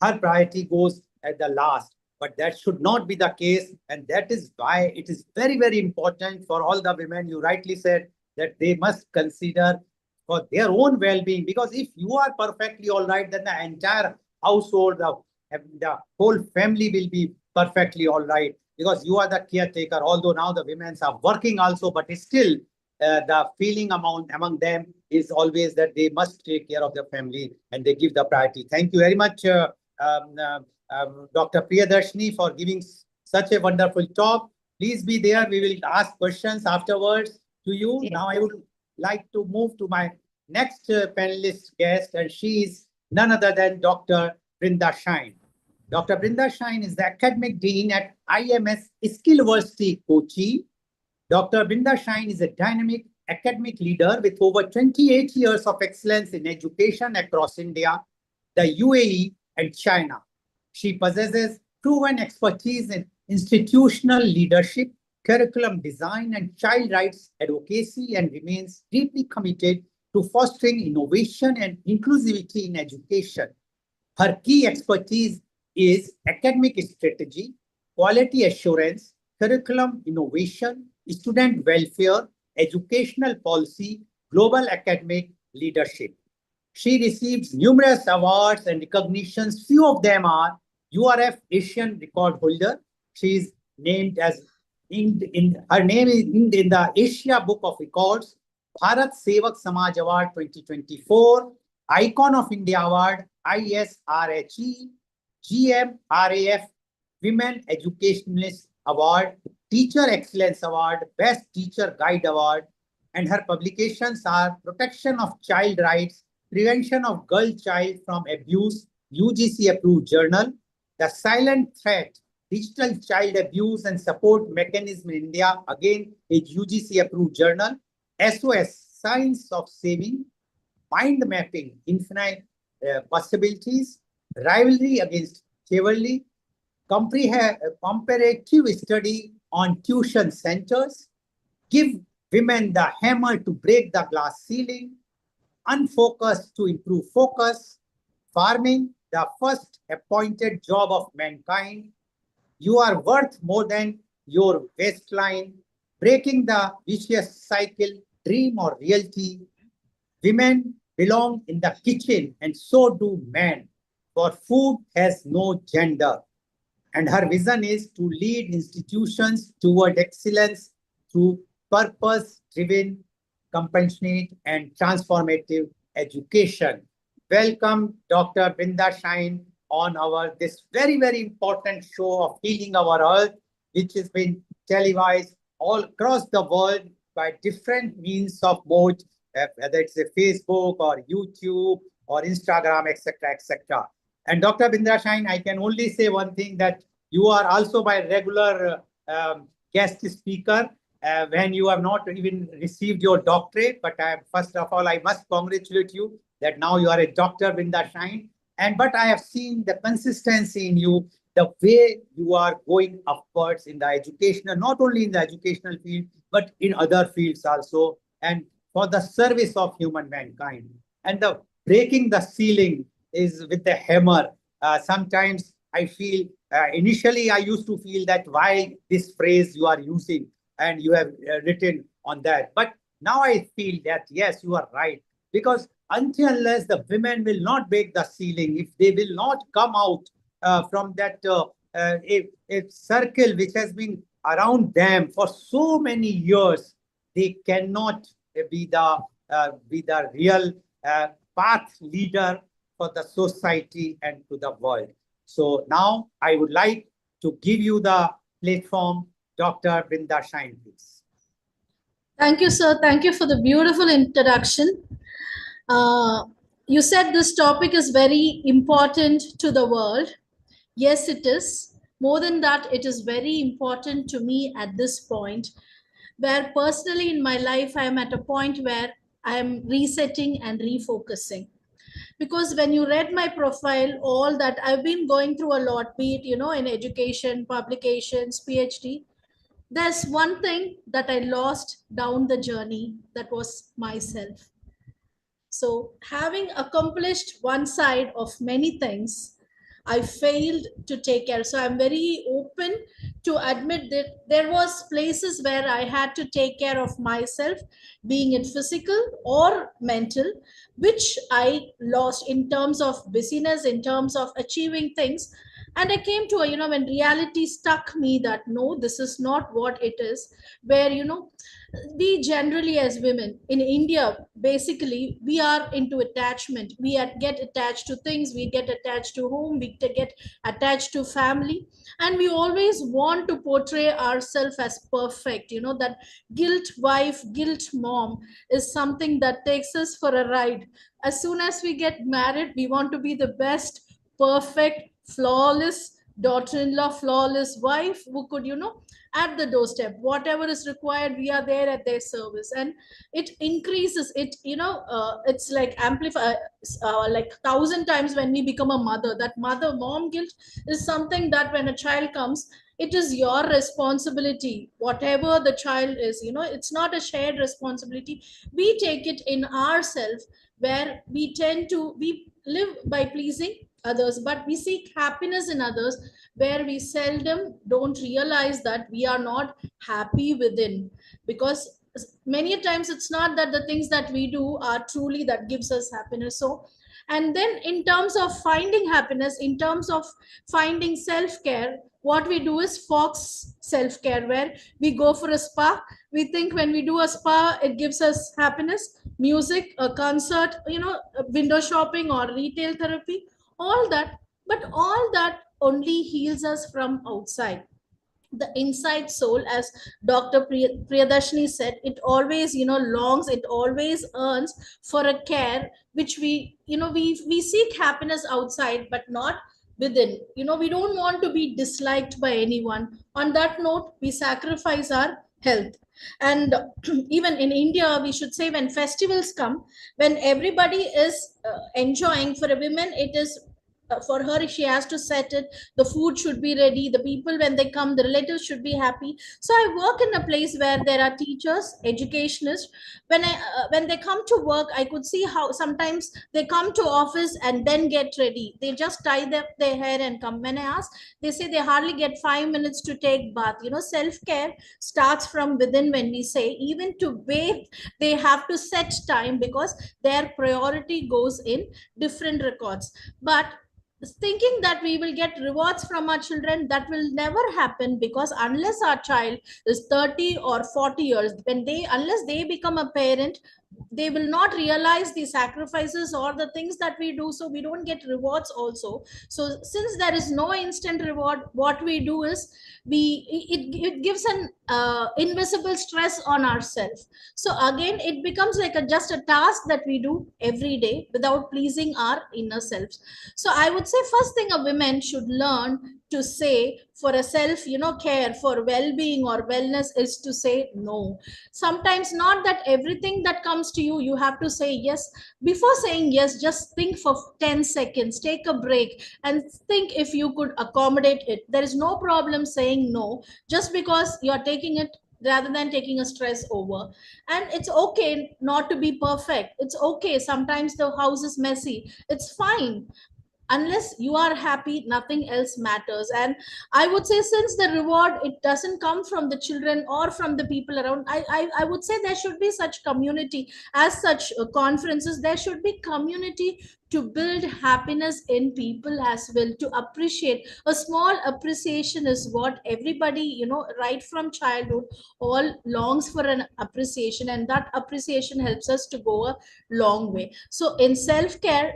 her priority goes at the last. But that should not be the case, and that is why it is very, very important for all the women. You rightly said that they must consider for their own well-being, because if you are perfectly all right, then the entire household, the whole family will be perfectly all right, because you are the caretaker. Although now the women are working also, but still the feeling among them is always that they must take care of their family and they give the priority. Thank you very much, Dr. Priyadarshini, for giving such a wonderful talk. Please be there. We will ask questions afterwards to you. yes. Now I would like to move to my next panelist guest, and she is none other than Dr. Brinda Shine. Dr. Brinda Shine is the academic dean at IMS Skillversity, Kochi. Dr. Brinda Shine is a dynamic academic leader with over 28 years of excellence in education across India, the UAE, and China. She possesses proven expertise in institutional leadership, curriculum design, and child rights advocacy, and remains deeply committed to fostering innovation and inclusivity in education. Her key expertise is academic strategy, quality assurance, curriculum innovation, student welfare, educational policy, global academic leadership. She receives numerous awards and recognitions. Few of them are URF Asian Record Holder. She is named as her name is in the Asia Book of Records, Bharat Sevak Samaj Award 2024, Icon of India Award, ISRHE, GMRAF Women Educationalist Award, Teacher Excellence Award, Best Teacher Guide Award, and her publications are Protection of Child Rights, Prevention of Girl Child from Abuse, UGC approved journal, The Silent Threat, Digital Child Abuse and Support Mechanism in India, again a UGC approved journal, SOS, Science of Saving, Mind Mapping, Infinite Possibilities, Rivalry Against Chivalry, Comparative Study on Tuition Centers, Give Women the Hammer to Break the Glass Ceiling, Unfocused to Improve Focus, Farming, the First Appointed Job of Mankind, You Are Worth More Than Your Waistline, Breaking the Vicious Cycle, Dream or Reality, Women belong in the kitchen and so do men, for food has no gender. And her vision is to lead institutions toward excellence through purpose-driven, compassionate, and transformative education. Welcome, Dr. Brinda Shine, on our this very, very important show of Healing Our Earth, which has been televised all across the world by different means of mode, whether it's a Facebook or YouTube or Instagram, etc., etc. And Dr. Bindra Shine, I can only say one thing, that you are also my regular guest speaker when you have not even received your doctorate. But first of all, I must congratulate you that now you are a Dr. Brinda Shine. But I have seen the consistency in you, the way you are going upwards in the educational, not only in the educational field, but in other fields also, and for the service of human mankind. And the breaking the ceiling is with the hammer. Sometimes I feel, initially I used to feel that why this phrase you are using and you have written on that. But now I feel that yes, you are right. Because until unless the women will not break the ceiling, if they will not come out from that a circle which has been around them for so many years, they cannot be the real path leader for the society and to the world. So now I would like to give you the platform, Dr. Brinda Shine, please. Thank you, sir. Thank you for the beautiful introduction. You said this topic is very important to the world. Yes, it is. More than that, it is very important to me at this point, where personally in my life, I am at a point where I am resetting and refocusing. Because when you read my profile, all that I've been going through a lot, be it, in education, publications, PhD, there's one thing that I lost down the journey, that was myself. So, having accomplished one side of many things, I failed to take care. So, I'm very open to admit that there was places where I had to take care of myself, being it physical or mental, which I lost in terms of busyness, in terms of achieving things. And I came to when reality struck me that no, this is not what it is, where we generally as women in India, basically we are into attachment. Get attached to things, we get attached to home, we get attached to family, and we always want to portray ourselves as perfect. That guilt wife, guilt mom is something that takes us for a ride. As soon as we get married, we want to be the best, perfect, flawless daughter-in-law, flawless wife who could, at the doorstep, whatever is required, we are there at their service. And it increases it, it's like amplify, like 1,000 times when we become a mother. That mother mom guilt is something that when a child comes, it is your responsibility, whatever the child is, it's not a shared responsibility. We take it in ourselves, where we live by pleasing others, but we seek happiness in others, where we seldom don't realize that we are not happy within. Because many times it's not that the things that we do are truly that gives us happiness. So, and then in terms of finding happiness, in terms of finding self-care, what we do is fox self-care, where we go for a spa. We think when we do a spa, it gives us happiness, music, a concert, window shopping or retail therapy, all that. But all that only heals us from outside. The inside soul, as Dr. Priyadarshini said, it always, longs, it always earns for a care, which we seek happiness outside, but not within. We don't want to be disliked by anyone. On that note, we sacrifice our health. And even in India, we should say, when festivals come, when everybody is enjoying, for a woman it is, for her, she has to set it, the food should be ready, the people when they come, the relatives should be happy. So I work in a place where there are teachers, educationists. When they come to work, I could see how sometimes they come to office and then get ready. They just tie their hair and come. When I ask, they say they hardly get 5 minutes to take bath. Self care starts from within. When we say even to bathe, they have to set time, because their priority goes in different records. But thinking that we will get rewards from our children, that will never happen. Because unless our child is 30 or 40 years, unless they become a parent, they will not realize the sacrifices or the things that we do, so we don't get rewards also. So since there is no instant reward, what we do is, it gives an invisible stress on ourselves. So again, it becomes like just a task that we do every day without pleasing our inner selves. So I would say, first thing a woman should learn to say for a self, care, for well-being or wellness, is to say no. Sometimes, not that everything that comes to you, you have to say yes. Before saying yes, just think for 10 seconds, take a break, and think if you could accommodate it. There is no problem saying no, just because you are taking it, rather than taking a stress over. And it's okay not to be perfect. It's okay sometimes the house is messy, it's fine. Unless you are happy, nothing else matters. And I would say, since the reward, it doesn't come from the children or from the people around, I would say there should be such community, as such conferences, there should be community to build happiness in people as well, to appreciate. A small appreciation is what everybody, right from childhood, all longs for an appreciation, and that appreciation helps us to go a long way. So in self care,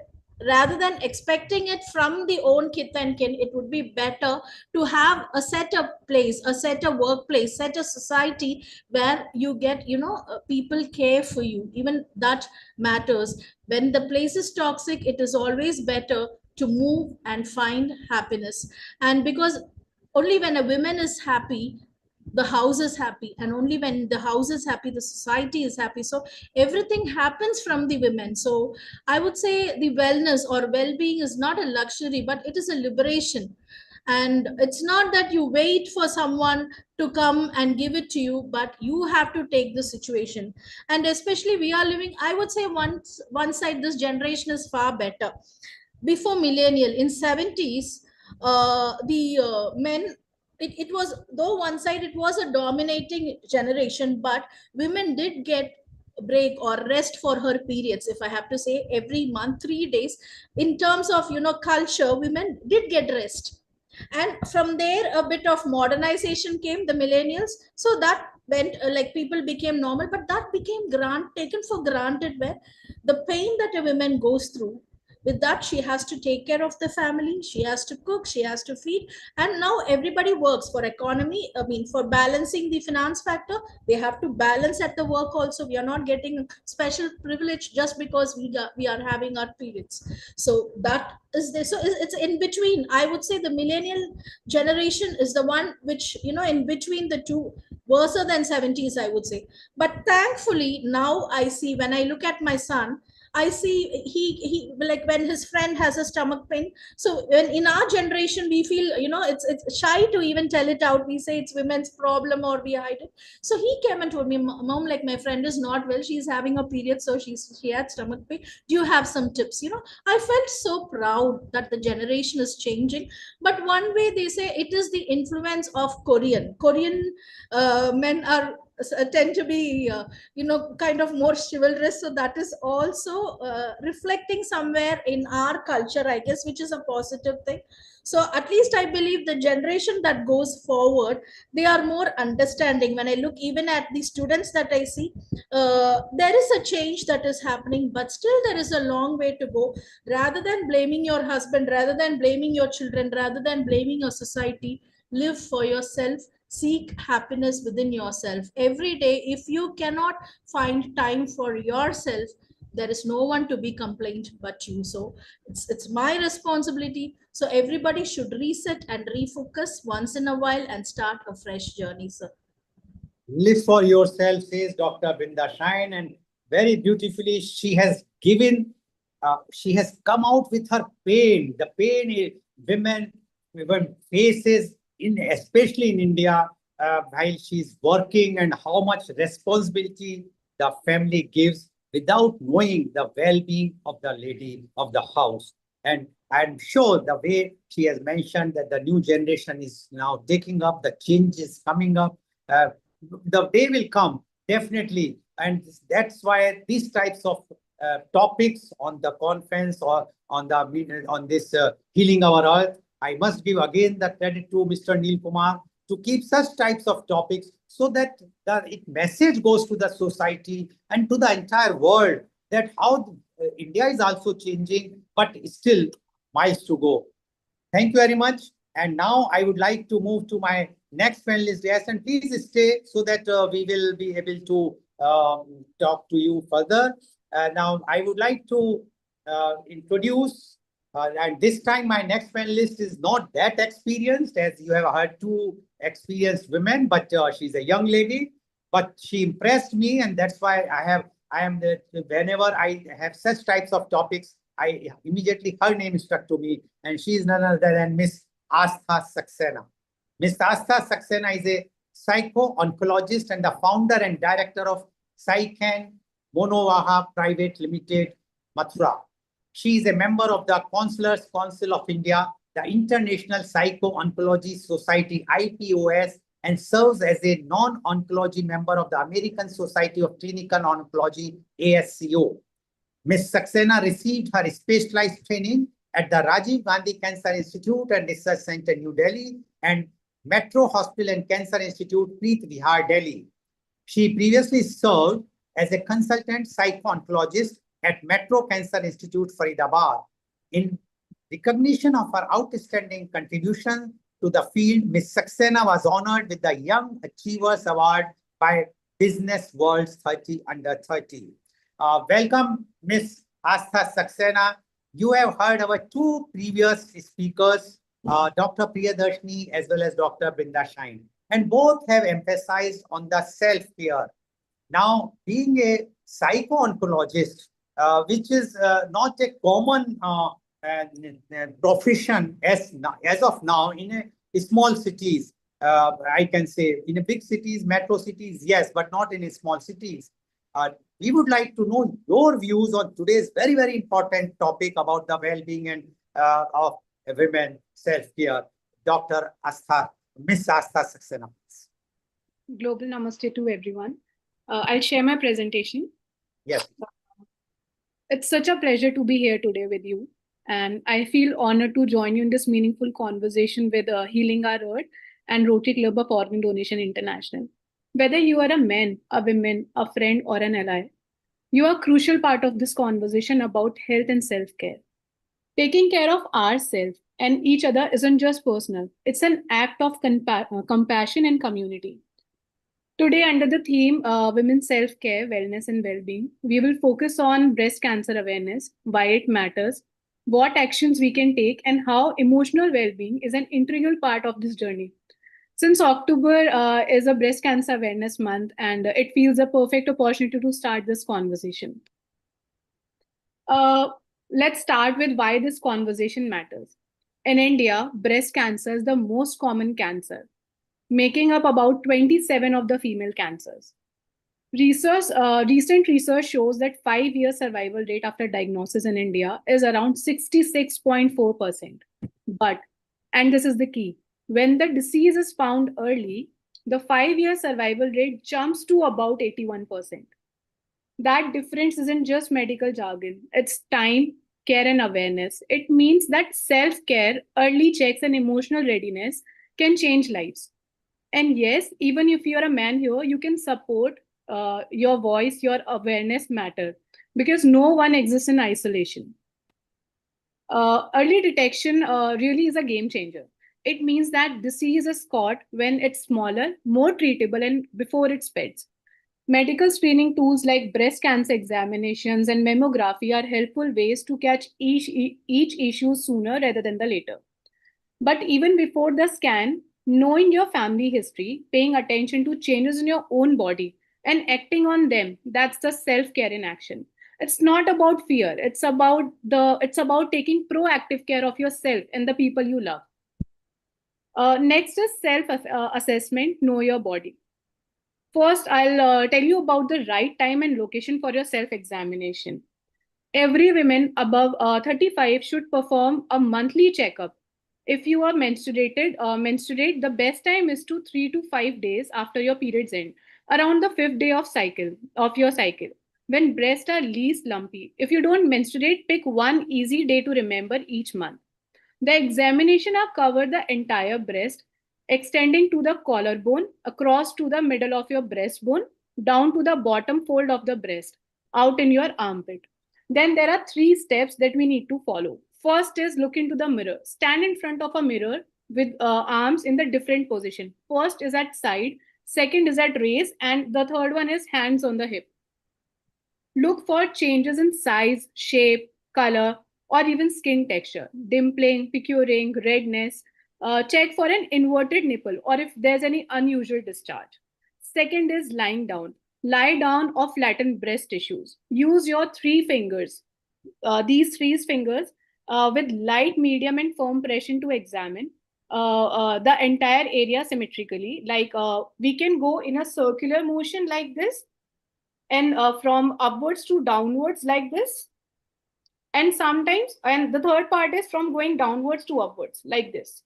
rather than expecting it from the own kith and kin, it would be better to have a set of place, a set of workplace, set a society, where you get, people care for you. Even that matters. When the place is toxic, it is always better to move and find happiness. And because only when a woman is happy, the house is happy, and only when the house is happy, the society is happy. So everything happens from the women. So I would say the wellness or well-being is not a luxury, but it is a liberation. And it's not that you wait for someone to come and give it to you, but you have to take the situation. And especially we are living, I would say, one side, this generation is far better. Before millennial, in 70s, the men, it was, though one side it was a dominating generation, but women did get break or rest for her periods, if I have to say, every month, 3 days. In terms of, culture, women did get rest. And from there, a bit of modernization came, the millennials. So that went, like, people became normal, but that became taken for granted, where the pain that a woman goes through, With that, she has to take care of the family, she has to cook, she has to feed, and now everybody works for economy. I mean, for balancing the finance factor, they have to balance at the work also. We are not getting special privilege just because we are having our periods. So that is there. So it's in between. I would say the millennial generation is the one which, in between the two, worse than 70s, I would say. But thankfully now I see, when I look at my son, I see he like when his friend has a stomach pain. So when in our generation we feel, it's shy to even tell it out. We say it's women's problem or we hide it. So he came and told me, Mom, like my friend is not well. She's having a period, so she had stomach pain. Do you have some tips? I felt so proud that the generation is changing. But one way they say it is the influence of Korean men are tend to be kind of more chivalrous, so that is also reflecting somewhere in our culture, I guess, which is a positive thing. So at least I believe the generation that goes forward, they are more understanding. When I look even at the students that I see, there is a change that is happening, but still there is a long way to go. Rather than blaming your husband, rather than blaming your children, rather than blaming your society, live for yourself. Seek happiness within yourself every day. If you cannot find time for yourself, there is no one to be complained but you. So it's my responsibility. So everybody should reset and refocus once in a while and start a fresh journey, sir. Live for yourself, says Dr. Brinda Shine, and very beautifully she has given, she has come out with her pain. The pain women faces, especially in India, while she's working, and how much responsibility the family gives without knowing the well-being of the lady of the house. And I'm sure the way she has mentioned that the new generation is now taking up, the changes coming up. The day will come, definitely. And that's why these types of topics on the conference or on this Healing Our Earth, I must give again the credit to Mr. Neil Kumar to keep such types of topics so that the message goes to the society and to the entire world that how India is also changing, but still miles to go. Thank you very much. And now I would like to move to my next panelist. Yes, and please stay so that we will be able to talk to you further. Now, I would like to introduce, and this time my next panelist is not that experienced, as you have heard two experienced women, but she's a young lady. But she impressed me, and that's why whenever I have such types of topics, I immediately, her name struck to me, and she is none other than Miss Astha Saxena. Miss Astha Saxena is a psycho-oncologist and the founder and director of Psycan Monovaha Private Limited, Mathura. She is a member of the Counselors Council of India, the International Psycho-Oncology Society, IPOS, and serves as a non-oncology member of the American Society of Clinical Oncology, ASCO. Ms. Saxena received her specialized training at the Rajiv Gandhi Cancer Institute and Research Center, New Delhi, and Metro Hospital and Cancer Institute, Preet Vihar, Delhi. She previously served as a consultant psycho-oncologist at Metro Cancer Institute, Faridabad. In recognition of her outstanding contribution to the field, Ms. Saxena was honored with the Young Achievers Award by Business World's 30 Under 30. Welcome, Ms. Astha Saxena. You have heard our two previous speakers, Dr. Priyadarshini as well as Dr. Brinda Shine, and both have emphasized on the self-care. Now, being a psycho-oncologist, which is not a common profession as of now in small cities, I can say in big cities, metro cities, yes, but not in small cities. We would like to know your views on today's very, very important topic about the well-being and of women self-care. Dr. Astha, Miss Astha Saxena. Global namaste to everyone. I'll share my presentation. Yes. It's such a pleasure to be here today with you. And I feel honored to join you in this meaningful conversation with Healing Our Earth and Rotary Club of Organ Donation International. Whether you are a man, a woman, a friend, or an ally, you are a crucial part of this conversation about health and self-care. Taking care of ourselves and each other isn't just personal, it's an act of compassion and community. Today, under the theme Women's Self Care, Wellness, and Wellbeing, we will focus on breast cancer awareness, why it matters, what actions we can take, and how emotional well being is an integral part of this journey. Since October is a breast cancer awareness month, and it feels a perfect opportunity to start this conversation. Uh, let's start with why this conversation matters. In India, breast cancer is the most common cancer, making up about 27 of the female cancers. Recent research shows that 5-year survival rate after diagnosis in India is around 66.4%. But, and this is the key, when the disease is found early, the 5-year survival rate jumps to about 81%. That difference isn't just medical jargon, it's time, care, and awareness. It means that self care, early checks, and emotional readiness can change lives. And yes, even if you're a man here, you can support your voice, your awareness matter because no one exists in isolation. Early detection really is a game changer. It means that disease is caught when it's smaller, more treatable, and before it spreads. Medical screening tools like breast cancer examinations and mammography are helpful ways to catch each issue sooner rather than the later. But even before the scan, knowing your family history, paying attention to changes in your own body, and acting on them, that's the self-care in action. It's not about fear. It's about taking proactive care of yourself and the people you love. Next is self assessment. Know your body. First, I'll tell you about the right time and location for your self examination. Every woman above 35 should perform a monthly checkup. If you are menstruate, the best time is to 3 to 5 days after your periods end, around the fifth day of your cycle, when breasts are least lumpy. If you don't menstruate, pick one easy day to remember each month. The examination will cover the entire breast, extending to the collarbone, across to the middle of your breastbone, down to the bottom fold of the breast, out in your armpit. Then there are 3 steps that we need to follow. First is look into the mirror. Stand in front of a mirror with arms in the different position. First is at side, second is at raise, and the third one is hands on the hip. Look for changes in size, shape, color, or even skin texture, dimpling, piquing, redness. Check for an inverted nipple or if there's any unusual discharge. Second is lying down. Lie down or flatten breast tissues. Use your 3 fingers, these 3 fingers, with light, medium, and firm pressure to examine the entire area symmetrically. Like we can go in a circular motion like this and from upwards to downwards like this, and sometimes, and the third part is from going downwards to upwards like this,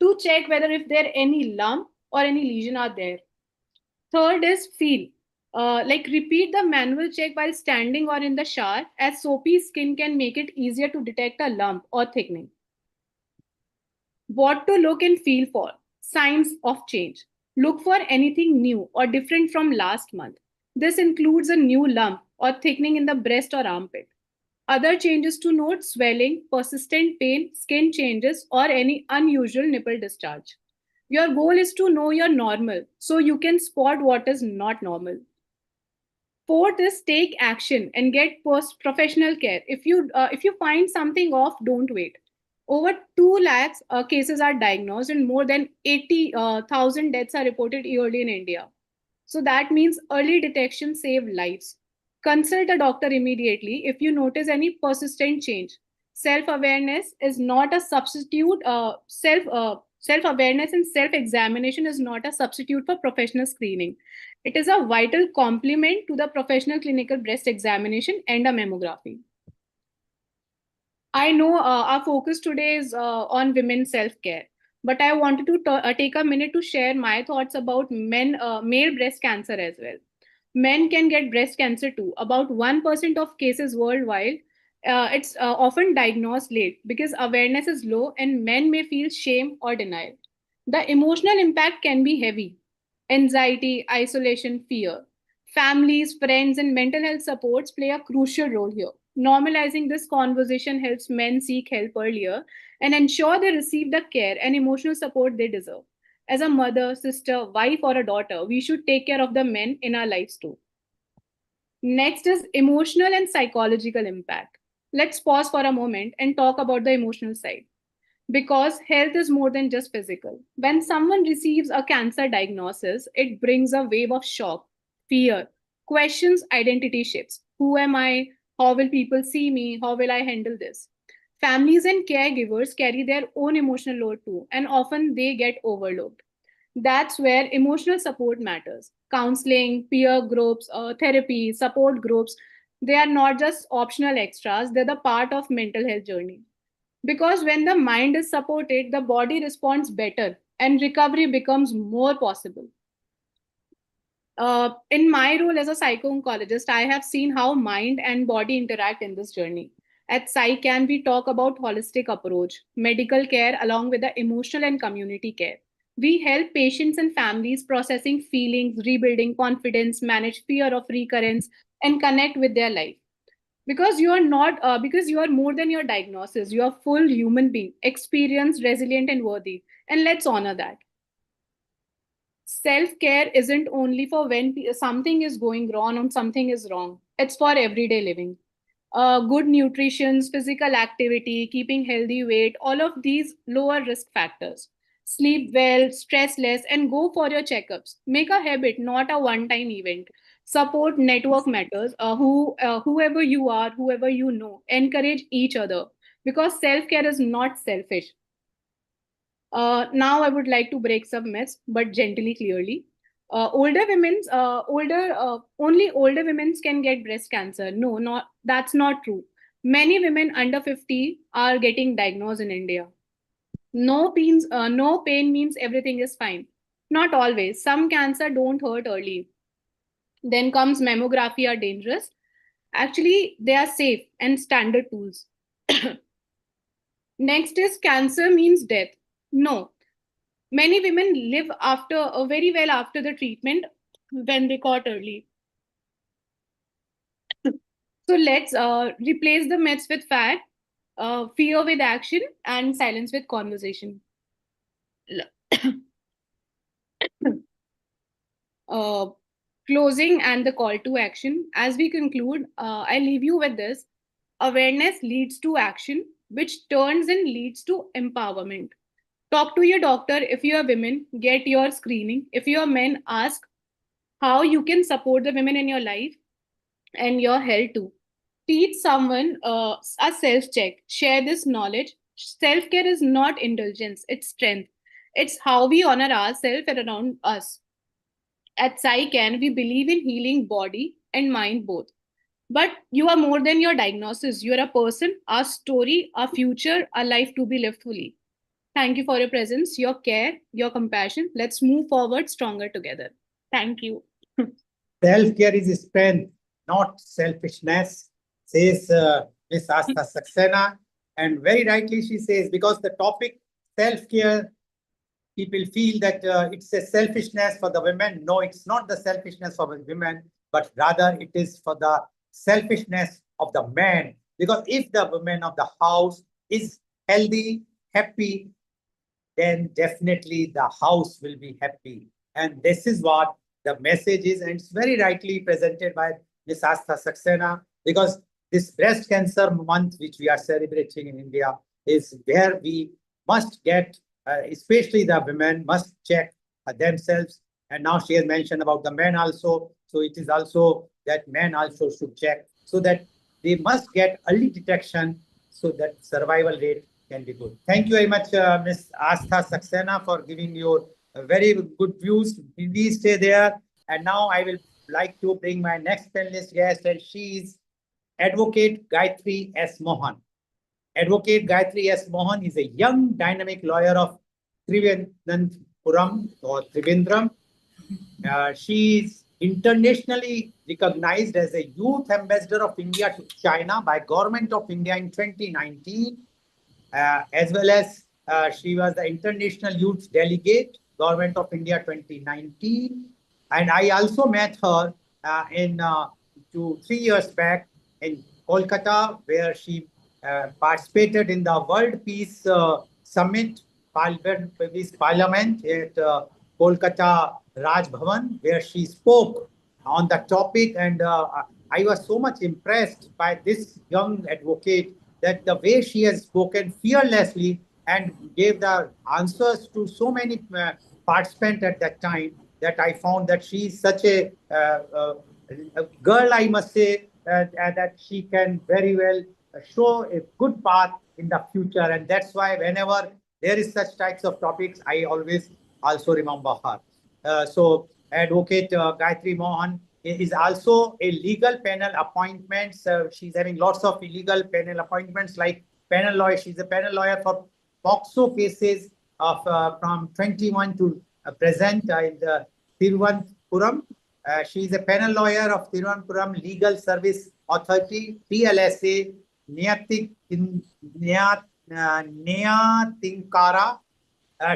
to check whether if there any lump or any lesion are there. Third is feel. Like repeat the manual check while standing or in the shower, as soapy skin can make it easier to detect a lump or thickening. What to look and feel for? Signs of change. Look for anything new or different from last month. This includes a new lump or thickening in the breast or armpit. Other changes to note: swelling, persistent pain, skin changes, or any unusual nipple discharge. Your goal is to know your normal so you can spot what is not normal. Fourth is take action and get professional care. If you find something off, don't wait. Over 2 lakhs cases are diagnosed and more than 80,000 deaths are reported yearly in India. So that means early detection saves lives. Consult a doctor immediately if you notice any persistent change. Self-awareness is not a substitute. Self-awareness and self-examination is not a substitute for professional screening. It is a vital complement to the professional clinical breast examination and a mammography. I know our focus today is on women's self-care, but I wanted to take a minute to share my thoughts about male breast cancer as well. Men can get breast cancer too. About 1% of cases worldwide. It's often diagnosed late because awareness is low and men may feel shame or denial. The emotional impact can be heavy: anxiety, isolation, fear. Families, friends, and mental health supports play a crucial role here. Normalizing this conversation helps men seek help earlier and ensure they receive the care and emotional support they deserve. As a mother, sister, wife, or a daughter, we should take care of the men in our lives too. Next is emotional and psychological impact. Let's pause for a moment and talk about the emotional side. Because health is more than just physical. When someone receives a cancer diagnosis, it brings a wave of shock, fear, questions, identity shifts. Who am I? How will people see me? How will I handle this? Families and caregivers carry their own emotional load too, and often they get overlooked. That's where emotional support matters. Counseling, peer groups, therapy, support groups, they are not just optional extras, they're the part of mental health journey. Because when the mind is supported, the body responds better and recovery becomes more possible. In my role as a psycho-oncologist, I have seen how mind and body interact in this journey. At PsyCan, we talk about holistic approach, medical care along with the emotional and community care. We help patients and families processing feelings, rebuilding confidence, manage fear of recurrence, and connect with their life. Because you are not, because you are more than your diagnosis. You are full human being, experienced, resilient, and worthy. And let's honor that. Self-care isn't only for when something is going wrong or something is wrong. It's for everyday living. Good nutrition, physical activity, keeping healthy weight, all of these lower risk factors. Sleep well, stress less, and go for your checkups. Make a habit, not a one-time event. Support network matters. Whoever you are, whoever you know, encourage each other because self-care is not selfish. Now I would like to break some myths, but gently, clearly. Only older women can get breast cancer. No, not that's not true. Many women under 50 are getting diagnosed in India. No pain means everything is fine. Not always. Some cancer don't hurt early. Then comes mammography are dangerous. Actually, they are safe and standard tools. Next is cancer means death. No, many women live after very well after the treatment when they caught early. So let's replace the myths with fact, fear with action, and silence with conversation. uh, Closing and the call to action. As we conclude, I leave you with this. Awareness leads to action, which turns and leads to empowerment. Talk to your doctor if you are women, get your screening. If you are men, ask how you can support the women in your life and your health too. Teach someone a self check. Share this knowledge. Self care is not indulgence, it's strength. It's how we honor ourselves and around us. At PsyCan, we believe in healing body and mind both. But you are more than your diagnosis. You are a person, a story, a future, a life to be lived fully. Thank you for your presence, your care, your compassion. Let's move forward stronger together. Thank you. Self-care is strength, not selfishness, says Miss Asta Saxena. And very rightly she says, because the topic self-care, people feel that it's a selfishness for the women. No, it's not the selfishness for the women, but rather it is for the selfishness of the man. Because if the woman of the house is healthy, happy, then definitely the house will be happy. And this is what the message is. And it's very rightly presented by Ms. Asta Saxena, because this breast cancer month, which we are celebrating in India, is where we must get, especially the women must check themselves. And now she has mentioned about the men also. So it is also that men also should check so that they must get early detection so that survival rate can be good. Thank you very much, Ms. Astha Saxena, for giving your very good views. Please stay there. And now I will like to bring my next panelist guest, and she is Advocate Gayatri S. Mohan. Advocate Gayatri S. Mohan is a young, dynamic lawyer of Trivandrum or Trivandrum. She is internationally recognized as a youth ambassador of India to China by Government of India in 2019, as well as she was the International Youth Delegate, Government of India 2019. And I also met her in 3 years back in Kolkata, where she participated in the World Peace Summit, Peace Parliament at Kolkata Raj Bhavan, where she spoke on the topic. And I was so much impressed by this young advocate that the way she has spoken fearlessly and gave the answers to so many participants at that time, that I found that she is such a girl, I must say, that she can very well show a good path in the future. And that's why whenever there is such types of topics, I always also remember her. So Advocate Gayatri Mohan is also a legal panel appointments. She's having lots of illegal panel appointments like panel lawyer. She's a panel lawyer for POXO cases of from 21 to present in the Thiruvananthapuram. She is a panel lawyer of Thiruvananthapuram Legal Service Authority, TLSA, Nyatinkara.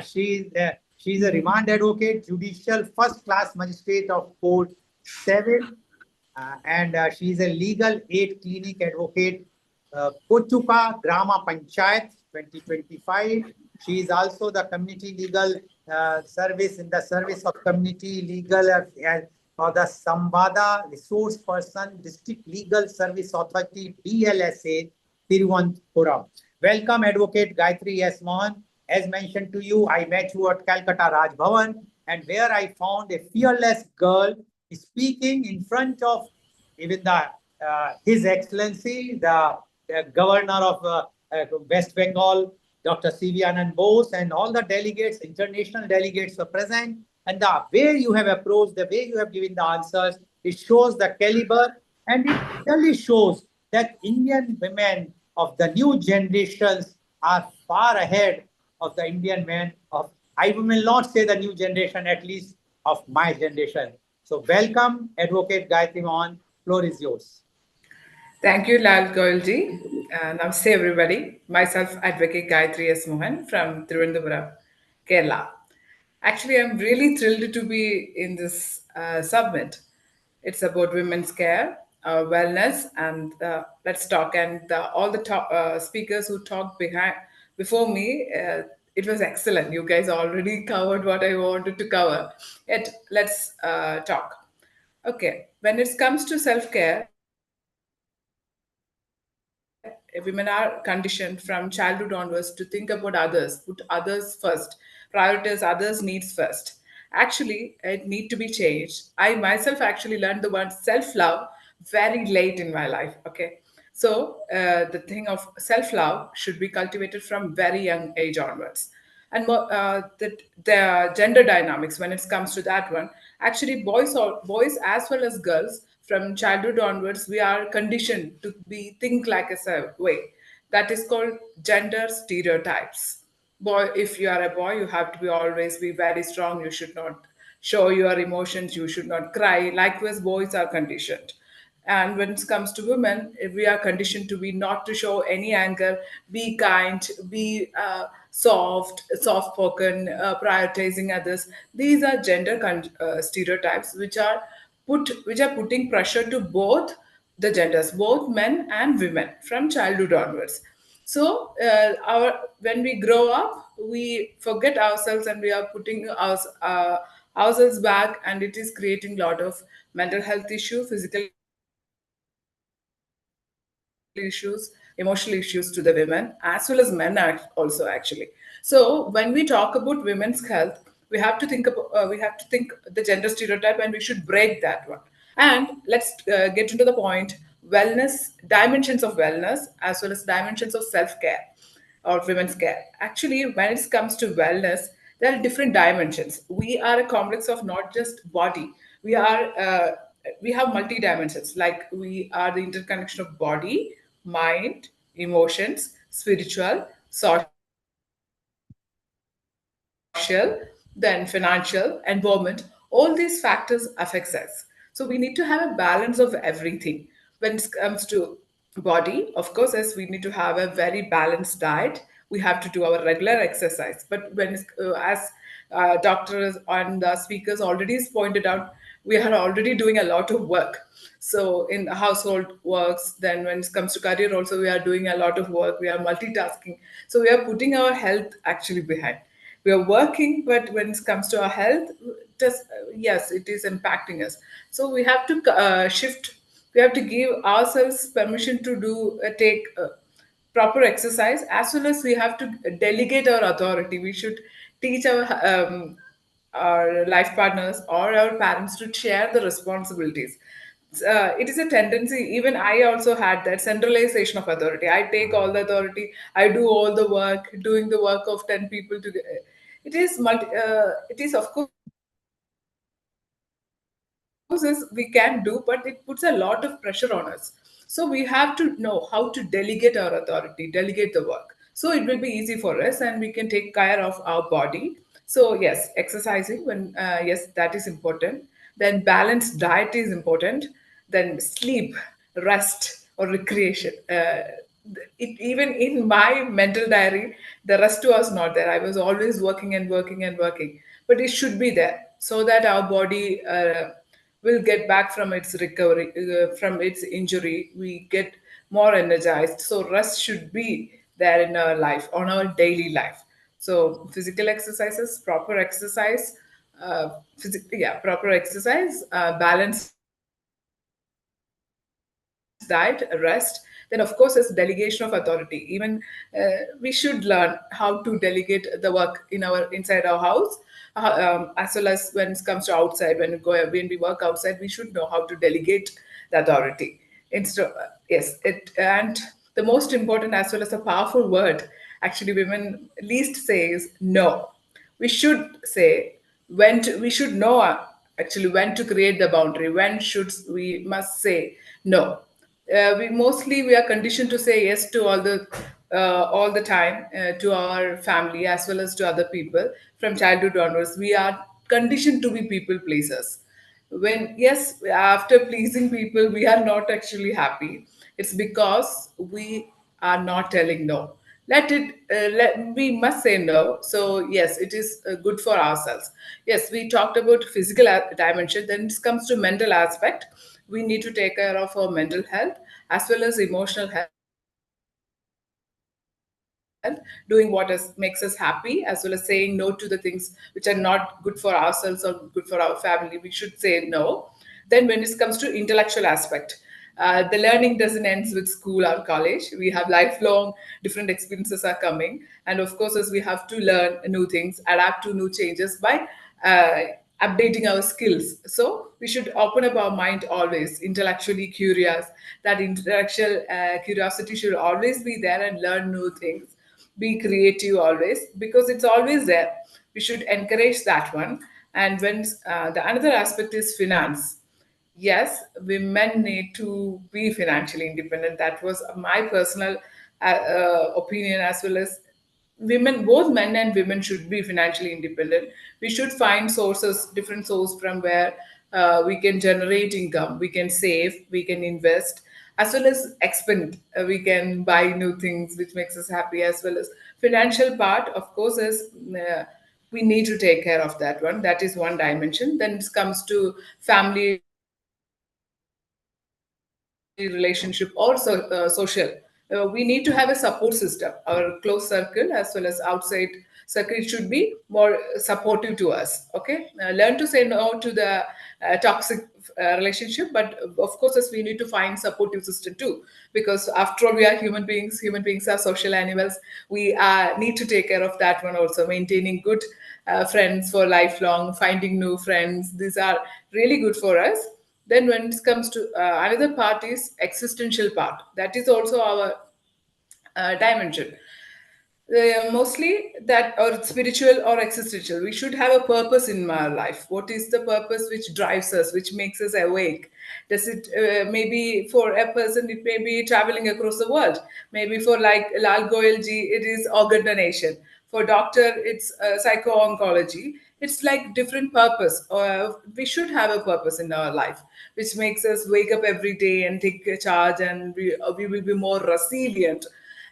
She's a remand advocate, judicial first class magistrate of Court 7, and she is a legal aid clinic advocate, Kochuka Grama Panchayat 2025. She is also the community legal service in the service of community legal for the Sambada Resource Person District Legal Service Authority DLSA Thiruvananthapuram. Welcome, Advocate Gayatri S. Mohan. As mentioned to you, I met you at Calcutta Raj Bhavan, and where I found a fearless girl speaking in front of even the His Excellency, the Governor of West Bengal, Dr. C.V. Anand Bose, and all the delegates, international delegates were present. And the way you have approached, the way you have given the answers, it shows the caliber, and it really shows that Indian women of the new generations are far ahead of the Indian men of, I will not say the new generation, at least of my generation. So welcome, Advocate Gayatri Mohan. Floor is yours. Thank you, Lal Goyalji. Namaste, everybody. Myself, Advocate Gayatri S. Mohan from Thiruvananthapuram, Kerala. Actually, I'm really thrilled to be in this summit. It's about women's care, wellness, and let's talk. And all the speakers who talked before me, it was excellent. You guys already covered what I wanted to cover. Yet, let's talk. Okay, when it comes to self care, women are conditioned from childhood onwards to think about others, put others first, prioritize others' needs first. Actually, it need to be changed. I myself actually learned the word self-love very late in my life. Okay, so the thing of self-love should be cultivated from very young age onwards. And the gender dynamics when it comes to that one, actually boys as well as girls, from childhood onwards we are conditioned to be think like a certain way. That is called gender stereotypes. Boy, if you are a boy, you have to be always be very strong, you should not show your emotions, you should not cry. Likewise, boys are conditioned. And when it comes to women, we are conditioned to be not to show any anger, be kind, be soft spoken, prioritizing others. These are gender stereotypes which are putting pressure to both the genders, both men and women, from childhood onwards. So our when we grow up, we forget ourselves and we are putting ourselves back, and it is creating a lot of mental health issue, physical issues, emotional issues to the women as well as men also actually. So when we talk about women's health, we have to think we have to think the gender stereotype, and we should break that one. And let's get into the point: wellness, dimensions of wellness as well as dimensions of self-care or women's care. Actually, when it comes to wellness, there are different dimensions. We are a complex of not just body. We have multi dimensions. Like we are the interconnection of body, mind, emotions, spiritual, social, then financial, environment. All these factors affects us. So we need to have a balance of everything. When it comes to body, of course, as we need to have a very balanced diet, we have to do our regular exercise. But as doctors and the speakers already pointed out, we should we are already doing a lot of work. So in household works, then when it comes to career also, we are doing a lot of work, we are multitasking. So we are putting our health actually behind. We are working, but when it comes to our health, just yes, it is impacting us. So we have to shift. We have to give ourselves permission to do take proper exercise, as well as we have to delegate our authority. We should teach our life partners or our parents to share the responsibilities. It is a tendency, even I also had that centralization of authority. I take all the authority, I do all the work, doing the work of 10 people together. It is of course is we can do, but it puts a lot of pressure on us. So we have to know how to delegate our authority, delegate the work. So it will be easy for us and we can take care of our body. So yes, exercising when yes, that is important. Then balanced diet is important. Then sleep, rest or recreation. Even in my mental diary, the rest was not there. I was always working and working and working, but it should be there so that our body will get back from its recovery, from its injury. We get more energized. So rest should be there in our life, on our daily life. So physical exercises, proper exercise, proper exercise, balanced diet, rest. Then of course is delegation of authority. Even we should learn how to delegate the work in our inside our house, as well as when it comes to outside. When we work outside, we should know how to delegate the authority. Yes, and the most important as well as a powerful word actually women least say is no. We should say we should know actually when to create the boundary, when should we must say no. We are conditioned to say yes to all the time, to our family as well as to other people. From childhood onwards, we are conditioned to be people pleasers. When yes, after pleasing people we are not actually happy, it's because we are not telling no. We must say no. So yes, it is good for ourselves. Yes, we talked about physical dimension, then it comes to mental aspect. We need to take care of our mental health as well as emotional health, doing what makes us happy, as well as saying no to the things which are not good for ourselves or good for our family. We should say no. Then when it comes to intellectual aspect, the learning doesn't end with school or college. We have lifelong different experiences are coming, and of course, as we have to learn new things, adapt to new changes by updating our skills. So we should open up our mind always, intellectually curious. That intellectual curiosity should always be there and learn new things. Be creative always because it's always there. We should encourage that one. And when the another aspect is finance. Yes, women need to be financially independent. That was my personal opinion, as well as women, both men and women should be financially independent. We should find sources, different sources from where we can generate income, we can save, we can invest, as well as expend. We can buy new things which makes us happy, as well as financial part of course is we need to take care of that one. That is one dimension. Then it comes to family relationship, also social. We need to have a support system, our close circle as well as outside circle should be more supportive to us. Okay, learn to say no to the toxic relationship, but of course as we need to find supportive system too, because after all we are human beings. Human beings are social animals. We need to take care of that one also, maintaining good friends for lifelong, finding new friends. These are really good for us. Then when it comes to another part is existential part, that is also our dimension. Mostly that, or spiritual or existential, we should have a purpose in our life. What is the purpose which drives us, which makes us awake? Does it maybe for a person it may be traveling across the world, maybe for like Lal Goyal ji it is organ donation, for doctor it's psycho oncology. It's like different purpose. We should have a purpose in our life which makes us wake up every day and take a charge, and we will be more resilient.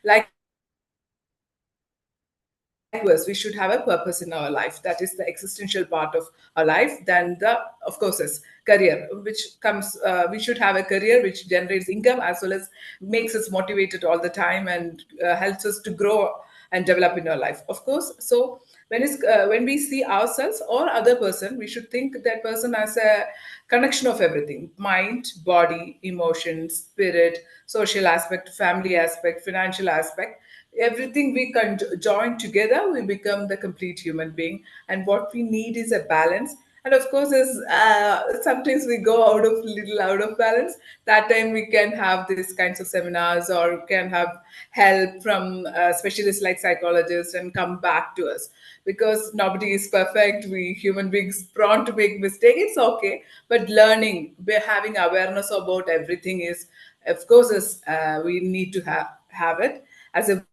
Like I said, we should have a purpose in our life. likewise, we should have a purpose in our life. That is the existential part of our life. Then the, of course, is career, which comes. We should have a career which generates income as well as makes us motivated all the time and helps us to grow and develop in our life. Of course, so when we see ourselves or other person, we should think that person as a connection of everything: mind, body, emotions, spirit, social aspect, family aspect, financial aspect. Everything we can join together, we become the complete human being. And what we need is a balance. And of course, as sometimes we go little out of balance, that time we can have these kinds of seminars or can have help from specialists like psychologists and come back to us, because nobody is perfect. We human beings prone to make mistake. It's okay, but learning, we're having awareness about everything is, of course, is we need to have it. As a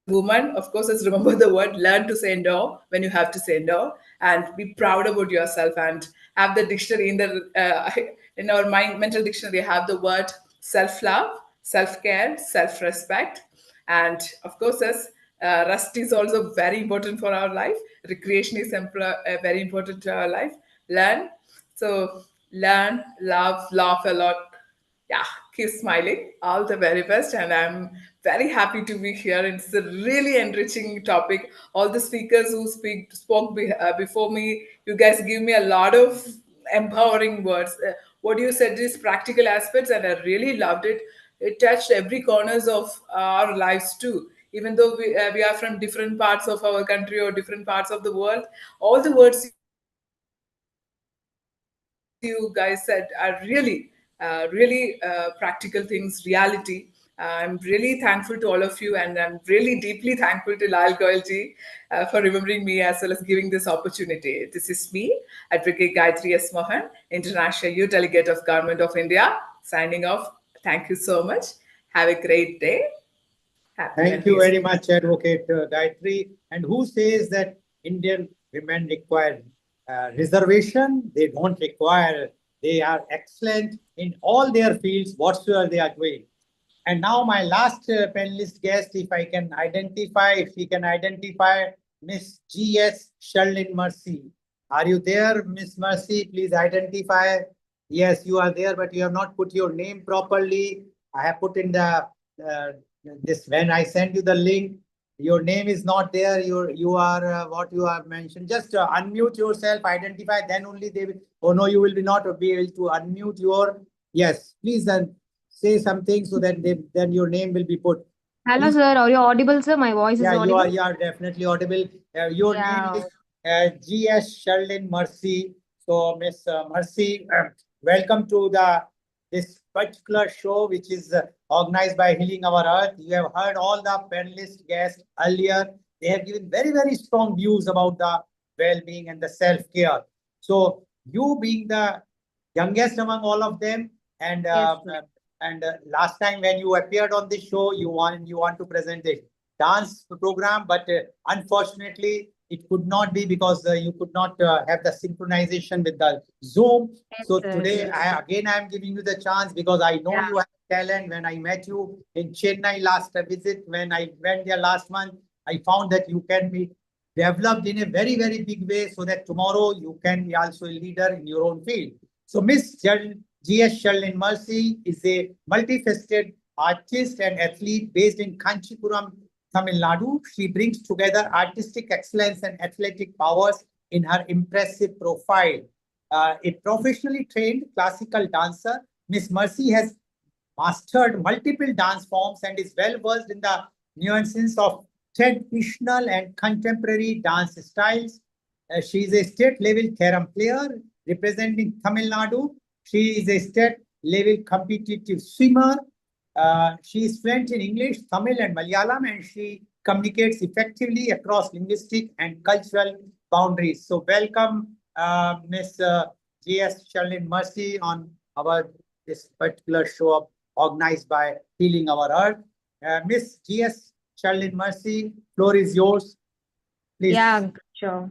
woman, of course, let's remember the word, learn to say no when you have to say no, and be proud about yourself, and have the dictionary in the in our mind mental dictionary, have the word self-love, self-care, self-respect. And of course, as rest is also very important for our life. Recreation is very important to our life. Learn. So learn, love, laugh a lot. Yeah, keep smiling. All the very best. And I'm very happy to be here. It's a really enriching topic. All the speakers who spoke before me, you guys give me a lot of empowering words. What you said is practical aspects, and I really loved it. It touched every corners of our lives too. Even though we are from different parts of our country or different parts of the world, all the words you guys said are really practical things, reality. I'm really thankful to all of you, and I'm really deeply thankful to Lal Goyalji for remembering me as well as giving this opportunity. This is me, Advocate Gayatri S. Mohan, International Youth Delegate of Government of India, signing off. Thank you so much. Have a great day. Happy Thank and you very peaceful. much, Advocate Gayatri. And who says that Indian women require reservation? They don't require. They are excellent in all their fields, whatsoever they are doing. And now my last panelist guest, if she can identify Miss G.S. Sherlyn Mercy. Are you there, Miss Mercy? Please identify. Yes, you are there, but you have not put your name properly. I have put in the this when I send you the link. Your name is not there. You are what you have mentioned. Just unmute yourself, identify. Then only they will. Oh no, you will be not be able to unmute your. Yes, please then say something so that then your name will be put. Hello, Please. sir. Are you audible, sir? My voice is Yeah, audible? you are definitely audible. Your name Yeah. is G.S. Sherlyn Mercy. So, Miss Mercy, welcome to this particular show, which is organized by Healing Our Earth. You have heard all the panelist guests earlier. They have given very, very strong views about the well-being and the self-care. So, you being the youngest among all of them, and Yes, uh, sir. last time when you appeared on this show, you want to present a dance program, but unfortunately it could not be because you could not have the synchronization with the Zoom. Yes, So sir. today I am giving you the chance because I know Yeah. you have talent. When I met you in Chennai last visit, when I went there last month, I found that you can be developed in a very, very big way so that tomorrow you can be also a leader in your own field. So Miss G.S. Sherlyn Mercy is a multifaceted artist and athlete based in Kanchipuram, Tamil Nadu. She brings together artistic excellence and athletic powers in her impressive profile. A professionally trained classical dancer, Miss Mercy has mastered multiple dance forms and is well versed in the nuances of traditional and contemporary dance styles. She is a state level carom player representing Tamil Nadu. She is a state level competitive swimmer. She is fluent in English, Tamil, and Malayalam, and she communicates effectively across linguistic and cultural boundaries. So, welcome, Ms. G.S. Sherlyn Mercy, on our this particular show organized by Healing Our Earth. Miss G.S. Sherlyn Mercy, floor is yours. Please. Yeah, sure.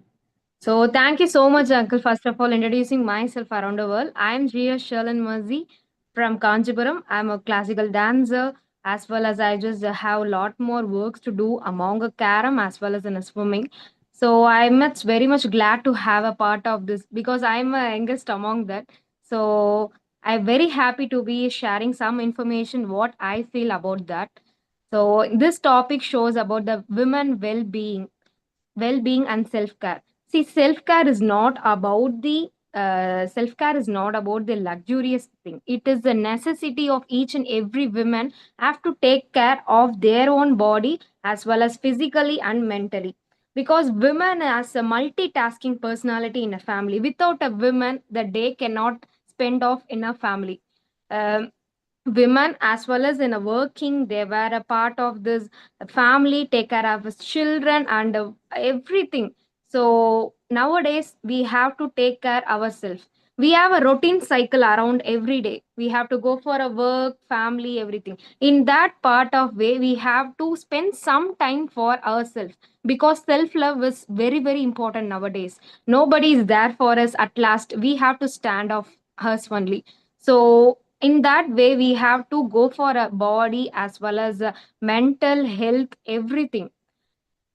So thank you so much, Uncle. First of all, introducing myself around the world. I am Gia Sherlyn Merzi from Kanchipuram. I'm a classical dancer, as well as I just have a lot more works to do among a carom as well as in a swimming. So I'm much very much glad to have a part of this because I'm a youngest among that. So I'm very happy to be sharing some information what I feel about that. So this topic shows about the women well-being and self-care. See, self-care is not about the self-care is not about the luxurious thing. It is the necessity of each and every woman have to take care of their own body as well as physically and mentally, because women as a multitasking personality in a family. Without a woman the day cannot spend off in a family. Um, Women as well as in a working, they were a part of this family, take care of his children and everything. So nowadays we have to take care ourselves. We have a routine cycle around every day. We have to go for a work, family, everything. In that part of way we have to spend some time for ourselves, because self love is very very important nowadays. Nobody is there for us. At last we have to stand off us only. So in that way we have to go for a body as well as mental health, everything.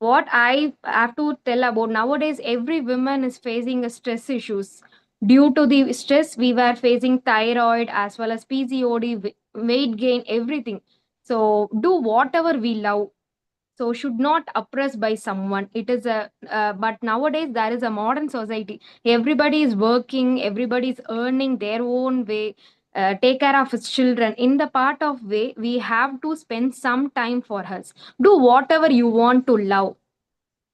What I have to tell about nowadays, every woman is facing a stress issues. Due to the stress we were facing thyroid as well as PCOD, weight gain, everything. So do whatever we love, so should not oppress by someone. It is a but nowadays there is a modern society. Everybody is working, everybody is earning their own way, take care of his children. In the part of way we have to spend some time for us. Do whatever you want to love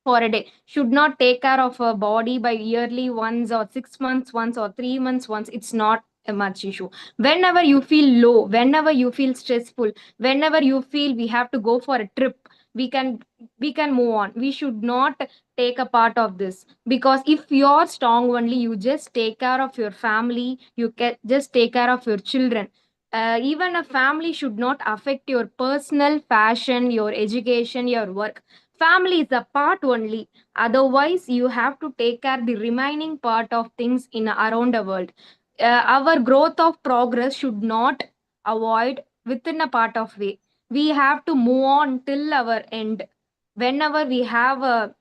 for a day. Should not take care of a body by yearly once or 6 months once or 3 months once. It's not a much issue. Whenever you feel low, whenever you feel stressful, whenever you feel we have to go for a trip, we can we can move on. We should not take a part of this, because if you're strong only, you just take care of your family, you can just take care of your children. Even a family should not affect your personal fashion, your education, your work. Family is a part only. Otherwise, you have to take care the remaining part of things in around the world. Our growth of progress should not avoid within a part of way. We have to move on till our end. Whenever we have a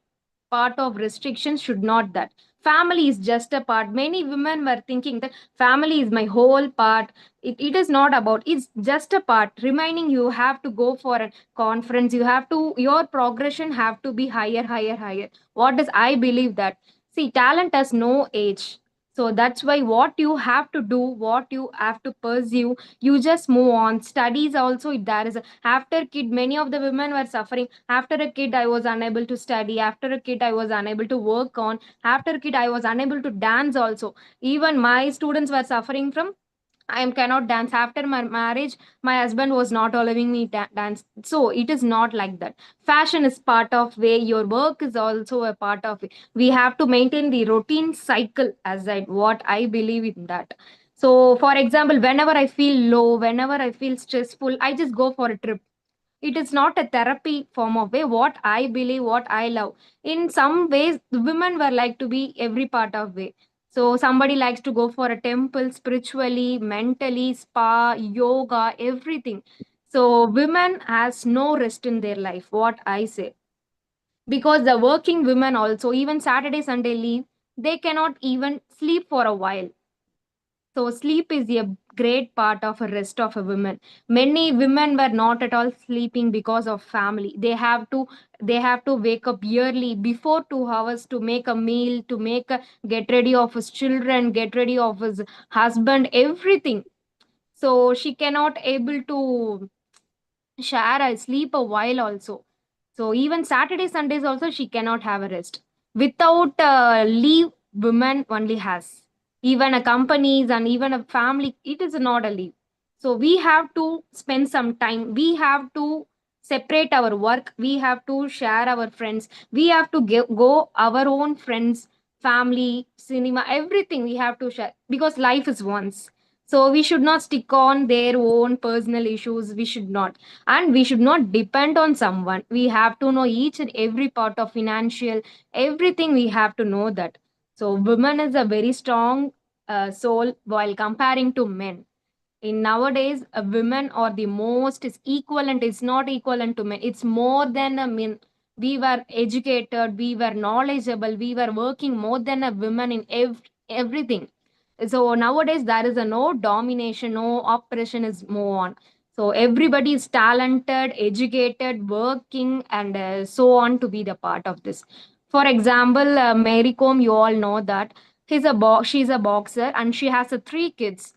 part of restrictions, should not that. Family is just a part. Many women were thinking that family is my whole part. It is not about, it's just a part remaining. You have to go for a conference, you have to, your progression have to be higher, higher, higher. What does I believe that, see, talent has no age. So that's why what you have to do, what you have to pursue, you just move on. Studies also, there is a, after kid many of the women were suffering. After a kid I was unable to study, after a kid I was unable to work on, after a kid I was unable to dance also. Even my students were suffering from, I cannot dance. After my marriage, my husband was not allowing me dance. So it is not like that. Fashion is part of way. Your work is also a part of it. We have to maintain the routine cycle, as I what I believe in that. So, for example, whenever I feel low, whenever I feel stressful, I just go for a trip. It is not a therapy form of way. What I believe, what I love. In some ways, the women were like to be every part of way. So somebody likes to go for a temple spiritually, mentally, spa, yoga, everything. So women has no rest in their life, what I say. Because the working women also, even Saturday, Sunday leave, they cannot even sleep for a while. So sleep is a great part of a rest of a woman. Many women were not at all sleeping because of family. They have to wake up early before 2 hours to make a meal, to get ready of his children, get ready of his husband, everything. So she cannot able to share a sleep a while also. So even Saturday, Sundays also she cannot have a rest. Without leave, women only has. Even a companies and even a family, it is not a leave. So we have to spend some time. We have to separate our work. We have to share our friends. We have to go our own friends, family, cinema, everything we have to share, because life is once. So we should not stick on their own personal issues. We should not, and we should not depend on someone. We have to know each and every part of financial, everything we have to know that. So women is a very strong soul while comparing to men. In nowadays, women are the most is equivalent. It's not equivalent to men. It's more than a men. We were educated, we were knowledgeable, we were working more than a woman in everything. So nowadays there is a no domination, no oppression is more on. So everybody is talented, educated, working, and so on to be the part of this. For example, Mary Kom, you all know that she's a boxer and she has three kids.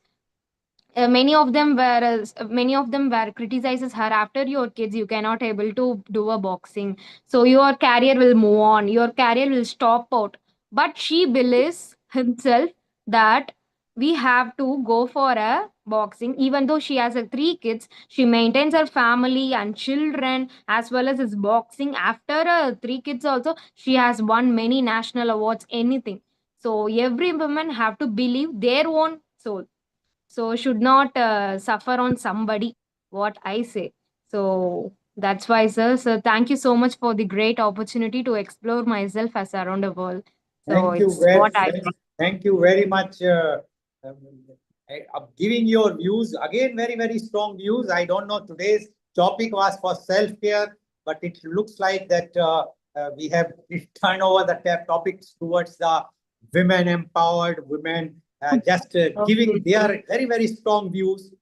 Many of them were criticizes her, after your kids you cannot able to do a boxing, so your career will move on, your career will stop out. But she believes himself that we have to go for a boxing. Even though she has three kids, she maintains her family and children as well as his boxing. After three kids also, she has won many national awards, anything. So every woman have to believe their own soul, so should not suffer on somebody, what I say. So that's why, sir, so thank you so much for the great opportunity to explore myself as around the world. So Thank you it's what I thank you very much. Um, Giving your views again, very strong views. I don't know, today's topic was for self-care, but it looks like that we have turned over the topics towards the women empowered women, just giving their very strong views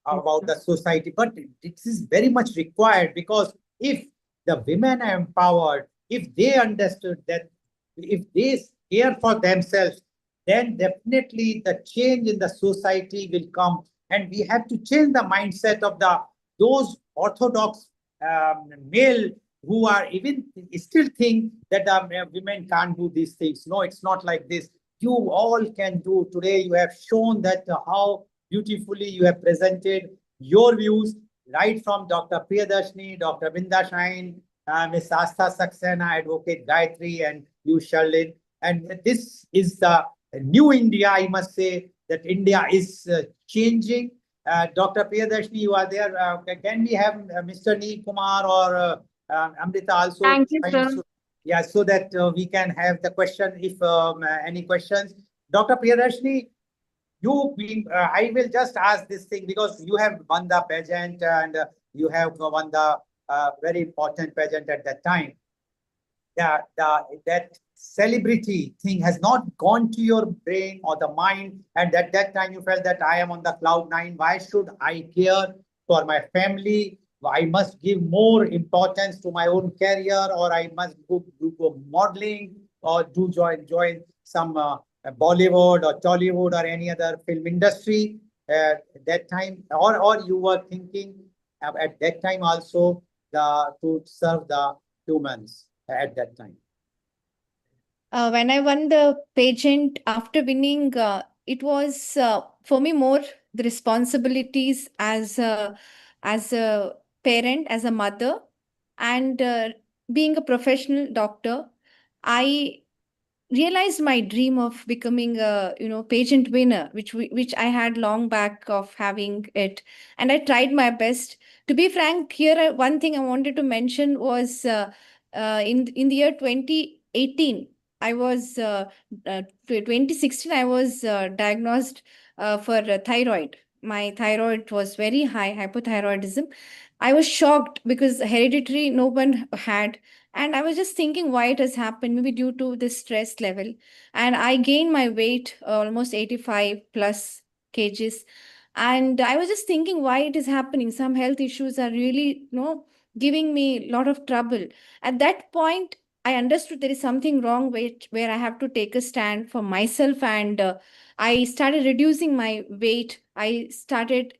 about the society. But it is very much required, because if the women are empowered, if they understood that, if they care for themselves, then definitely the change in the society will come. And we have to change the mindset of those orthodox male who are even still think that women can't do these things. No, it's not like this. You all can do. Today you have shown that how beautifully you have presented your views, right from Dr. Priyadarshini, Dr. Binda Shain, Ms. Astha Saxena, Advocate Gayatri, and you, Sharlin. And this is the new India, I must say, that India is changing. Dr. Priyadarshini, you are there. Can we have Mr. Neil Kumar or Amrita also? Thank you, sir. Yeah, so that we can have the question, if any questions. Dr. Priyadarshini, I will just ask this thing, because you have won the pageant and you have won the very important pageant at that time. That celebrity thing has not gone to your brain or the mind, and at that time you felt that I am on the cloud nine. Why should I care for my family? I must give more importance to my own career, or I must go modeling, or do join some Bollywood or Tollywood or any other film industry that time, or you were thinking at that time also to serve the humans at that time? When I won the pageant, after winning, it was for me more the responsibilities as a parent, as a mother, and being a professional doctor. I realized my dream of becoming a pageant winner, which I had long back of having it, and I tried my best. To be frank, here one thing I wanted to mention was in the year 2018, I was 2016 I was diagnosed for thyroid. My thyroid was very high, hypothyroidism. I was shocked because hereditary no one had, and I was just thinking why it has happened, maybe due to the stress level. And I gained my weight almost 85 plus kgs. And I was just thinking why it is happening. Some health issues are really, giving me a lot of trouble. At that point, I understood there is something wrong where I have to take a stand for myself. And I started reducing my weight. I started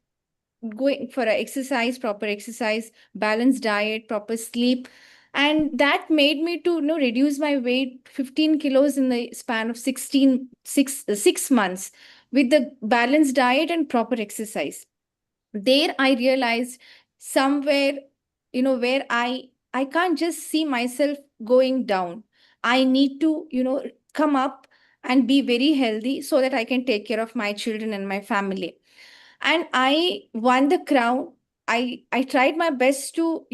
going for a exercise, proper exercise, balanced diet, proper sleep. And that made me to reduce my weight 15 kilos in the span of 6 months with the balanced diet and proper exercise. There I realized somewhere, where I can't just see myself going down. I need to come up and be very healthy so that I can take care of my children and my family. And I won the crown. I tried my best to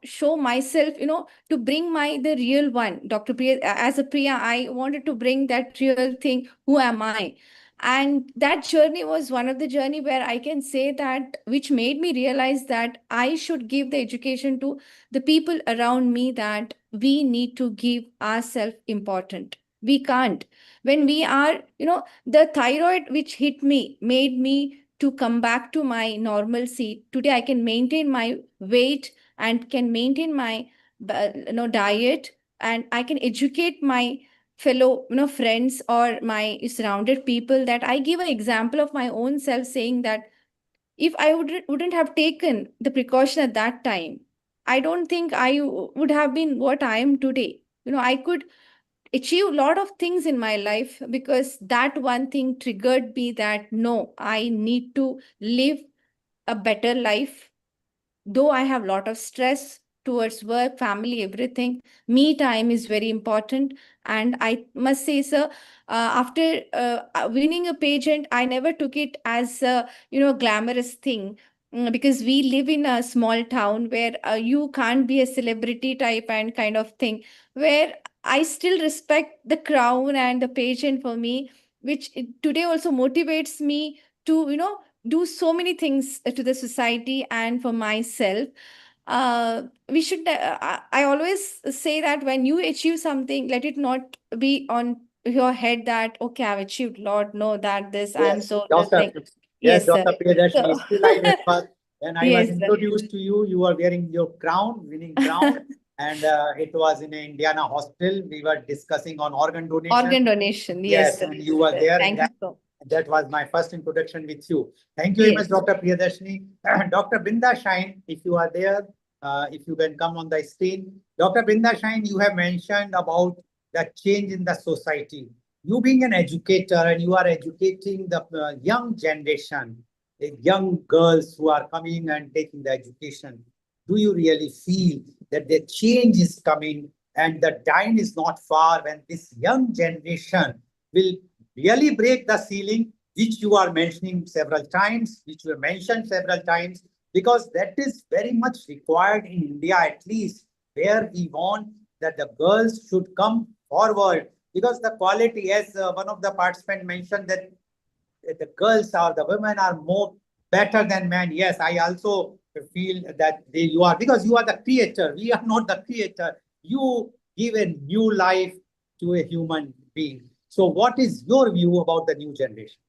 show myself, to bring my the real one, Dr. Priya. As a Priya, I wanted to bring that real thing, who am I. And that journey was one of the journey where I can say that, which made me realize that I should give the education to the people around me, that we need to give ourselves important. We can't. When we are, the thyroid which hit me made me to come back to my normalcy. Today I can maintain my weight and can maintain my diet, and I can educate my fellow friends or my surrounded people, that I give an example of my own self, saying that if I wouldn't have taken the precaution at that time, I don't think I would have been what I am today. I could achieve a lot of things in my life, because that one thing triggered me that no, I need to live a better life. Though I have a lot of stress towards work, family, everything, me time is very important. And I must say, sir, after winning a pageant, I never took it as a glamorous thing. Because we live in a small town where you can't be a celebrity type and kind of thing, where I still respect the crown and the pageant for me, which today also motivates me to do so many things to the society and for myself. We should I always say that when you achieve something, let it not be on your head that okay, I've achieved a lot, no, that this I'm Yes, so this Doctor. thing. Yes, Yes, sir. Dr. Priyadarshini. So Still, I remember when I was yes, sir. introduced to you, you were wearing your crown, winning crown, and it was in Indiana hospital. We were discussing on organ donation. Organ donation, yes, Yes, sir. and you were Sir, there in thank you that. so. That was my first introduction with you. Thank you very much, Yes. Dr. Priyadarshini. Dr. Binda Shine, if you are there, if you can come on the screen. Dr. Binda Shine, you have mentioned about the change in the society. You being an educator and you are educating the young generation, the young girls who are coming and taking the education. Do you really feel that the change is coming and the time is not far when this young generation will really break the ceiling, which you are mentioning several times, which you have mentioned several times, because that is very much required in India, at least, where we want that the girls should come forward, because the quality, as one of the participants mentioned, that the girls or the women are more better than men. Yes, I also feel that you are, because you are the creator. We are not the creator. You give a new life to a human being. So what is your view about the new generation?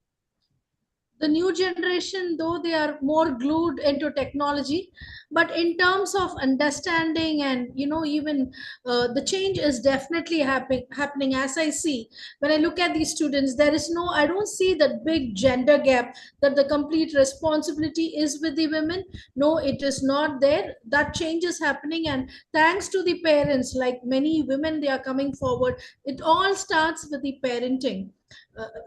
The new generation, though they are more glued into technology, but in terms of understanding and even the change is definitely happening. As I see, when I look at these students, there is no, I don't see that big gender gap, that the complete responsibility is with the women. No, it is not there. That change is happening, and thanks to the parents, like many women, they are coming forward. It all starts with the parenting.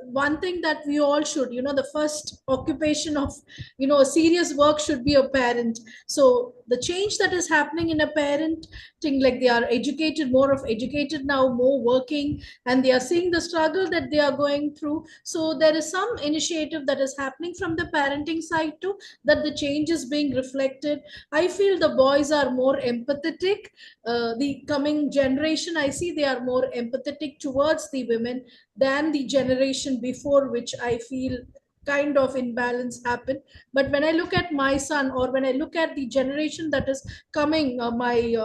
One thing that we all should, the first occupation of a serious work should be a parent. So the change that is happening in a parenting, like they are educated, more of educated now, more working, and they are seeing the struggle that they are going through. So there is some initiative that is happening from the parenting side too, that the change is being reflected. I feel the boys are more empathetic. The coming generation, I see they are more empathetic towards the women than the generation before, which I feel kind of imbalance happened. But when I look at my son, or when I look at the generation that is coming, my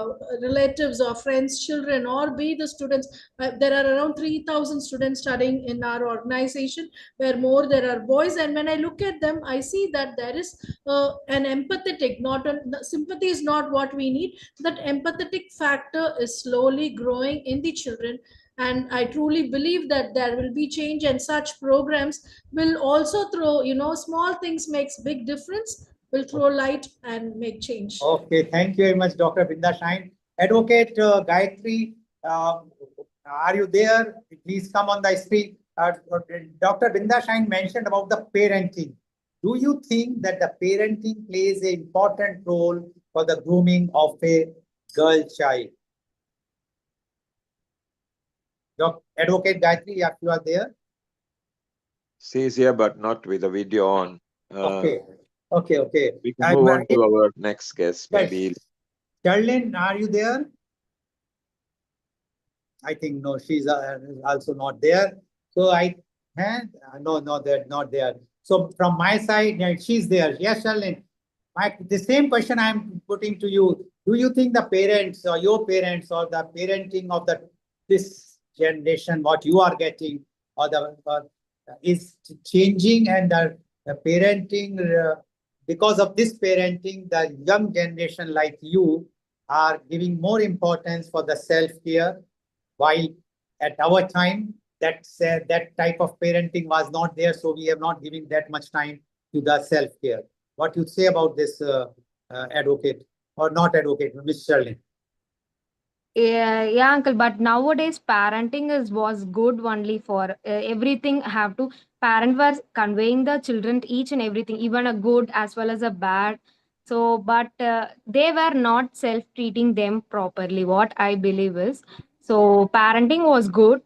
relatives or friends children, or be the students, there are around 3,000 students studying in our organization, where more there are boys. And when I look at them, I see that there is an empathetic, not a, sympathy is not what we need. That empathetic factor is slowly growing in the children, and I truly believe that there will be change, and such programs will also throw, small things makes big difference, will throw light and make change. Okay, thank you very much, Dr. Binda Shine. Advocate Gayatri, are you there? Please come on the screen. Dr. Binda Shine mentioned about the parenting. Do you think that the parenting plays an important role for the grooming of a girl child? Advocate Gayatri, if you are there. She's here, but not with the video on. Okay. Okay. We can move on to our next guest, maybe. Charlene, are you there? I think no, she's also not there. So I And no, they're not there. So from my side, yeah, she's there. Yes, Shalin. The same question I'm putting to you. Do you think the parents or your parents or the parenting of the this generation, what you are getting, or the is changing, and the parenting because of this parenting, the young generation like you are giving more importance for the self care, while at our time that type of parenting was not there, so we have not given that much time to the self care. What you say about this, advocate or not advocate, Miss Sherlin? Yeah, yeah, uncle. But nowadays, parenting is was good only for everything. Have to parent was conveying the children each and everything, even a good as well as a bad. So, but they were not self treating them properly. What I believe is, so parenting was good,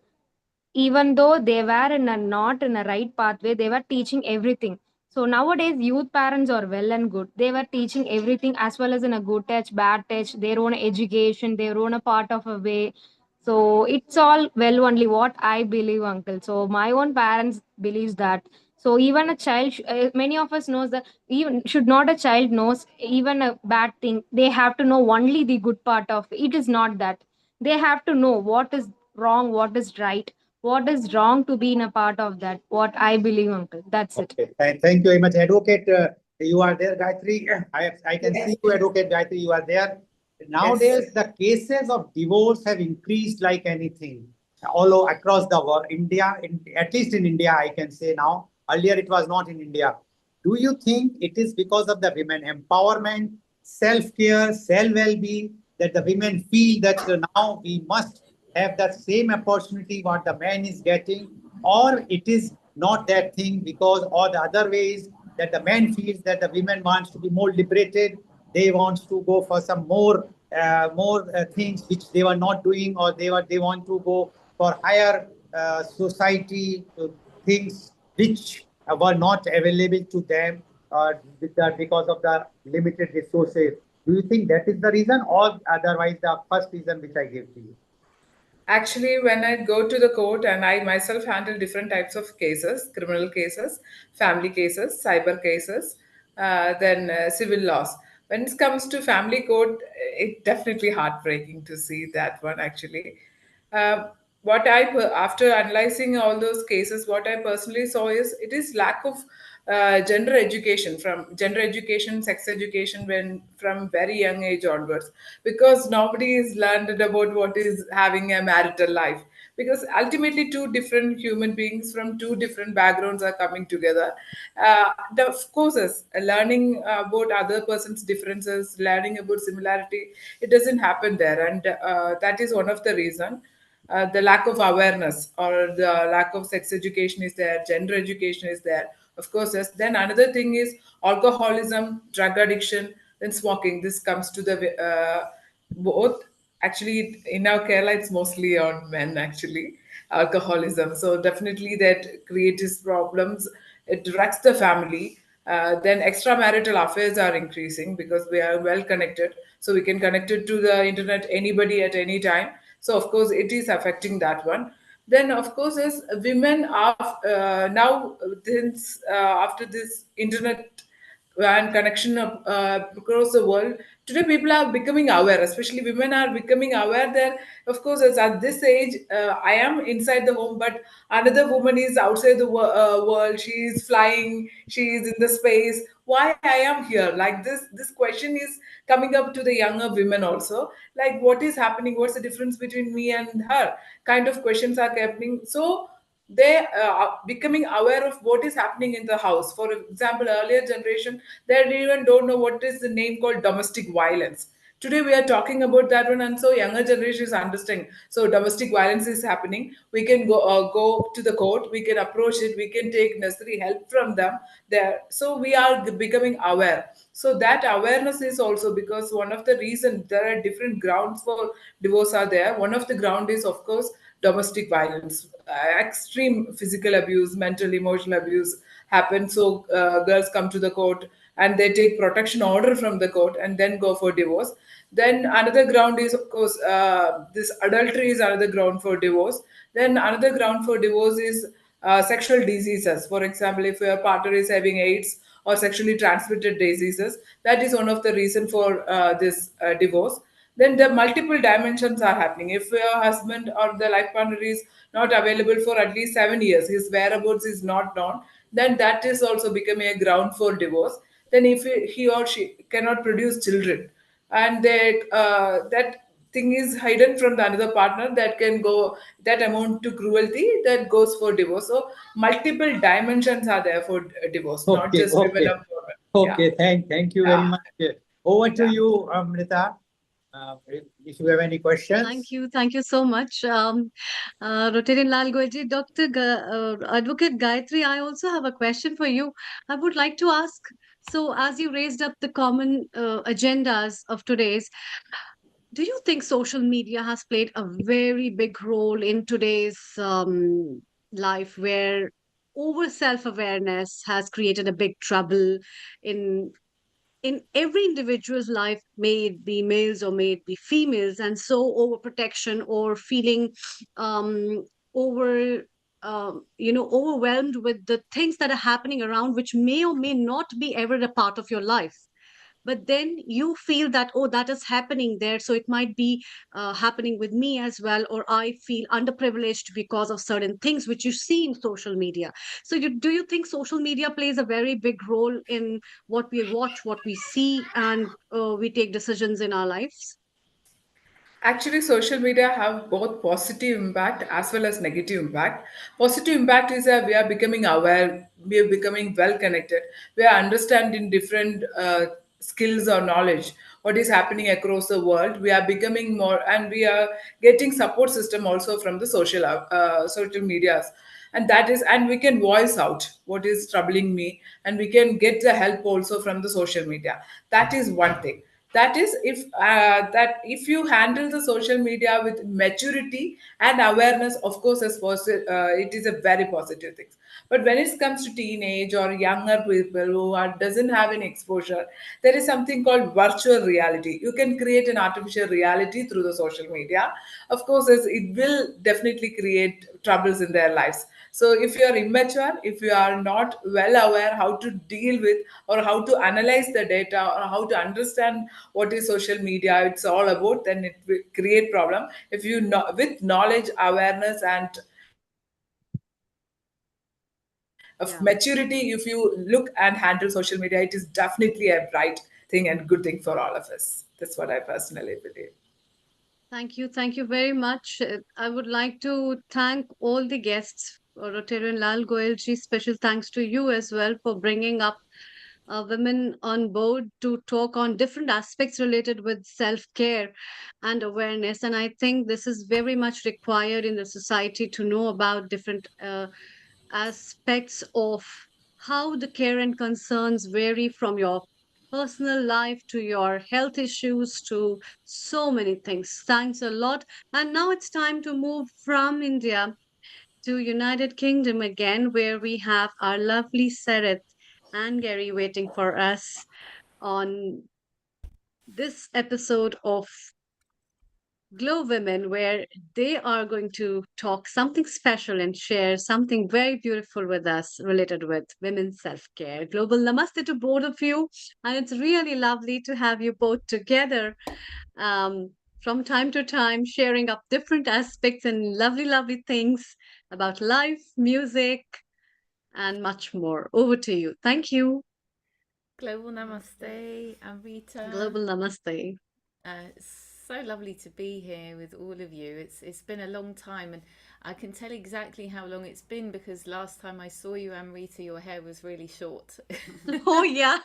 even though they were in a not in a right pathway. They were teaching everything. So nowadays youth parents are well and good, they were teaching everything as well as in a good touch bad touch, their own education, their own a part of a way. So it's all well only what I believe, uncle. So my own parents believes that. So even a child many of us knows that even should not a child knows even a bad thing, they have to know only the good part of it. It is not that they have to know what is wrong, what is right, what is wrong to be in a part of that. What I believe, uncle. That's it. Okay, thank you very much, advocate. You are there, Gayatri. I can see you, advocate Gayatri. You are there. Yes. Nowadays, the cases of divorce have increased like anything across the world. India, at least in India, I can say now. Earlier, it was not in India. Do you think it is because of the women empowerment, self-care, self-well-being, that the women feel that now we must have the same opportunity what the man is getting, or it is not that thing, because or the other way is that the man feels that the women wants to be more liberated, they want to go for some more things which they were not doing, or they want to go for higher society things which were not available to them because of the limited resources. Do you think that is the reason, or otherwise the first reason which I gave to you? Actually, when I go to the court and I myself handle different types of cases, criminal cases, family cases, cyber cases, then civil laws. When it comes to family court, it definitely heartbreaking to see that one actually. Uh, After analyzing all those cases, what I personally saw is it is lack of gender education, sex education when from very young age onwards, because nobody is learned about what is having a marital life, because ultimately two different human beings from two different backgrounds are coming together. Of course, learning about other person's differences, learning about similarity, it doesn't happen there, and that is one of the reason. The lack of awareness or the lack of sex education is there, gender education is there, of course. Yes. Then another thing is alcoholism, drug addiction, then smoking. This comes to the both. Actually, in our Kerala, it's mostly on men, actually, alcoholism. So definitely that creates problems. It wrecks the family. Then extramarital affairs are increasing because we are well connected. So we can connect it to the internet, anybody at any time. So of course, it is affecting that one. Then of course, as women are now, since after this internet and connection across the world, today people are becoming aware, especially women are becoming aware that of course as at this age, I am inside the home, but another woman is outside the world, she is flying, she is in the space, why I am here, like this question is coming up to the younger women also, like what is happening, what's the difference between me and her, kind of questions are happening. So they are becoming aware of what is happening in the house. For example, earlier generation, they even don't know what is the name called domestic violence. Today we are talking about that one, and so younger generation is understanding. So domestic violence is happening. We can go to the court. We can approach it. We can take necessary help from them. There, so we are becoming aware. So that awareness is also because one of the reason there are different grounds for divorce are there. One of the ground is of course domestic violence, extreme physical abuse, mental, emotional abuse happen. So girls come to the court and they take protection order from the court and then go for divorce. Then another ground is, of course, this adultery is another ground for divorce. Then another ground for divorce is sexual diseases. For example, if your partner is having AIDS or sexually transmitted diseases, that is one of the reason for this divorce. Then the multiple dimensions are happening. If your husband or the life partner is not available for at least 7 years, his whereabouts is not known, then that is also becoming a ground for divorce. Then if he or she cannot produce children, and that thing is hidden from the another partner, that can go, that amount to cruelty, that goes for divorce. So multiple dimensions are there for divorce, not Okay, just women okay, empowerment. Yeah. okay. Thank you very Yeah. much. Over to you, Amrita. If you have any questions. Thank you so much. Rotarian Lal Goelji, Advocate Gayatri, I also have a question for you. I would like to ask, so as you raised up the common agendas of today's, do you think social media has played a very big role in today's life where over self-awareness has created a big trouble in every individual's life, may it be males or may it be females, and so overprotection or feeling over overwhelmed with the things that are happening around, which may or may not be ever a part of your life, but then you feel that, oh, that is happening there, so it might be happening with me as well, or I feel underprivileged because of certain things which you see in social media. So do you think social media plays a very big role in what we watch, what we see, and we take decisions in our lives? Actually, social media have both positive impact as well as negative impact. Positive impact is that we are becoming aware, we are becoming well connected, we are understanding different skills or knowledge what is happening across the world. We are becoming more, and we are getting support system also from the social medias, and that is, and we can voice out what is troubling me, and we can get the help also from the social media. That is one thing. That is, if you handle the social media with maturity and awareness, of course, it is a very positive thing. But when it comes to teenage or younger people who doesn't have any exposure, there is something called virtual reality. You can create an artificial reality through the social media. Of course, it will definitely create troubles in their lives. So if you are immature, if you are not well aware how to deal with or how to analyze the data or how to understand what is social media, it's all about, then it will create problem. If you know, with knowledge, awareness, and of Yeah. maturity, if you look and handle social media, it is definitely a bright thing and good thing for all of us. That's what I personally believe. Thank you very much. I would like to thank all the guests. Rotarian Lal Goelji, special thanks to you as well for bringing up women on board to talk on different aspects related with self-care and awareness. And I think this is very much required in the society to know about different aspects of how the care and concerns vary from your personal life to your health issues to so many things. Thanks a lot. And now it's time to move from India to United Kingdom again, where we have our lovely Sarath and Gary waiting for us on this episode of Glow Women, where they are going to talk something special and share something very beautiful with us related with women's self care. Global namaste to both of you. And it's really lovely to have you both together from time to time, sharing up different aspects and lovely, lovely things about life, music, and much more. Over to you. Thank you. Global Namaste, Amrita. Global Namaste. It's so lovely to be here with all of you. It's been a long time, and I can tell exactly how long it's been because last time I saw you, Amrita, your hair was really short. Oh, yeah.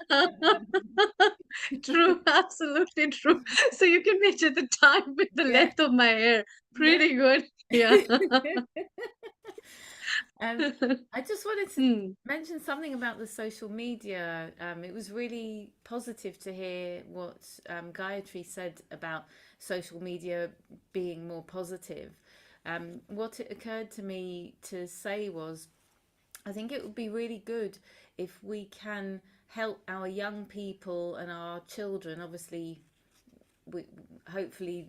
True, absolutely true. So you can measure the time with the length of my hair. Pretty good. Yeah. I just wanted to mention something about the social media. It was really positive to hear what Gayatri said about social media being more positive. What it occurred to me to say was, I think it would be really good if we can help our young people and our children. Obviously, hopefully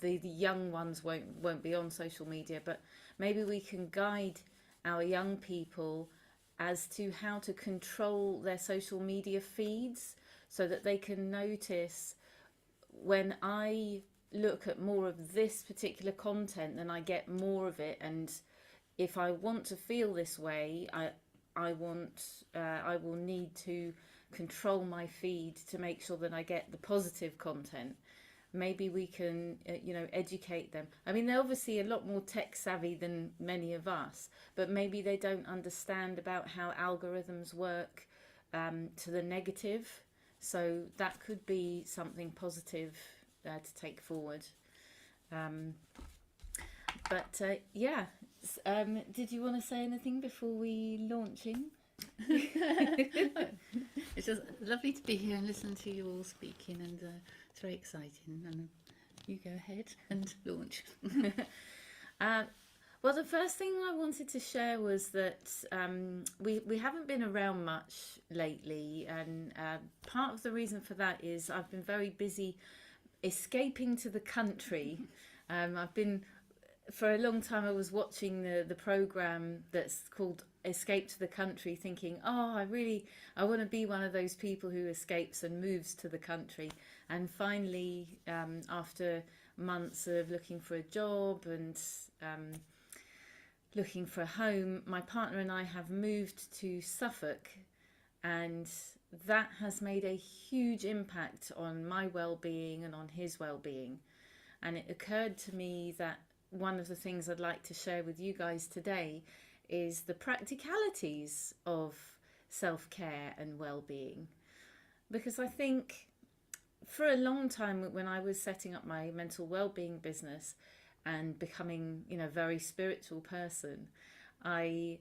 the young ones won't be on social media, but maybe we can guide our young people as to how to control their social media feeds so that they can notice when I look at more of this particular content, then I get more of it. And if I want to feel this way, I will need to control my feed to make sure that I get the positive content. Maybe we can, educate them. I mean, they're obviously a lot more tech savvy than many of us, but maybe they don't understand about how algorithms work to the negative. So that could be something positive to take forward. Did you want to say anything before we launch in? It's just lovely to be here and listen to you all speaking, and it's very exciting. And you go ahead and launch. Well, the first thing I wanted to share was that we haven't been around much lately, and part of the reason for that is I've been very busy escaping to the country. For a long time I was watching the program that's called Escape to the Country, thinking, I want to be one of those people who escapes and moves to the country. And finally, after months of looking for a job and looking for a home, my partner and I have moved to Suffolk, and that has made a huge impact on my well-being and on his well-being. And it occurred to me that one of the things I'd like to share with you guys today is the practicalities of self-care and well-being. Because I think for a long time, when I was setting up my mental well-being business and becoming, a very spiritual person, I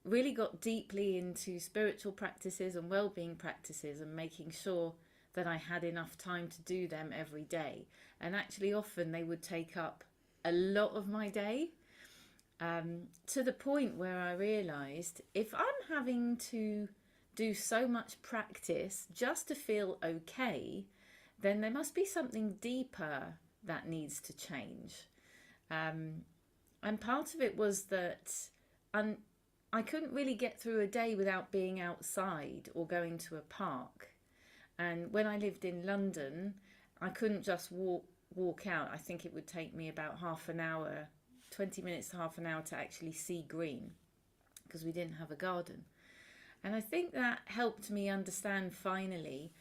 really got deeply into spiritual practices and well-being practices and making sure that I had enough time to do them every day. And actually often they would take up a lot of my day, to the point where I realized if I'm having to do so much practice just to feel okay, then there must be something deeper that needs to change. And part of it was that I couldn't really get through a day without being outside or going to a park. And when I lived in London, I couldn't just walk out. I think it would take me about half an hour, 20 minutes to half an hour to actually see green, because we didn't have a garden. And I think that helped me understand finally,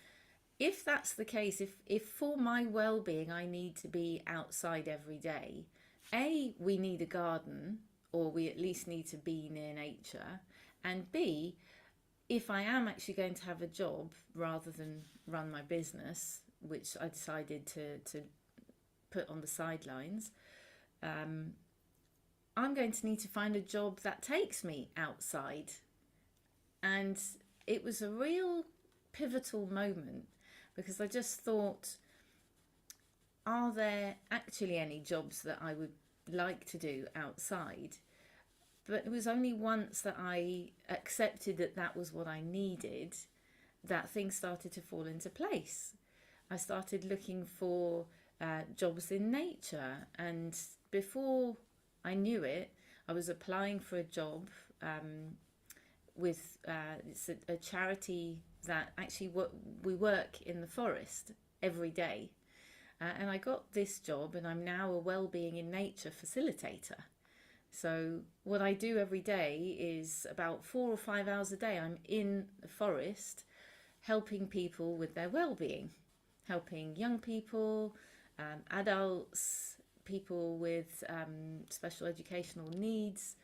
if that's the case, if for my well-being I need to be outside every day, A, we need a garden, or we at least need to be near nature, and B, if I am actually going to have a job rather than run my business, which I decided to put on the sidelines, I'm going to need to find a job that takes me outside. And it was a real pivotal moment, because I just thought, are there actually any jobs that I would like to do outside? But it was only once that I accepted that that was what I needed that things started to fall into place. I started looking for jobs in nature, and before I knew it, I was applying for a job with it's a charity that actually we work in the forest every day. And I got this job, and I'm now a Wellbeing in Nature facilitator. So what I do every day is about 4 or 5 hours a day, I'm in the forest helping people with their well-being, helping young people, adults, people with special educational needs,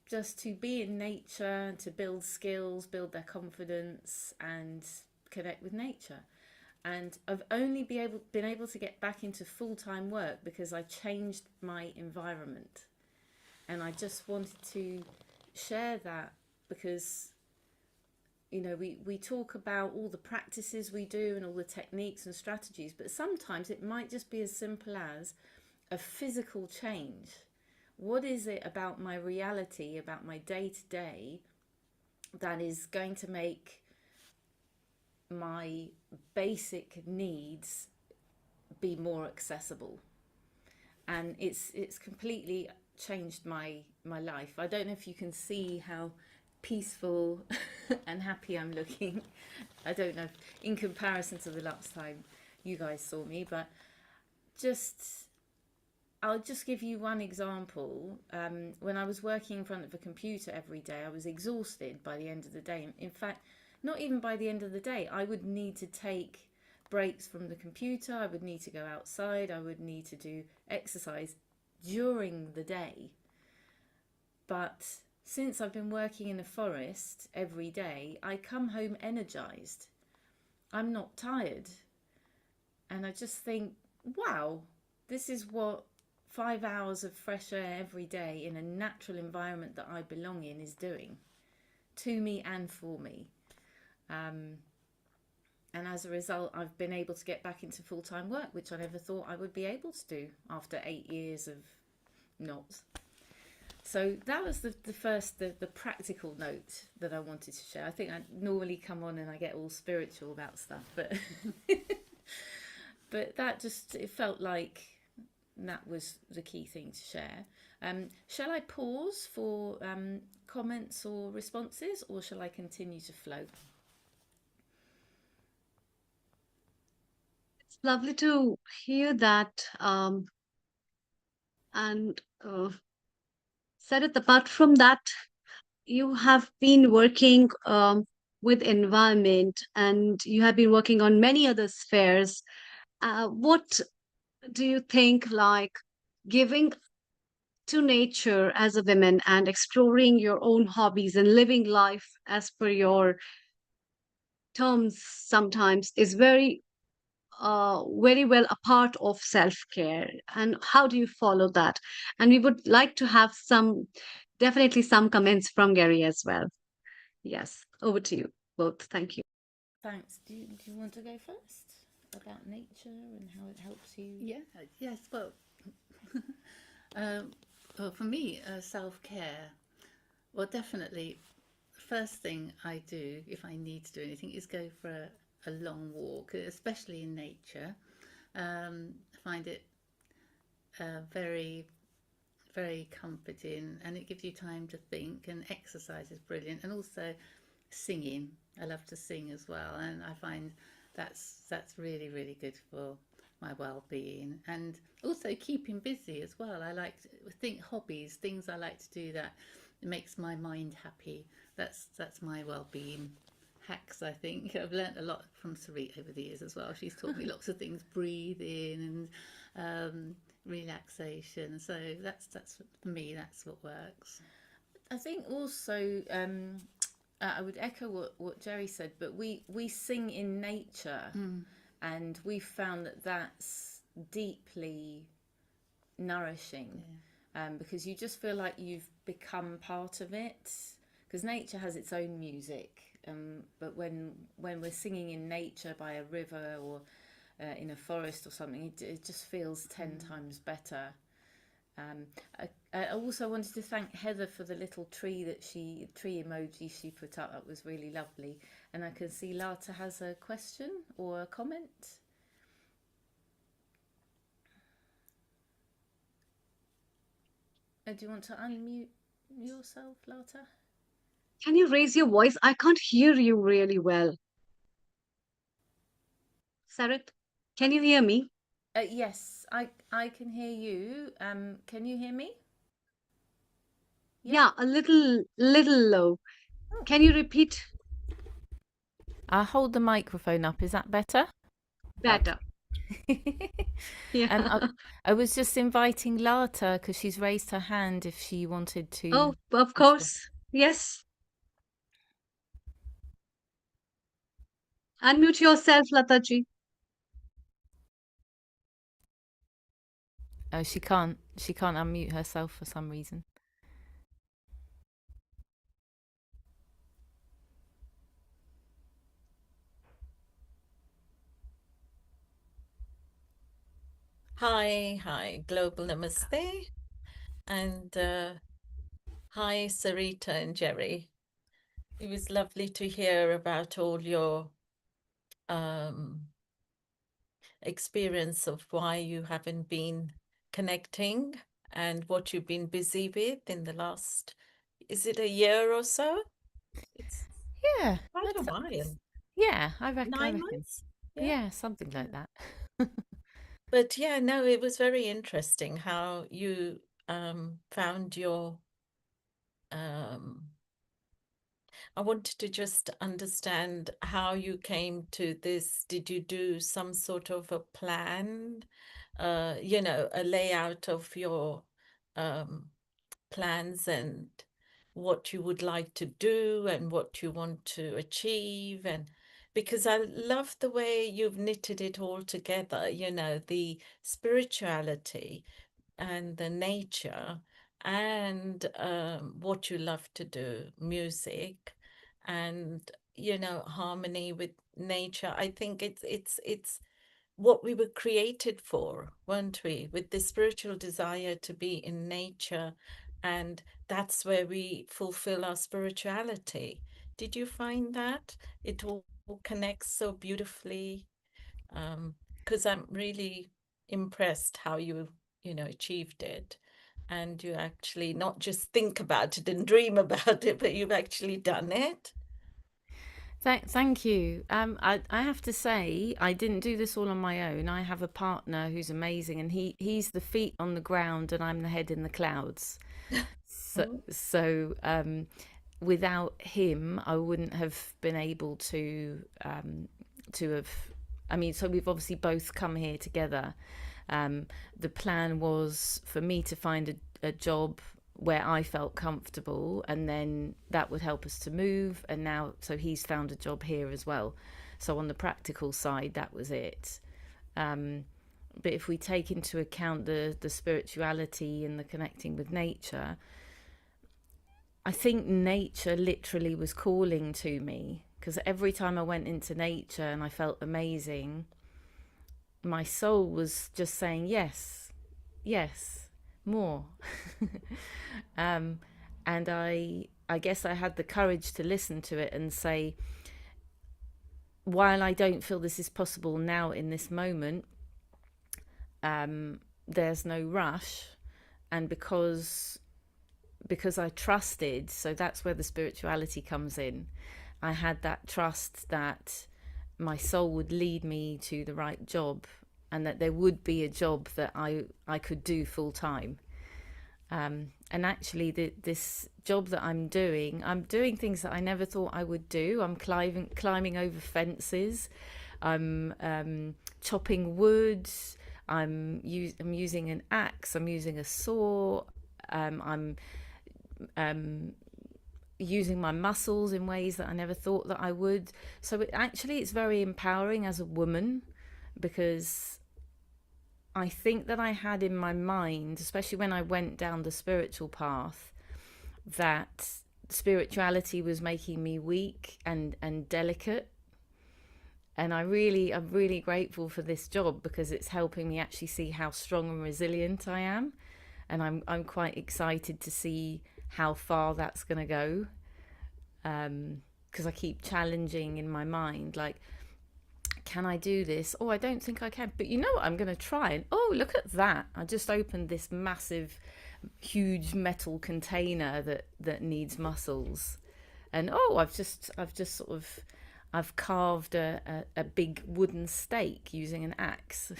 just to be in nature, to build skills, build their confidence and connect with nature. And I've only been able to get back into full-time work because I changed my environment. And I just wanted to share that because, we talk about all the practices we do and all the techniques and strategies, but sometimes it might just be as simple as a physical change. What is it about my reality, about my day-to-day, that is going to make my basic needs be more accessible? And it's completely changed my life. I don't know if you can see how peaceful and happy I'm looking. I don't know if, in comparison to the last time you guys saw me, but I'll just give you one example. When I was working in front of a computer every day, I was exhausted by the end of the day. In fact, not even by the end of the day, I would need to take breaks from the computer. I would need to go outside. I would need to do exercise during the day. But since I've been working in a forest every day, I come home energized. I'm not tired. And I just think, wow, this is what 5 hours of fresh air every day in a natural environment that I belong in is doing to me and for me. And as a result, I've been able to get back into full-time work, which I never thought I would be able to do after 8 years of not. So that was the first, the practical note that I wanted to share. I think I normally come on and I get all spiritual about stuff, but but that just, it felt like that was the key thing to share. Shall I pause for comments or responses, or shall I continue to flow? It's lovely to hear that. And Sarit, apart from that, you have been working with environment and you have been working on many other spheres. What do you think, like giving to nature as a woman and exploring your own hobbies and living life as per your terms sometimes is very very well a part of self-care, and how do you follow that? And we would like to have definitely some comments from Gary as well. Yes, over to you both. Thank you. Thanks. Do you want to go first about nature and how it helps you? Yeah, yes. Well, well, for me, self-care, well, definitely, first thing I do if I need to do anything is go for a long walk, especially in nature. I find it very, very comforting, and it gives you time to think, and exercise is brilliant, and also singing. I love to sing as well, and I find that's really, really good for my well-being, and also keeping busy as well. I like to think hobbies, things I like to do that makes my mind happy. That's my well-being hacks. I think I've learnt a lot from Sarit over the years as well. She's taught me lots of things, breathing and relaxation. So that's for me, that's what works. I think also I would echo what Jerry said, but we sing in nature, and we found that that's deeply nourishing, because you just feel like you've become part of it, because nature has its own music, but when we're singing in nature by a river or in a forest or something, it just feels 10 times better. I also wanted to thank Heather for the little tree emoji she put up. That was really lovely. And I can see Lata has a question or a comment. Do you want to unmute yourself, Lata? Can you raise your voice? I can't hear you really well. Sarit, can you hear me? Yes, I can hear you. Can you hear me? Yeah, a little low. Can you repeat? I'll hold the microphone up. Is that better? Better. Yeah. And I was just inviting Lata because she's raised her hand if she wanted to. Oh, of course. Yes. Unmute yourself, Lataji. Oh, she can't unmute herself for some reason. Hi, global namaste, and hi, Sarita and Jerry. It was lovely to hear about all your experience of why you haven't been connecting and what you've been busy with in the last, is it a year or so? It's Yeah, quite a while. yeah, I reckon. 9 months? Yeah, something like that. But yeah, no, it was very interesting how you found your I wanted to just understand how you came to this. Did you do some sort of a plan, a layout of your plans and what you would like to do and what you want to achieve? And because I love the way you've knitted it all together, the spirituality and the nature and what you love to do, music, and harmony with nature. I think it's what we were created for, weren't we? With the spiritual desire to be in nature, and that's where we fulfill our spirituality. Did you find that it all connects so beautifully? Because I'm really impressed how you achieved it, and you actually not just think about it and dream about it, but you've actually done it. Thank you. I have to say, I didn't do this all on my own. I have a partner who's amazing, and he's the feet on the ground, and I'm the head in the clouds. So without him, I wouldn't have been able to have. I mean, so we've obviously both come here together. The plan was for me to find a job where I felt comfortable, and then that would help us to move. And now, so he's found a job here as well. So on the practical side, that was it. But if we take into account the spirituality and the connecting with nature, I think nature literally was calling to me, because every time I went into nature and I felt amazing, my soul was just saying yes, yes, more. And I guess I had the courage to listen to it and say, while I don't feel this is possible now in this moment, there's no rush. And because I trusted, so that's where the spirituality comes in. I had that trust that my soul would lead me to the right job, and that there would be a job that I could do full time. And actually, this job that I'm doing things that I never thought I would do. I'm climbing over fences. I'm chopping wood. I'm using an axe. I'm using a saw. I'm using my muscles in ways that I never thought that I would. So it's very empowering as a woman, because I think that I had in my mind, especially when I went down the spiritual path, that spirituality was making me weak and delicate. And I'm really grateful for this job, because it's helping me actually see how strong and resilient I am. And I'm quite excited to see how far that's going to go, because I keep challenging in my mind, like, can I do this? Oh, I don't think I can, but you know what, I'm going to try. And oh, look at that, I just opened this massive, huge metal container that needs mussels. And oh, I've carved a big wooden stake using an axe.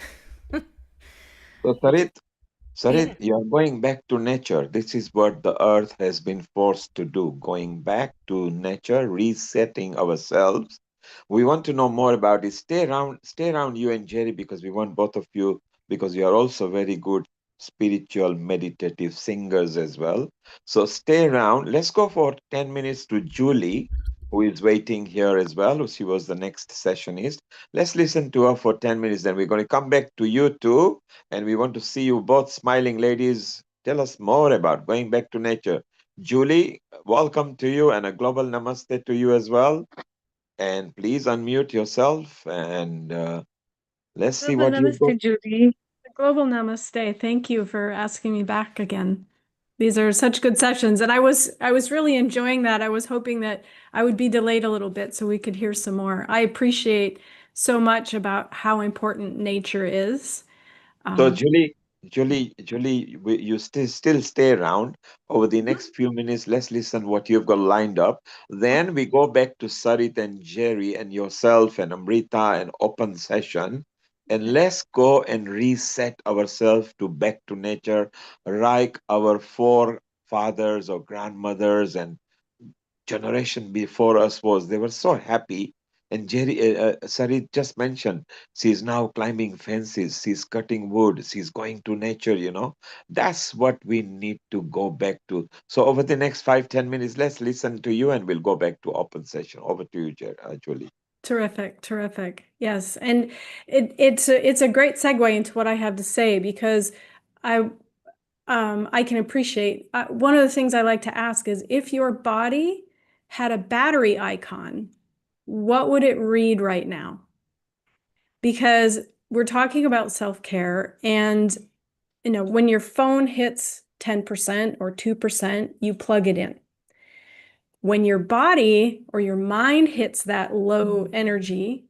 So Sarit, you are going back to nature. This is what the earth has been forced to do, going back to nature, resetting ourselves. We want to know more about it. Stay around you and Jerry, because we want both of you, because you are also very good spiritual, meditative singers as well. So stay around. Let's go for 10 minutes to Julie, who is waiting here as well. She was the next sessionist. Let's listen to her for 10 minutes. Then we're going to come back to you two, and we want to see you both smiling ladies. Tell us more about going back to nature. Julie, welcome to you, and a global namaste to you as well. And please unmute yourself, and let's see Global what you've got. namaste, Judy. Global namaste. Thank you for asking me back again. These are such good sessions, and I was really enjoying that. I was hoping that I would be delayed a little bit so we could hear some more. I appreciate so much about how important nature is. So, Julie, Julie, you still stay around over the next few minutes. Let's listen what you've got lined up. Then we go back to Sarit and Jerry and yourself and Amrita and open session. And let's go and reset ourselves to back to nature, like our forefathers or grandmothers and generation before us was. They were so happy. And Sarit just mentioned she's now climbing fences, she's cutting wood, she's going to nature. That's what we need to go back to. So over the next 5-10 minutes, let's listen to you and we'll go back to open session. Over to you, Julie. Terrific, terrific. Yes, and it's a great segue into what I have to say because I can appreciate one of the things I like to ask is if your body had a battery icon, what would it read right now? Because we're talking about self-care, and when your phone hits 10% or 2%, you plug it in. When your body or your mind hits that low energy,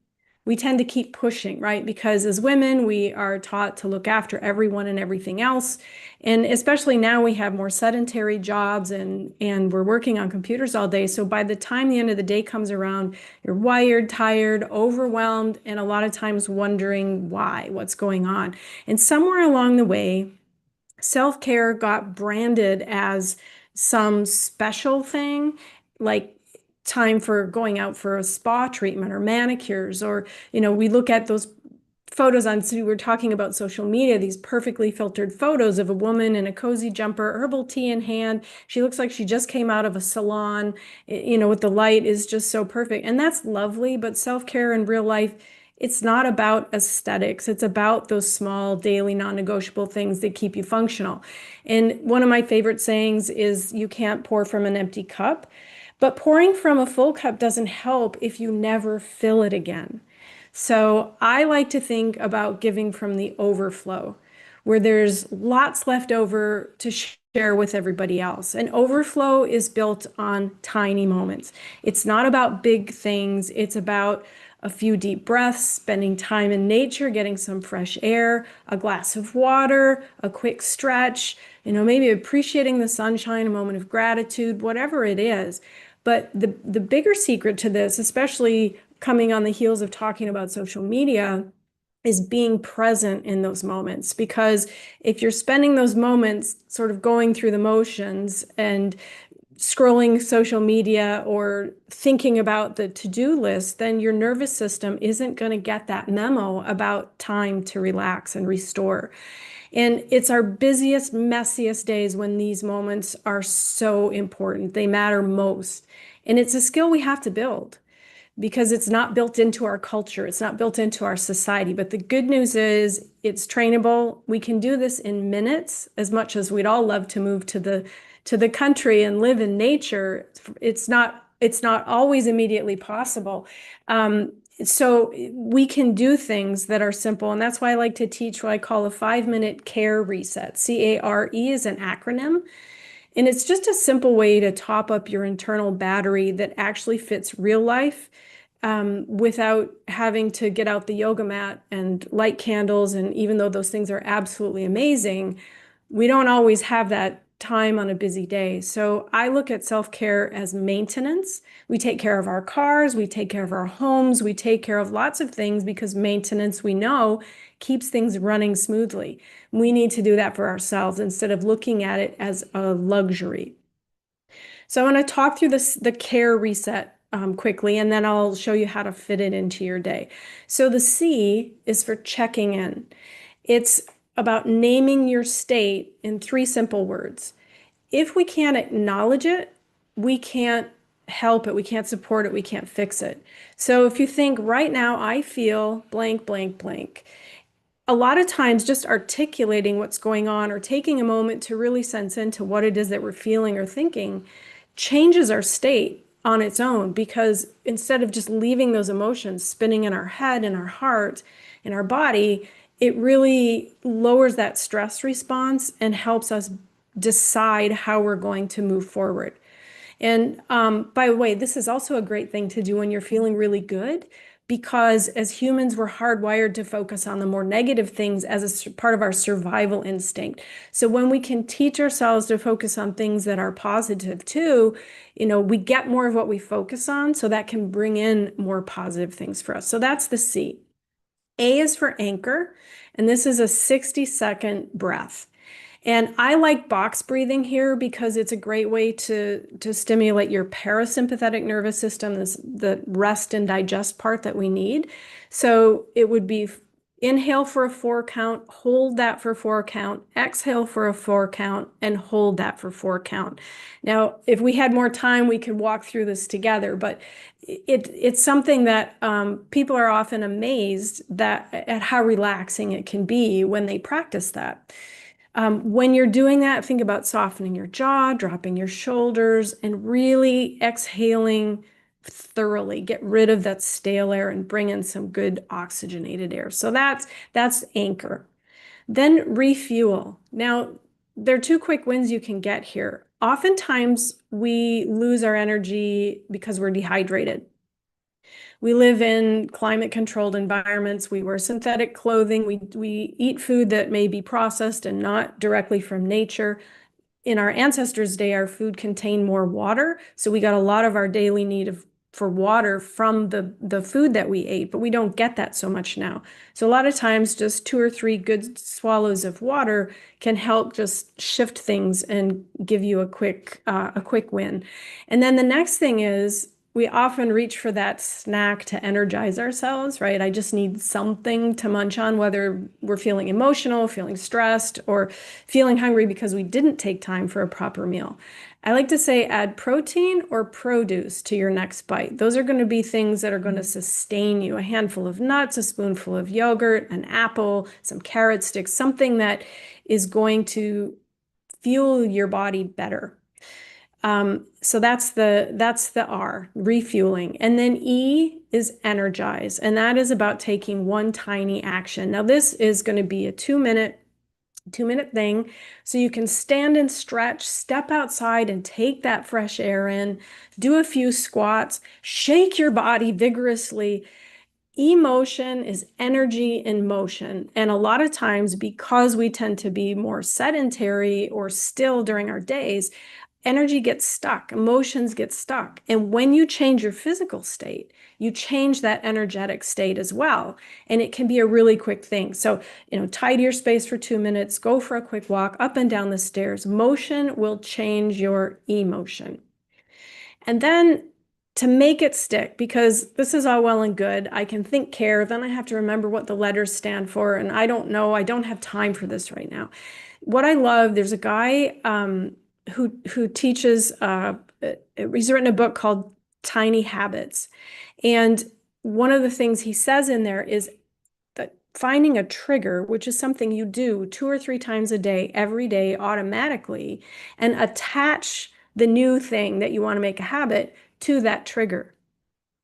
we tend to keep pushing, right? Because as women, we are taught to look after everyone and everything else. And especially now we have more sedentary jobs and we're working on computers all day. So by the time the end of the day comes around, you're wired, tired, overwhelmed, and a lot of times wondering why, what's going on. And somewhere along the way, self-care got branded as some special thing, like time for going out for a spa treatment or manicures, or we look at those photos on, so we're talking about social media, these perfectly filtered photos of a woman in a cozy jumper, herbal tea in hand. She looks like she just came out of a salon, with the light is just so perfect. And that's lovely, but self-care in real life, it's not about aesthetics. It's about those small daily non-negotiable things that keep you functional. And one of my favorite sayings is you can't pour from an empty cup, but pouring from a full cup doesn't help if you never fill it again. So I like to think about giving from the overflow, where there's lots left over to share with everybody else. And overflow is built on tiny moments. It's not about big things. It's about a few deep breaths, spending time in nature, getting some fresh air, a glass of water, a quick stretch, maybe appreciating the sunshine, a moment of gratitude, whatever it is. But the bigger secret to this, especially coming on the heels of talking about social media, is being present in those moments. Because if you're spending those moments sort of going through the motions and scrolling social media or thinking about the to-do list, then your nervous system isn't going to get that memo about time to relax and restore. And it's our busiest, messiest days when these moments are so important. They matter most. And it's a skill we have to build because it's not built into our culture. It's not built into our society. But the good news is it's trainable. We can do this in minutes, as much as we'd all love to move to the country and live in nature. It's not always immediately possible. So we can do things that are simple. And that's why I like to teach what I call a 5-minute care reset. CARE is an acronym. And it's just a simple way to top up your internal battery that actually fits real life, without having to get out the yoga mat and light candles. And even though those things are absolutely amazing, we don't always have that time on a busy day. So I look at self-care as maintenance. We take care of our cars, we take care of our homes, we take care of lots of things because maintenance, we know, keeps things running smoothly. We need to do that for ourselves instead of looking at it as a luxury. So I want to talk through the care reset quickly, and then I'll show you how to fit it into your day. So the C is for checking in. It's about naming your state in 3 simple words. If we can't acknowledge it, we can't help it, we can't support it, we can't fix it. So if you think right now I feel blank, blank, blank, a lot of times just articulating what's going on or taking a moment to really sense into what it is that we're feeling or thinking changes our state on its own, because instead of just leaving those emotions spinning in our head, in our heart, in our body, it really lowers that stress response and helps us decide how we're going to move forward. And by the way, this is also a great thing to do when you're feeling really good, because as humans, we're hardwired to focus on the more negative things as a part of our survival instinct. So when we can teach ourselves to focus on things that are positive too, we get more of what we focus on, so that can bring in more positive things for us. So that's the C. A is for anchor, and this is a 60-second breath. And I like box breathing here because it's a great way to stimulate your parasympathetic nervous system, the rest and digest part that we need. So it would be inhale for a 4 count, hold that for 4 count, exhale for a 4 count, and hold that for 4 count. Now, if we had more time, we could walk through this together, but it's something that people are often amazed at how relaxing it can be when they practice that. When you're doing that, think about softening your jaw, dropping your shoulders, and really exhaling thoroughly. Get rid of that stale air and bring in some good oxygenated air. So that's anchor. Then refuel. Now, there are 2 quick wins you can get here. Oftentimes, we lose our energy because we're dehydrated. We live in climate-controlled environments. We wear synthetic clothing. We eat food that may be processed and not directly from nature. In our ancestors' day, our food contained more water, so we got a lot of our daily need for water from the food that we ate, but we don't get that so much now. So a lot of times, just 2 or 3 good swallows of water can help just shift things and give you a quick win. And then the next thing is, we often reach for that snack to energize ourselves, right? I just need something to munch on, whether we're feeling emotional, feeling stressed, or feeling hungry because we didn't take time for a proper meal. I like to say add protein or produce to your next bite. Those are going to be things that are going to sustain you. A handful of nuts, a spoonful of yogurt, an apple, some carrot sticks, something that is going to fuel your body better. So that's the R, refueling. And then E is energize. And that is about taking one tiny action. Now, this is going to be a 2-minute thing. So you can stand and stretch, step outside and take that fresh air in, do a few squats, shake your body vigorously. Emotion is energy in motion. And a lot of times, because we tend to be more sedentary or still during our days, energy gets stuck, emotions get stuck. And when you change your physical state, you change that energetic state as well. And it can be a really quick thing. So, tidy your space for 2 minutes, go for a quick walk up and down the stairs. Motion will change your emotion. And then to make it stick, because this is all well and good, I can think care, then I have to remember what the letters stand for. And I don't know, I don't have time for this right now. What I love, there's a guy who teaches, he's written a book called Tiny Habits. And one of the things he says in there is that finding a trigger, which is something you do 2 or 3 times a day, every day, automatically, and attach the new thing that you want to make a habit to that trigger.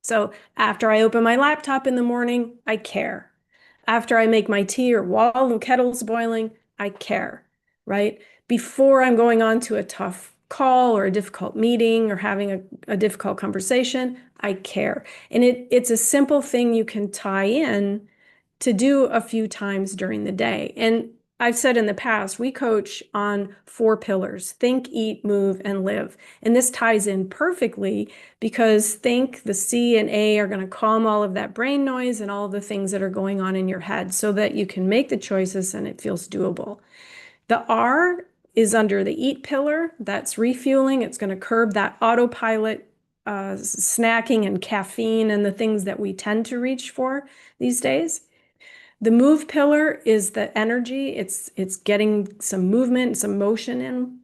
So after I open my laptop in the morning, I care. After I make my tea or while the kettle's boiling, I care, right? Before I'm going on to a tough call or a difficult meeting or having a difficult conversation, I care. And it's a simple thing you can tie in to do a few times during the day. And I've said in the past, we coach on 4 pillars: think, eat, move, and live. And this ties in perfectly because think, the C and A are going to calm all of that brain noise and all of the things that are going on in your head so that you can make the choices and it feels doable. The R is under the eat pillar. That's refueling. It's going to curb that autopilot snacking and caffeine and the things that we tend to reach for these days. The move pillar is the energy. It's getting some movement, some motion in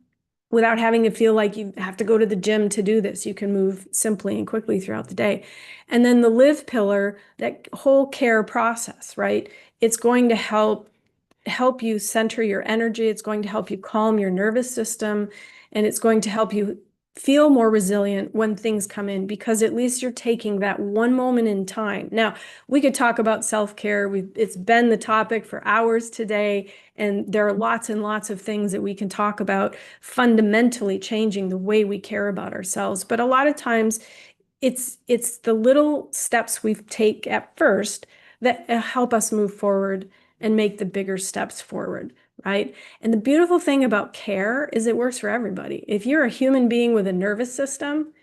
without having to feel like you have to go to the gym to do this. You can move simply and quickly throughout the day. And then the live pillar, that whole care process, right? It's going to help you center your energy. It's going to help you calm your nervous system, and it's going to help you feel more resilient when things come in, because at least you're taking that one moment in time. Now, we could talk about self-care. It's been the topic for hours today, and there are lots and lots of things that we can talk about fundamentally changing the way we care about ourselves. But a lot of times it's the little steps we take at first that help us move forward and make the bigger steps forward, right? And the beautiful thing about care is it works for everybody. If you're a human being with a nervous system,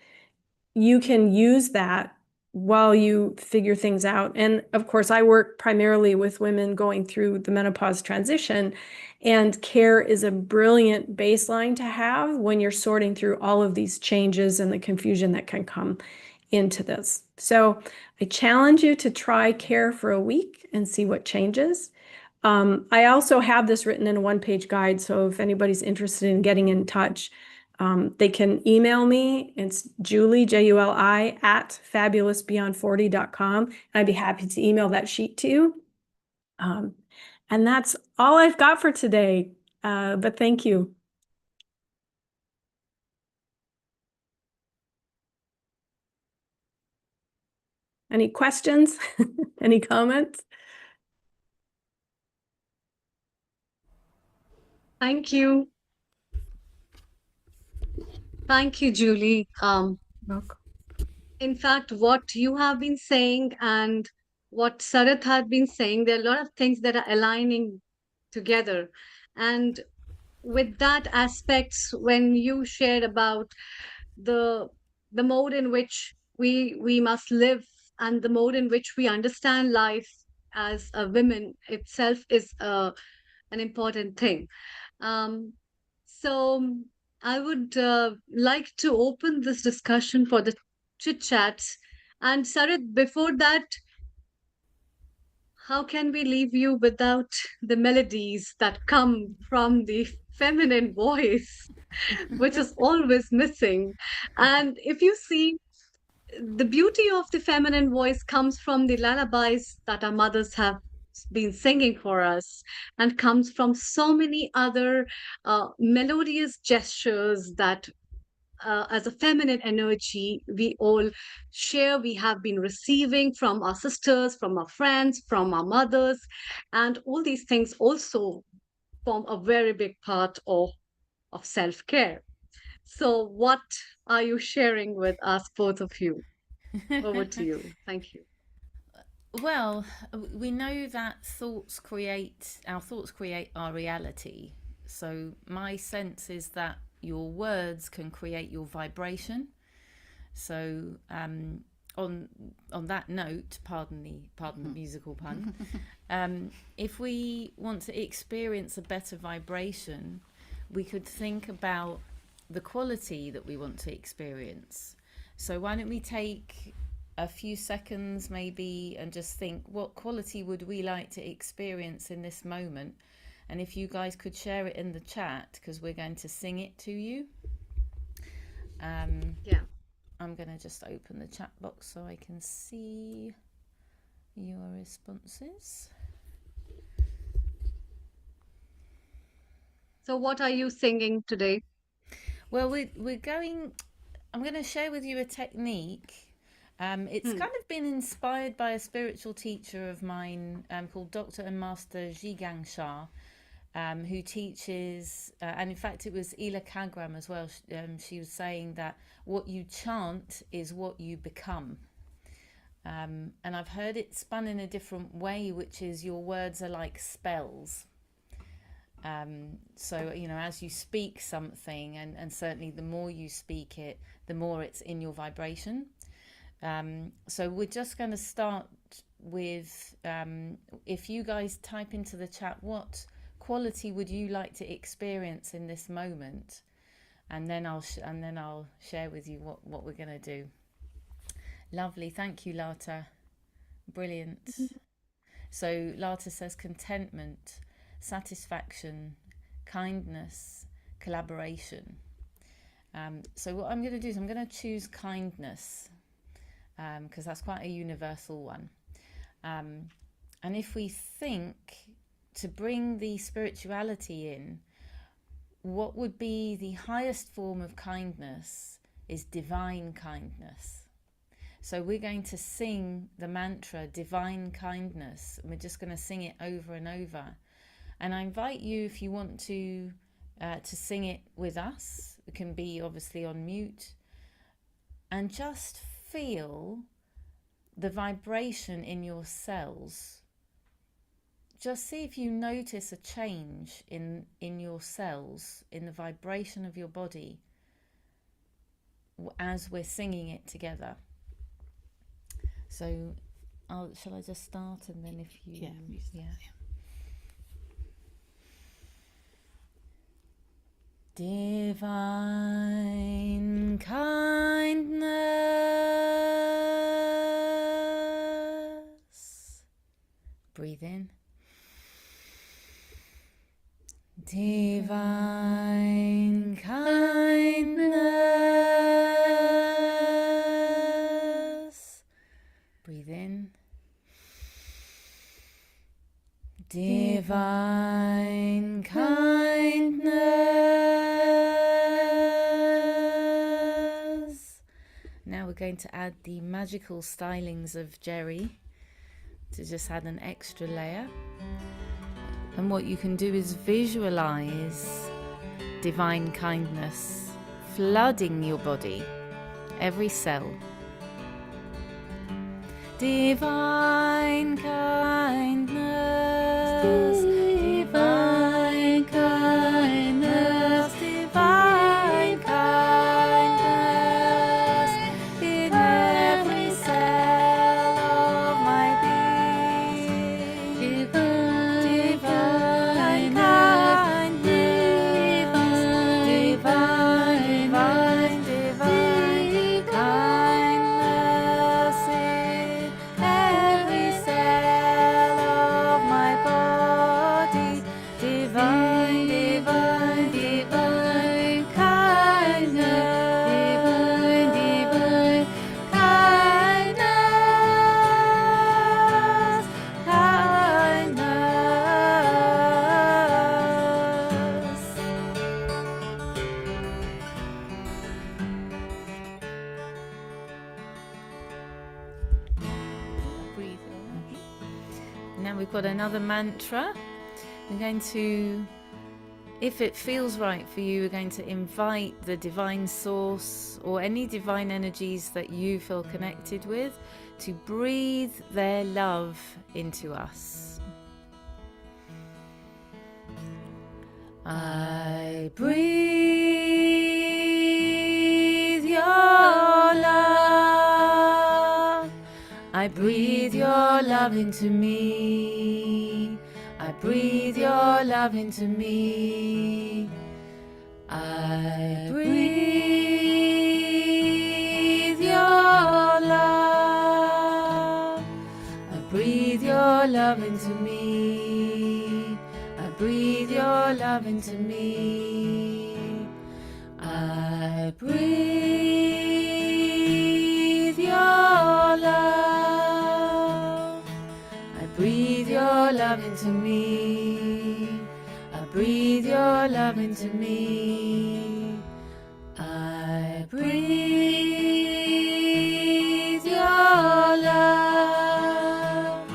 you can use that while you figure things out. And of course, I work primarily with women going through the menopause transition, and care is a brilliant baseline to have when you're sorting through all of these changes and the confusion that can come into this. So I challenge you to try care for a week and see what changes. I also have this written in a one-page guide, so if anybody's interested in getting in touch, they can email me. It's Julie, Juli, at fabulousbeyond40.com. And I'd be happy to email that sheet to you. And that's all I've got for today. But thank you. Any questions? Any comments? Thank you. Thank you, Julie. In fact, what you have been saying and what Sarath had been saying, there are a lot of things that are aligning together. And with that aspects, when you shared about the mode in which we must live and the mode in which we understand life as a woman itself is an important thing. So I would like to open this discussion for the chit chats. And Sarath, before that, how can we leave you without the melodies that come from the feminine voice, which is always missing? And if you see, the beauty of the feminine voice comes from the lullabies that our mothers have been singing for us, and comes from so many other melodious gestures that as a feminine energy we all share, we have been receiving from our sisters, from our friends, from our mothers, and all these things also form a very big part of self-care. So what are you sharing with us, both of you? Over to you. Thank you. Well, we know that our thoughts create our reality. So my sense is that your words can create your vibration. So on that note, pardon the musical pun, if we want to experience a better vibration, we could think about the quality that we want to experience. So why don't we take a few seconds maybe and just think, what quality would we like to experience in this moment? And if you guys could share it in the chat, because we're going to sing it to you. Yeah. I'm going to just open the chat box so I can see your responses. So what are you singing today? Well, I'm going to share with you a technique. It's kind of been inspired by a spiritual teacher of mine called Dr. and Master Zhigang Shah, who teaches, and in fact it was Ela Kagram as well. She was saying that what you chant is what you become. And I've heard it spun in a different way, which is your words are like spells. So, as you speak something, and certainly the more you speak it, the more it's in your vibration. So we're just going to start with, if you guys type into the chat, what quality would you like to experience in this moment? And then I'll share with you what we're going to do. Lovely. Thank you, Lata. Brilliant. So Lata says contentment, satisfaction, kindness, collaboration. So what I'm going to do is I'm going to choose kindness, because that's quite a universal one. And if we think to bring the spirituality in, what would be the highest form of kindness is divine kindness. So we're going to sing the mantra, divine kindness, and we're just going to sing it over and over. And I invite you, if you want to sing it with us, it can be obviously on mute, and just feel the vibration in your cells. Just see if you notice a change in your cells, in the vibration of your body as we're singing it together. So shall I just start, and then if you... Yeah. Divine kindness. Breathe in. Divine kindness. Breathe in. Divine kindness. Now we're going to add the magical stylings of Jerry to just add an extra layer. And what you can do is visualize divine kindness flooding your body, every cell. Divine kindness, divine kindness, divine kindness in every cell of my being. Divine kindness, divine kindness in every cell of my body. Divine kindness, divine kindness. Breathe in. Now we've got another mantra. We're going to, if it feels right for you, we're going to invite the divine source or any divine energies that you feel connected with to breathe their love into us. I breathe your love. I breathe your love into me. I breathe your love into me. I breathe your love. I breathe your love into me. I breathe your love into me. I breathe your love. I breathe your love into me. I breathe your love into me. I breathe your love.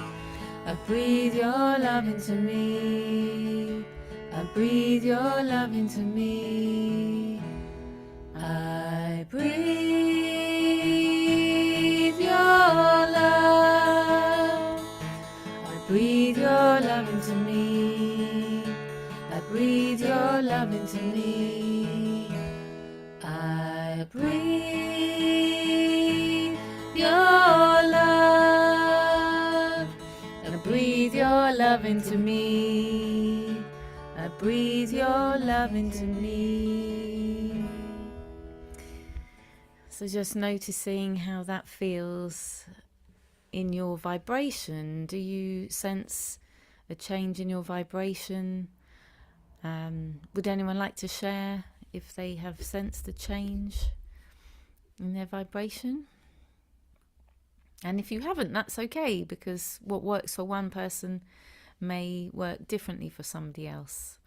I breathe your love into me. I breathe your love into me. I breathe your love. I breathe your love into me. I breathe your love into me. I breathe your love. And breathe your love into me. I breathe your love into me. So just noticing how that feels in your vibration. Do you sense a change in your vibration? Would anyone like to share if they have sensed a change in their vibration? And if you haven't, that's okay, because what works for one person may work differently for somebody else.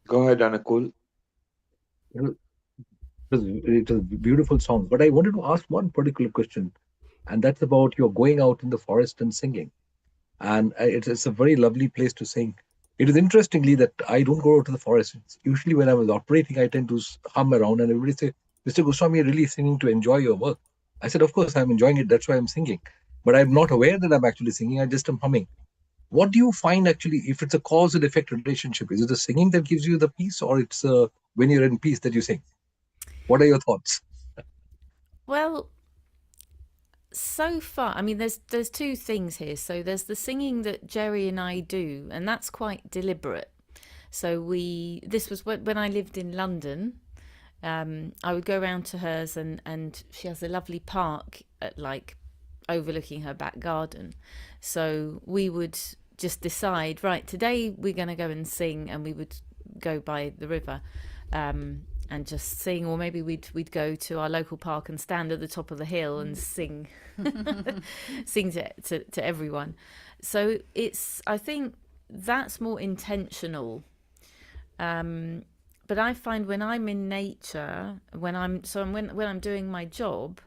Go ahead, Anakul. It was a beautiful song, but I wanted to ask one particular question, and that's about your going out in the forest and singing. And it's a very lovely place to sing. It is interestingly that I don't go out to the forest. It's usually when I was operating, I tend to hum around, and everybody say, "Mr. Goswami, you're really singing to enjoy your work." I said, "Of course, I'm enjoying it. That's why I'm singing." But I'm not aware that I'm actually singing. I just am humming. What do you find actually, if it's a cause and effect relationship? Is it the singing that gives you the peace, or it's when you're in peace that you sing? What are your thoughts? Well, so far, I mean, there's two things here. So there's the singing that Jerry and I do, and that's quite deliberate. So this was when I lived in London. I would go around to hers, and she has a lovely park at like overlooking her back garden. So we would just decide, right, today we're going to go and sing, and we would go by the river. And just sing, or maybe we'd go to our local park and stand at the top of the hill and sing sing to everyone. So I think that's more intentional. But I find when I'm in nature, when I'm doing my job,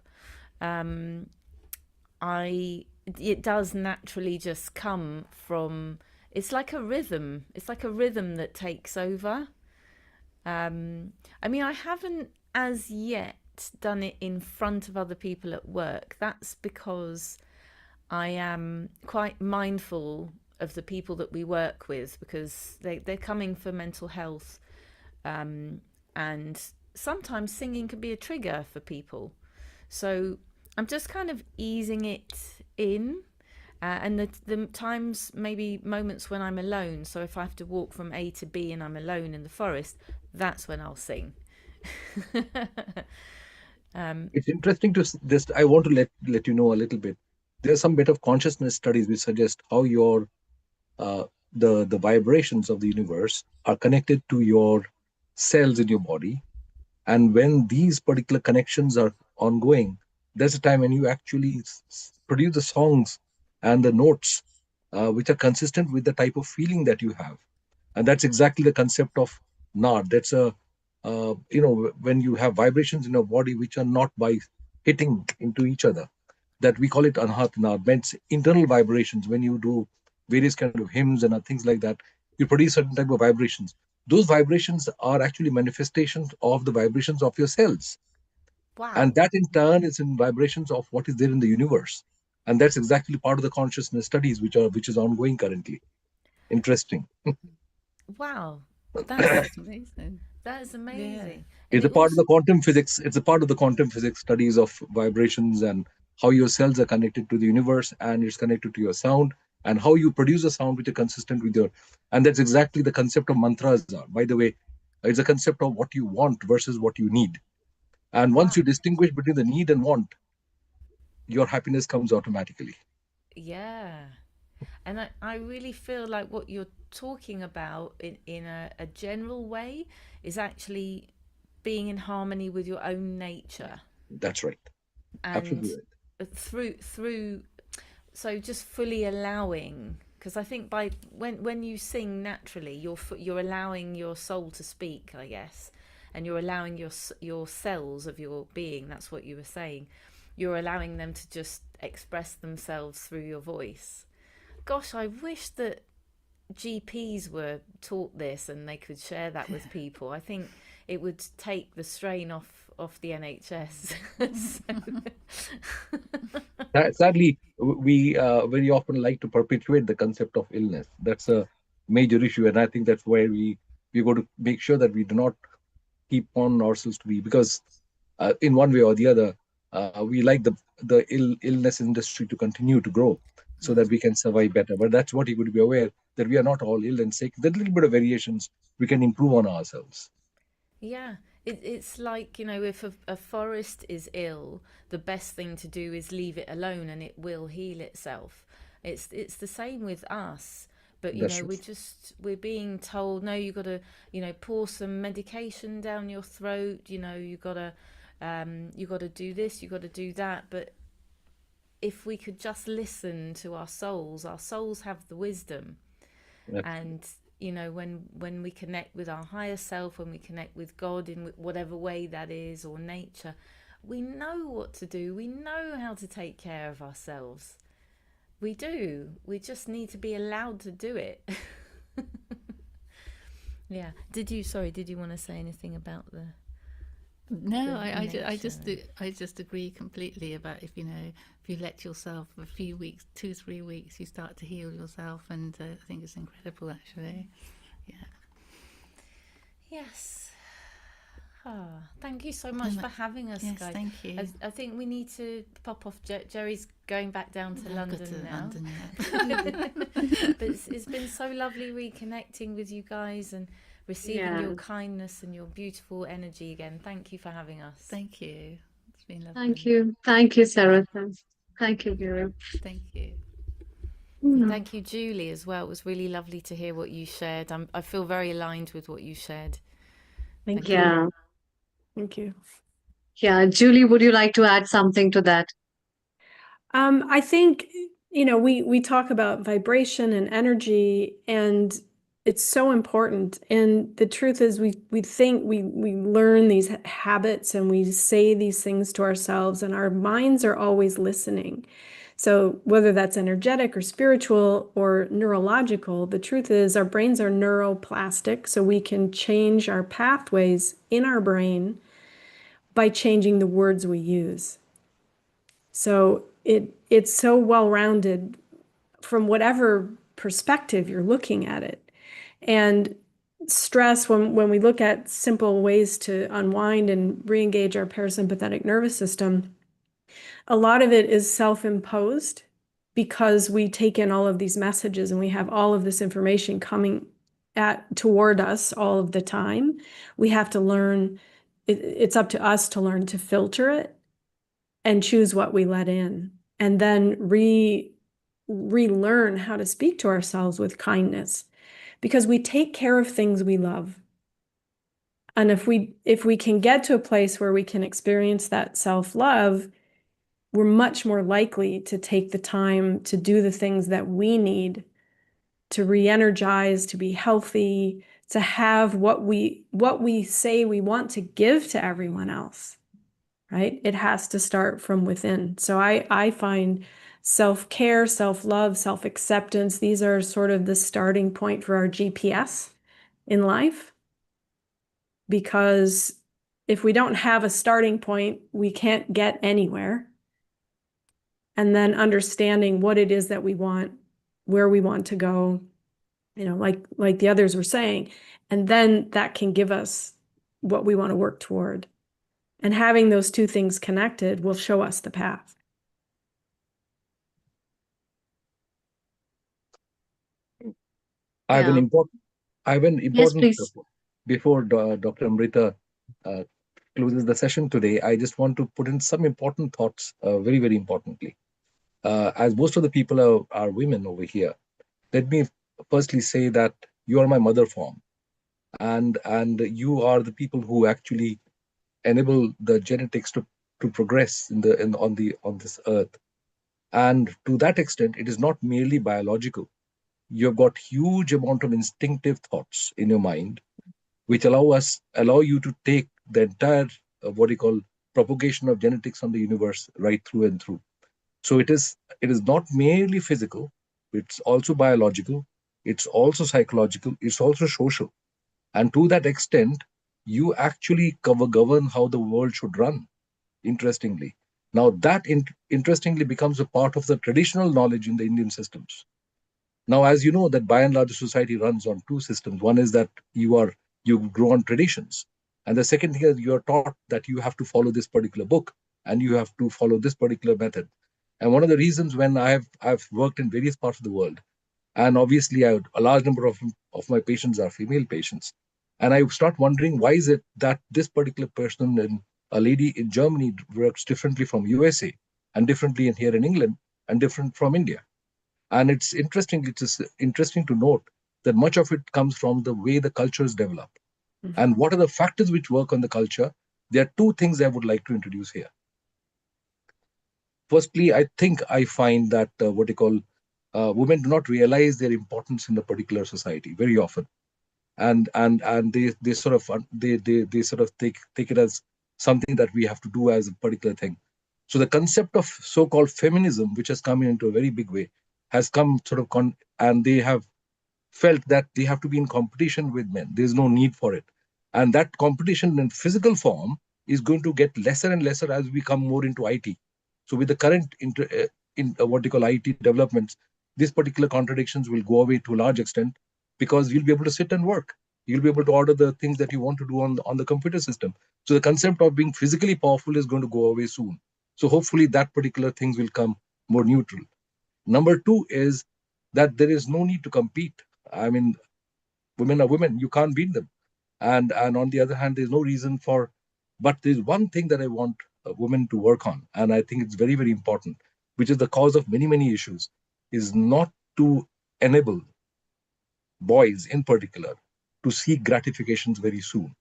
it does naturally just come from, it's like a rhythm. It's like a rhythm that takes over. I mean, I haven't as yet done it in front of other people at work. That's because I am quite mindful of the people that we work with, because they're coming for mental health. And sometimes singing can be a trigger for people. So I'm just kind of easing it in. And the times, maybe moments when I'm alone. So if I have to walk from A to B and I'm alone in the forest, that's when I'll sing. It's interesting to just. I want to let you know a little bit. There are some bit of consciousness studies which suggest how your uh, the vibrations of the universe are connected to your cells in your body, and when these particular connections are ongoing, there's a time when you actually produce the songs and the notes which are consistent with the type of feeling that you have. And that's exactly the concept of nad. That's a when you have vibrations in your body which are not by hitting into each other, that we call it anhat nad, means internal vibrations. When you do various kind of hymns and things like that, you produce certain type of vibrations. Those vibrations are actually manifestations of the vibrations of your cells. Wow. And that in turn is in vibrations of what is there in the universe. And that's exactly part of the consciousness studies which is ongoing currently. Interesting. Wow. That's amazing. That is amazing. And It's a it part of also, the quantum physics. It's a part of the quantum physics studies of vibrations and how your cells are connected to the universe, and it's connected to your sound, and how you produce a sound which is consistent with your. And that's exactly the concept of mantras are. By the way, it's a concept of what you want versus what you need. And once you distinguish between the need and want, your happiness comes automatically. yeah. And I really feel like what you're talking about in a general way is actually being in harmony with your own nature. That's right. And Absolutely right. through so just fully allowing, because I think by when you sing naturally, you're allowing your soul to speak, I guess, and you're allowing your cells of your being, that's what you were saying, you're allowing them to just express themselves through your voice. Gosh, I wish that GPs were taught this and they could share that with people. I think it would take the strain off the NHS. Sadly, we very often like to perpetuate the concept of illness. That's a major issue, and I think that's where we got to make sure that we do not keep on ourselves to be, because in one way or the other, we like the illness industry to continue to grow so that we can survive better. But that's what you would be aware, that we are not all ill and sick. There's a little bit of variations. We can improve on ourselves. Yeah, it's like, if a forest is ill, the best thing to do is leave it alone and it will heal itself. It's the same with us. But That's true. we're being told, no, you got to, pour some medication down your throat, you got to do this, you got to do that. But if we could just listen to our souls have the wisdom. And when we connect with our higher self, when we connect with God in whatever way that is, or nature, we know what to do. We know how to take care of ourselves. We do. We just need to be allowed to do it. Yeah. Did you want to say anything about the No, the I nature? just agree completely about if you let yourself a few weeks, 2-3 weeks, you start to heal yourself, and I think it's incredible actually. Yeah. Yes. Thank you so much for having us, Yes, guys. thank you. I think we need to pop off. Jerry's going back down to London now. But it's been so lovely reconnecting with you guys and receiving your kindness and your beautiful energy again. Thank you for having us. Thank you. It's been lovely. Thank you. Thank you, Sarah. Thank you, Guru. Thank you. Thank you, Julie, as well. It was really lovely to hear what you shared. I feel very aligned with what you shared. Thank you. Yeah. Thank you. Yeah. Julie, would you like to add something to that? I think, we talk about vibration and energy, and it's so important. And the truth is we think we learn these habits and we say these things to ourselves, and our minds are always listening. So whether that's energetic or spiritual or neurological, the truth is our brains are neuroplastic, so we can change our pathways in our brain by changing the words we use. So it's so well-rounded from whatever perspective you're looking at it. And stress, when we look at simple ways to unwind and re-engage our parasympathetic nervous system, a lot of it is self-imposed because we take in all of these messages and we have all of this information coming toward us all of the time. We have to learn, it's up to us to learn to filter it and choose what we let in, and then relearn how to speak to ourselves with kindness, because we take care of things we love. And if we can get to a place where we can experience that self-love, we're much more likely to take the time to do the things that we need to re-energize, to be healthy, to have what we say we want to give to everyone else. Right? It has to start from within. So I find self-care, self-love, self-acceptance, these are sort of the starting point for our GPS in life. Because if we don't have a starting point, we can't get anywhere. And then understanding what it is that we want, where we want to go, like the others were saying, and then that can give us what we want to work toward. And having those two things connected will show us the path. I have an important. Yes, please. Before Dr. Amrita closes the session today, I just want to put in some important thoughts, very, very importantly. As most of the people are women over here, let me firstly say that you are my mother form, and you are the people who actually enable the genetics to progress on this earth. And to that extent, it is not merely biological. You've got huge amount of instinctive thoughts in your mind, which allow you to take the entire what you call propagation of genetics on the universe right through and through. So it is not merely physical, it's also biological, it's also psychological, it's also social. And to that extent, you actually govern how the world should run, interestingly. Now that interestingly becomes a part of the traditional knowledge in the Indian systems. Now, as you know, that by and large, the society runs on two systems. One is that you grow on traditions. And the second thing is you're taught that you have to follow this particular book and you have to follow this particular method. And one of the reasons when I've worked in various parts of the world, and obviously a large number of my patients are female patients, and I start wondering why is it that this particular person and a lady in Germany works differently from USA and differently in here in England and different from India. And it's interesting to note that much of it comes from the way the culture is developed. Mm-hmm. And what are the factors which work on the culture? There are two things I would like to introduce here. Firstly, I find that what you call women do not realize their importance in a particular society very often, and they sort of take it as something that we have to do as a particular thing. So the concept of so-called feminism, which has come into a very big way, has come and they have felt that they have to be in competition with men. There's no need for it. And that competition in physical form is going to get lesser and lesser as we come more into IT. So with the current what they call IT developments, these particular contradictions will go away to a large extent, because you'll be able to sit and work. You'll be able to order the things that you want to do on the computer system. So the concept of being physically powerful is going to go away soon. So hopefully that particular things will come more neutral. Number two is that there is no need to compete. I mean, women are women. You can't beat them. And on the other hand, there's no reason for. But there's one thing that I want women to work on, and I think it's very, very important, which is the cause of many, many issues, is not to enable boys in particular to seek gratifications very soon,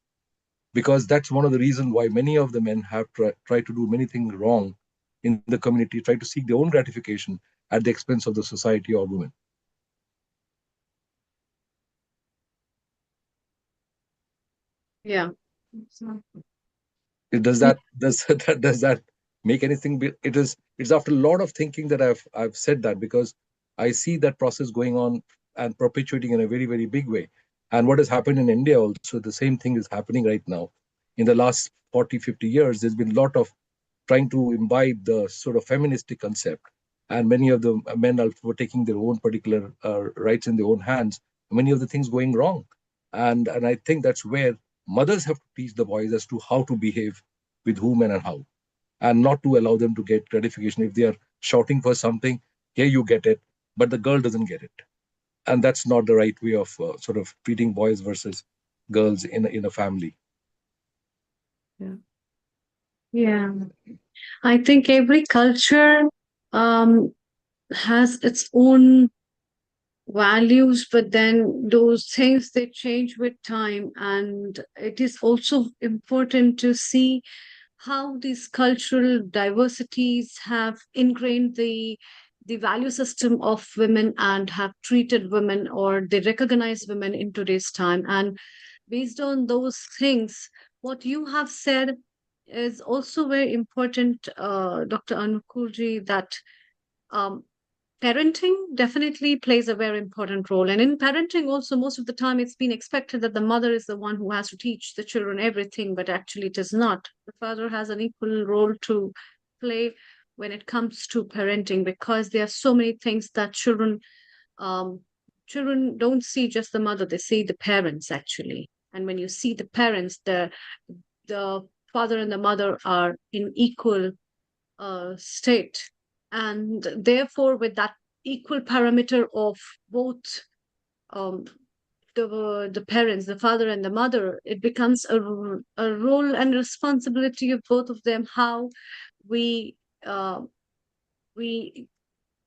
because that's one of the reasons why many of the men have tried to do many things wrong in the community, try to seek their own gratification at the expense of the society or women. Yeah. Does that make anything? It's after a lot of thinking that I've said that, because I see that process going on and perpetuating in a very, very big way. And what has happened in India also, the same thing is happening right now. In the last 40, 50 years, there's been a lot of trying to imbibe the sort of feministic concept. And many of the men were taking their own particular rights in their own hands. Many of the things going wrong. And I think that's where mothers have to teach the boys as to how to behave with whom and how, and not to allow them to get gratification. If they are shouting for something, here you get it, but the girl doesn't get it. And that's not the right way of sort of treating boys versus girls in a family. Yeah. Yeah. I think every culture has its own values, but then those things they change with time. And it is also important to see how these cultural diversities have ingrained the value system of women and have treated women, or they recognize women in today's time. And based on those things, what you have said is also very important, Dr. Anukulji, that um, parenting definitely plays a very important role. And in parenting also, most of the time it's been expected that the mother is the one who has to teach the children everything, but actually it is not. The father has an equal role to play when it comes to parenting, because there are so many things that children don't see just the mother, they see the parents actually. And when you see the parents, the father and the mother are in equal state. And therefore, with that equal parameter of both um, the parents, the father and the mother, it becomes a role and responsibility of both of them, how we we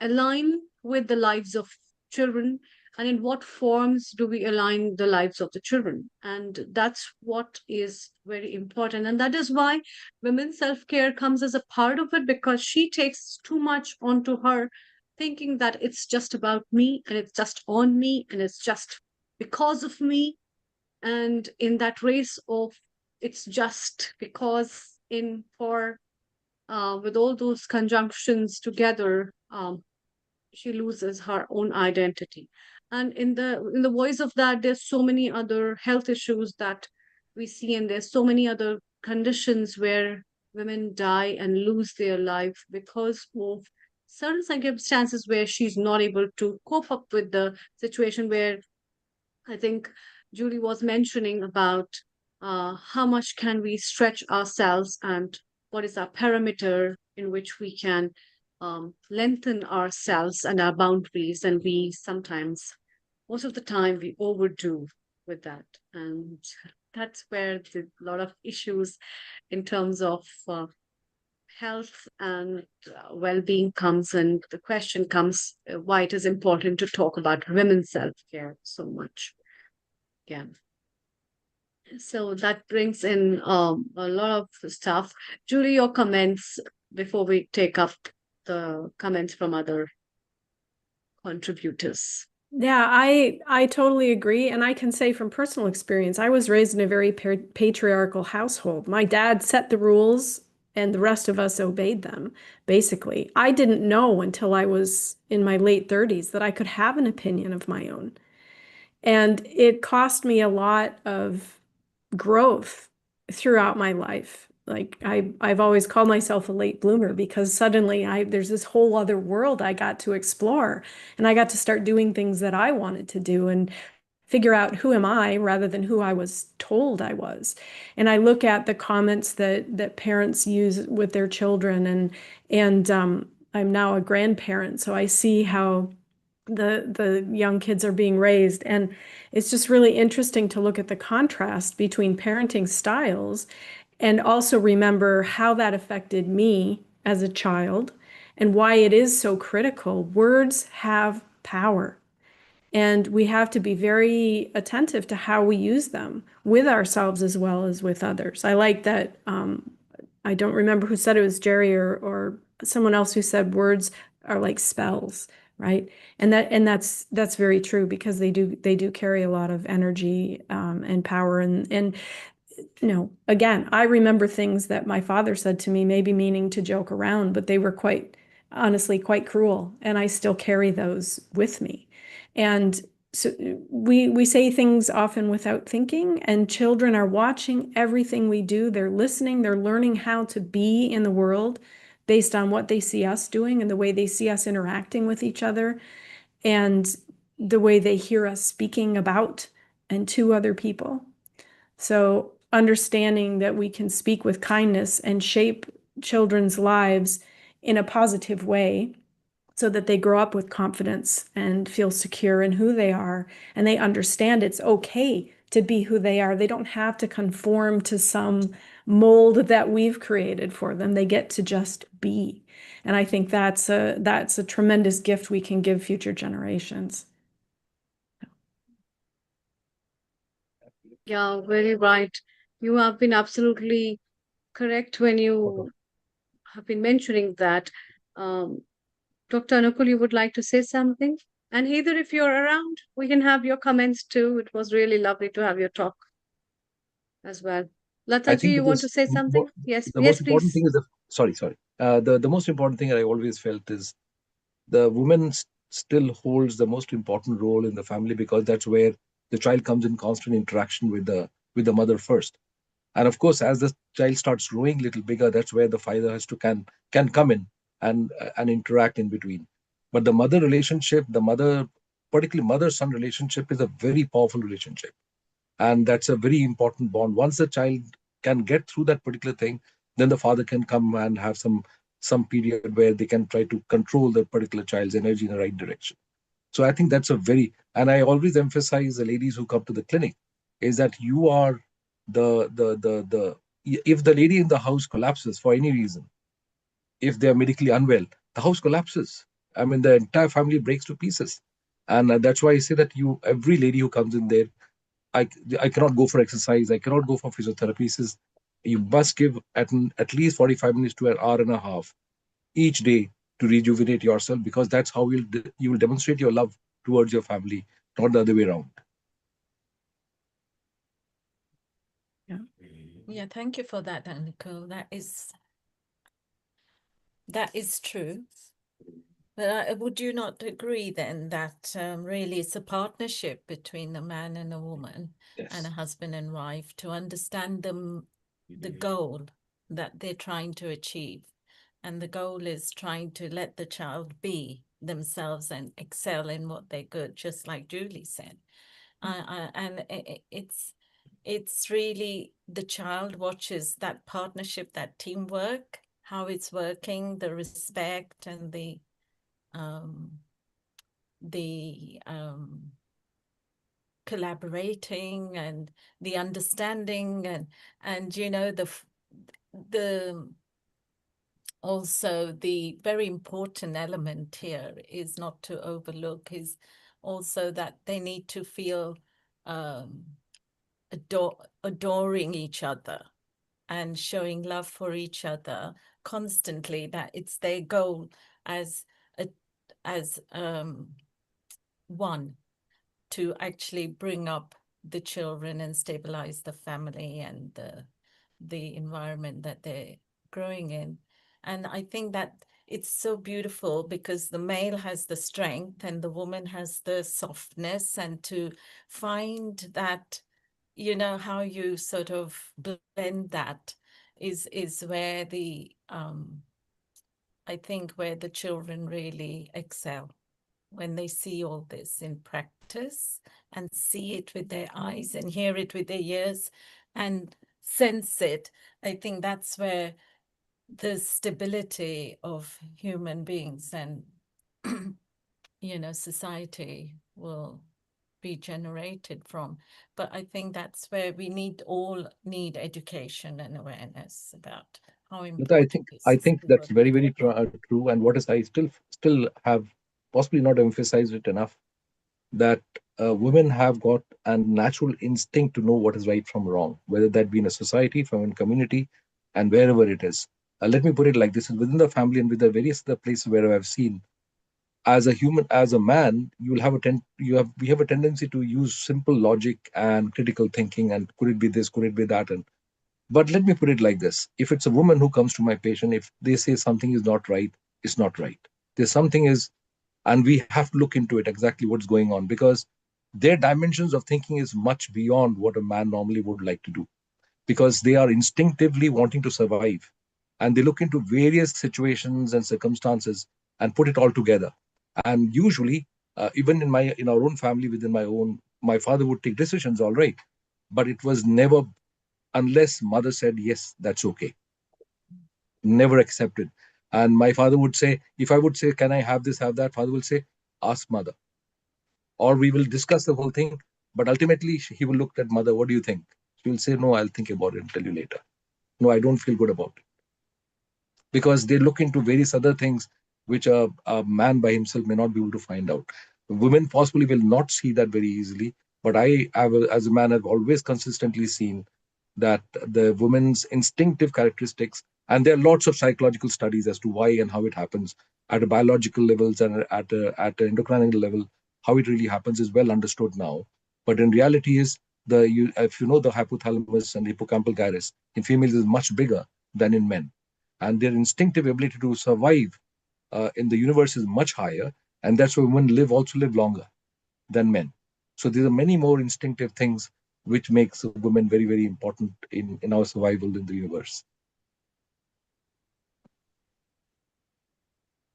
align with the lives of children, and in what forms do we align the lives of the children. And that's what is very important, and that is why women's self-care comes as a part of it, because she takes too much onto her, thinking that it's just about me and it's just on me and it's just because of me. And in that race of it's just because, in for with all those conjunctions together, she loses her own identity. And in the voice of that, there's so many other health issues that we see, and there's so many other conditions where women die and lose their life because of certain circumstances where she's not able to cope up with the situation, where I think Julie was mentioning about how much can we stretch ourselves, and what is our parameter in which we can lengthen ourselves and our boundaries. And we sometimes, most of the time, we overdo with that. And that's where a lot of issues in terms of health and well-being comes. And the question comes why it is important to talk about women's self-care so much. Yeah. So that brings in a lot of stuff. Julie, your comments before we take up the comments from other contributors. Yeah, I totally agree. And I can say from personal experience, I was raised in a very patriarchal household. My dad set the rules and the rest of us obeyed them, basically. I didn't know until I was in my late 30s that I could have an opinion of my own. And it cost me a lot of growth throughout my life. Like I've always called myself a late bloomer because suddenly there's this whole other world I got to explore, and I got to start doing things that I wanted to do and figure out who am I rather than who I was told I was. And I look at the comments that parents use with their children, and I'm now a grandparent, so I see how the young kids are being raised. And it's just really interesting to look at the contrast between parenting styles and also remember how that affected me as a child and why it is so critical. Words have power, and we have to be very attentive to how we use them with ourselves as well as with others. I like that. I don't remember who said it, was Jerry or someone else who said words are like spells, right? And that's very true because they do carry a lot of energy and power. And again, I remember things that my father said to me, maybe meaning to joke around, but they were honestly quite cruel, and I still carry those with me. And so we say things often without thinking, and children are watching everything we do. They're listening, they're learning how to be in the world based on what they see us doing and the way they see us interacting with each other and the way they hear us speaking about and to other people. So understanding that we can speak with kindness and shape children's lives in a positive way so that they grow up with confidence and feel secure in who they are, and they understand it's okay to be who they are. They don't have to conform to some mold that we've created for them. They get to just be. And I think that's a tremendous gift we can give future generations. Yeah, very right. You have been absolutely correct when you have been mentioning that. Dr. Anukul, you would like to say something? And either if you're around, we can have your comments too. It was really lovely to have your talk as well. I Lataji, think you want to say something? Yes, the yes, most important please. thing is sorry. The most important thing that I always felt is the woman still holds the most important role in the family because that's where the child comes in constant interaction with the mother first. And of course, as the child starts growing a little bigger, that's where the father has to can come in and interact in between. But the mother relationship, particularly mother-son relationship, is a very powerful relationship, and that's a very important bond. Once the child can get through that particular thing, then the father can come and have some period where they can try to control the particular child's energy in the right direction. So I think that's a very, and I always emphasize the ladies who come to the clinic is that you are the if the lady in the house collapses for any reason, if they are medically unwell, the house collapses. I mean, the entire family breaks to pieces. And that's why I say that every lady who comes in there, I, I cannot go for exercise, I cannot go for physiotherapy. He says, you must give at least 45 minutes to an hour and a half each day to rejuvenate yourself, because that's how you will demonstrate your love towards your family, not the other way around. Yeah, thank you for that, Nicole. That is true. But would you not agree then that really it's a partnership between a man and a woman and a husband and wife to understand the goal that they're trying to achieve? And the goal is trying to let the child be themselves and excel in what they're good, just like Julie said. And it's really the child watches that partnership, that teamwork, how it's working, the respect and the collaborating and the understanding and the also the very important element here is not to overlook is also that they need to feel adoring each other and showing love for each other constantly, that it's their goal as one to actually bring up the children and stabilize the family and the environment that they're growing in. And I think that it's so beautiful because the male has the strength and the woman has the softness, and to find that, you know, how you sort of blend that is where the I think where the children really excel, when they see all this in practice and see it with their eyes and hear it with their ears and sense it. I think that's where the stability of human beings and you know, society will be generated from. But I think that's where we all need education and awareness about how But I important think this I is think to that's work very together. very true. And what is I still have possibly not emphasized it enough, that women have got a natural instinct to know what is right from wrong, whether that be in a society, from a community, and wherever it is. Let me put it like this: within the family and with the various other places where I've seen, as a human, as a man, you will have we have a tendency to use simple logic and critical thinking, and could it be this, could it be that, and but let me put it like this: if it's a woman who comes to my patient, if they say something is not right, it's not right. There's something is, and we have to look into it exactly what's going on, because their dimensions of thinking is much beyond what a man normally would like to do, because they are instinctively wanting to survive, and they look into various situations and circumstances and put it all together. And usually, even in our own family, within my father would take decisions, all right, but it was never unless mother said yes, that's okay, never accepted. And my father would say, if I would say, can I have this, have that, father will say, ask mother, or we will discuss the whole thing. But ultimately, he will look at mother, what do you think? She will say, no, I'll think about it and tell you later. No, I don't feel good about it, because they look into various other things which a man by himself may not be able to find out. Women possibly will not see that very easily, but as a man, I've always consistently seen that the woman's instinctive characteristics, and there are lots of psychological studies as to why and how it happens at a biological levels and at an endocrine level. How it really happens is well understood now, but in reality is if you know, the hypothalamus and hippocampal gyrus in females is much bigger than in men, and their instinctive ability to survive in the universe is much higher, and that's why women live longer than men. So there are many more instinctive things which makes women very very important in our survival in the universe.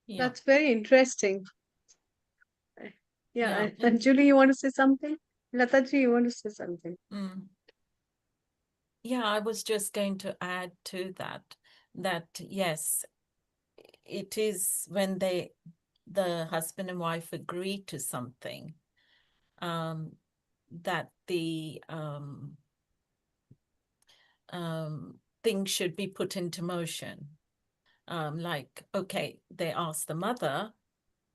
Yeah. That's very interesting. Yeah. Yeah, Julie, you want to say something? Lataji, you want to say something? Yeah, I was just going to add to that yes, it is when the husband and wife agree to something, that the things should be put into motion. Like, okay, they ask the mother,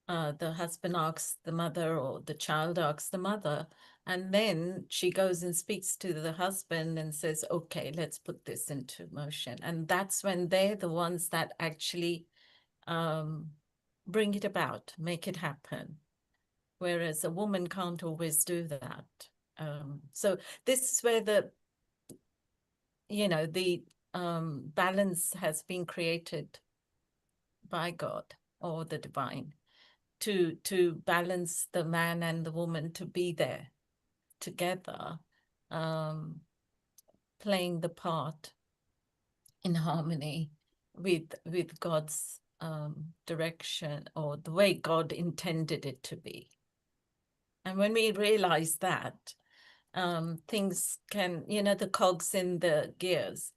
the husband asks the mother, or the child asks the mother, and then she goes and speaks to the husband and says, okay, let's put this into motion. And that's when they're the ones that actually bring it about, make it happen. Whereas a woman can't always do that. So this is where the balance has been created by God or the divine to balance the man and the woman to be there together, playing the part in harmony with God's direction, or the way God intended it to be. And when we realize that, things can, the cogs in the gears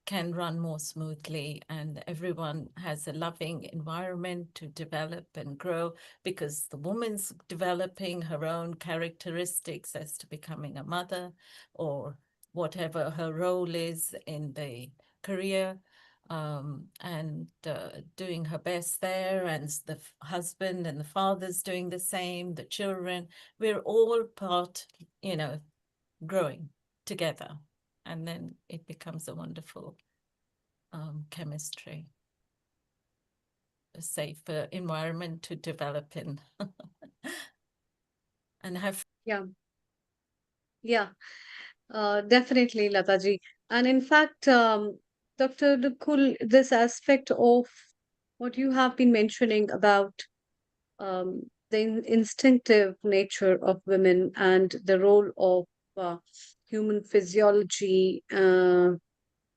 can run more smoothly, and everyone has a loving environment to develop and grow, because the woman's developing her own characteristics as to becoming a mother, or whatever her role is in the career, and doing her best there, and the husband and the father's doing the same, the children, we're all part, growing together, and then it becomes a wonderful chemistry, a safe environment to develop in. And have Yeah, definitely, Lataji. And in fact, Dr. Dukul, this aspect of what you have been mentioning about the instinctive nature of women and the role of human physiology,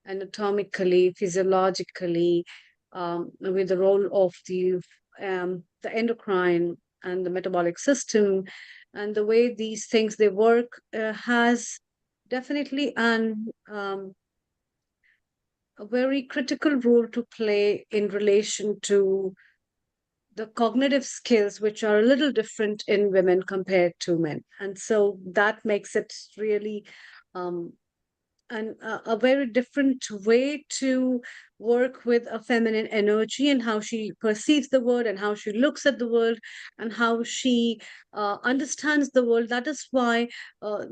anatomically, physiologically, with the role of the endocrine and the metabolic system, and the way these things they work has definitely a very critical role to play in relation to the cognitive skills, which are a little different in women compared to men. And so that makes it really um, a very different way to work with a feminine energy and how she perceives the world and how she looks at the world and how she understands the world. That is why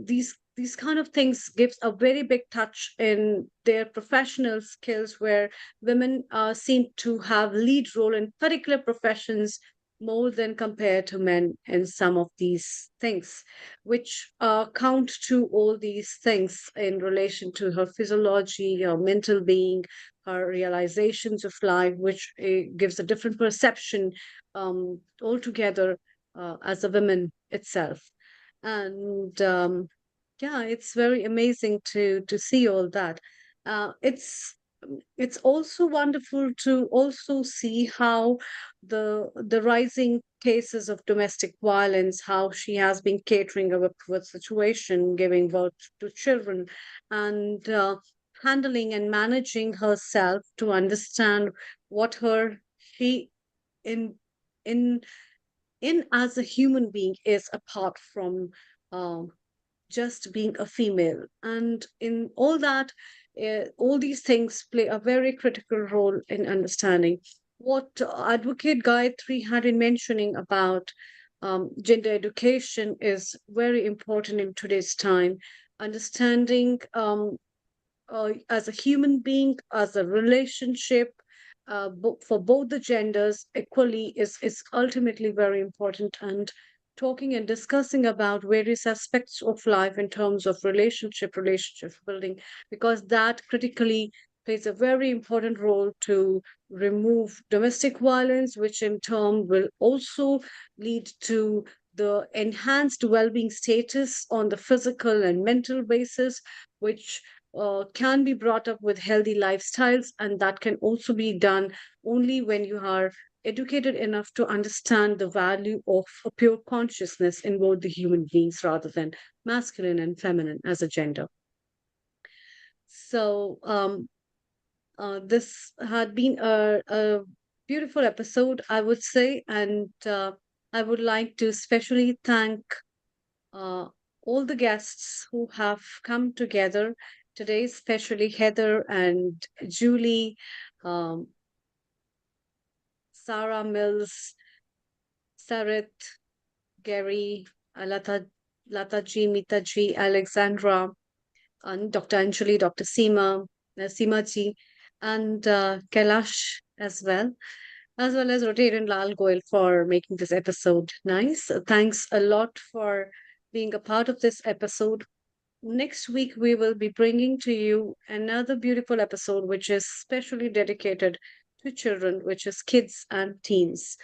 these kind of things gives a very big touch in their professional skills, where women seem to have lead role in particular professions more than compared to men in some of these things, which count to all these things in relation to her physiology, her mental being, her realizations of life, which gives a different perception altogether as a woman itself. And yeah, it's very amazing to see all that. It's also wonderful to also see how the rising cases of domestic violence, how she has been catering a situation, giving birth to children, and handling and managing herself to understand what her she in in in as a human being is, apart from um, just being a female. And in all that, all these things play a very critical role in understanding what Advocate Gayatri had been mentioning about gender education is very important in today's time. Understanding as a human being, as a relationship, for both the genders equally is ultimately very important. And talking and discussing about various aspects of life in terms of relationship building, because that critically plays a very important role to remove domestic violence, which in turn will also lead to the enhanced well-being status on the physical and mental basis, which can be brought up with healthy lifestyles. And that can also be done only when you are educated enough to understand the value of a pure consciousness in both the human beings rather than masculine and feminine as a gender. So this had been a beautiful episode, I would say, and I would like to especially thank uh, all the guests who have come together today, especially Heather and Julie, um, Sarah Mills, Sarit, Gary, Lataji, Mitaji, Alexandra, and Dr. Anjali, Dr. Seema ji, and Kailash as well as Rotarian Lal Goyal for making this episode nice. Thanks a lot for being a part of this episode. Next week, we will be bringing to you another beautiful episode, which is specially dedicated to children, which is Kids and Teens.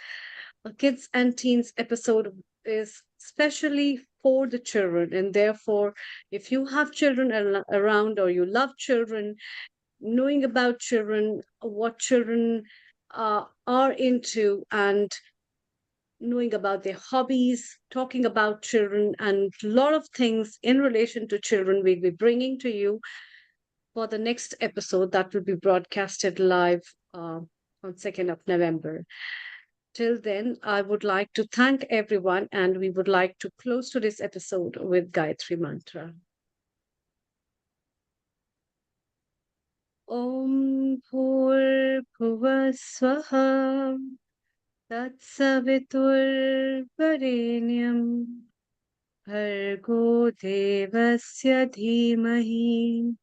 A Kids and Teens episode is specially for the children, and therefore, if you have children around or you love children, knowing about children, what children are into, and knowing about their hobbies, talking about children, and a lot of things in relation to children we'll be bringing to you for the next episode that will be broadcasted live on 2nd of November. Till then, I would like to thank everyone, and we would like to close today's episode with Gayatri Mantra. Om Bhur Bhuva Swaha Tatsaviturvarenyam Bhargo Devasya Dhimahi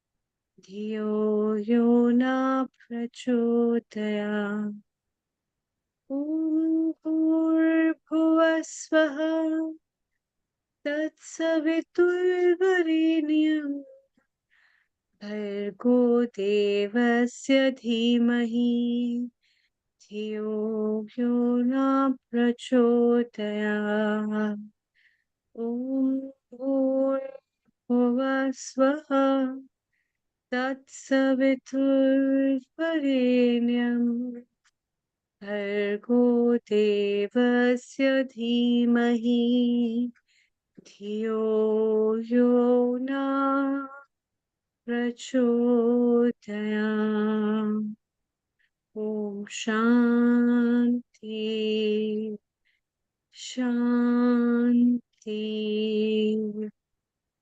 Dhiyo Yona Prachodaya. Om Bhurbhuva Swaha Tatsaviturvarenyam Bhargo Devasya Dhimahi धियो यो न प्रचोदयात् ॐ भूर्भुवः स्वः तत्सवितुर्वरेण्यं भर्गो देवस्य धीमहि धियो यो न प्रचोदयात् ॐ शान्ति शान्ति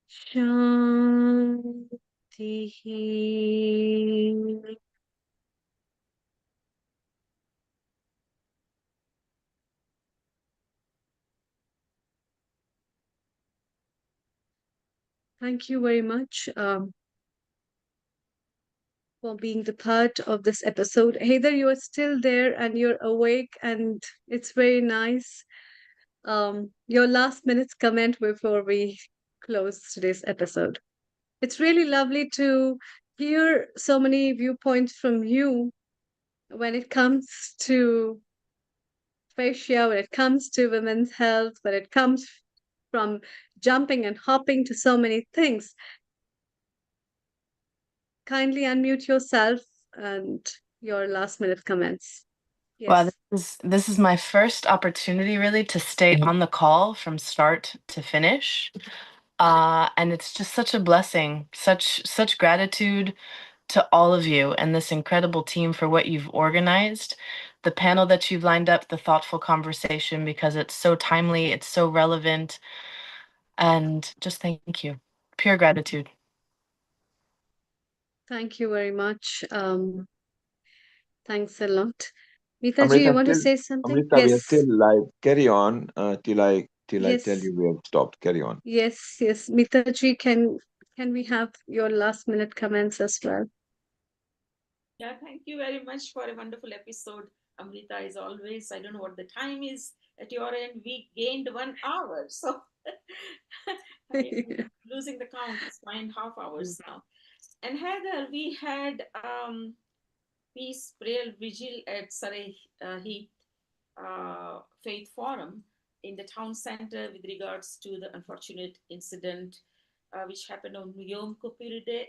शान्तिः. Thank you very much for being the part of this episode. Heather, you are still there and you're awake, and it's very nice. Your last minute's comment before we close today's episode. It's really lovely to hear so many viewpoints from you when it comes to fascia, when it comes to women's health, when it comes from jumping and hopping to so many things. Kindly unmute yourself and your last minute comments. Wow, Yes. this is my first opportunity really to stay on the call from start to finish. And it's just such a blessing, such gratitude to all of you and this incredible team for what you've organized, the panel that you've lined up, the thoughtful conversation, because it's so timely, it's so relevant, and just thank you. Pure gratitude. Thank you very much. Thanks a lot. Mitaji, you Amrita, want to still, say something? Amrita, we are Yes. still live. Carry on till I tell Yes. you we have stopped. Carry on. Yes. Yes. Mitaji, can we have your last minute comments as well? Yeah, thank you very much for a wonderful episode. Amrita, as always, I don't know what the time is at your end. We gained 1 hour. So I'm losing the count. It's 9.5 hours now. And Heather, we had peace prayer vigil at Surrey Heath Faith Forum in the town center with regards to the unfortunate incident which happened on Yom Kippur Day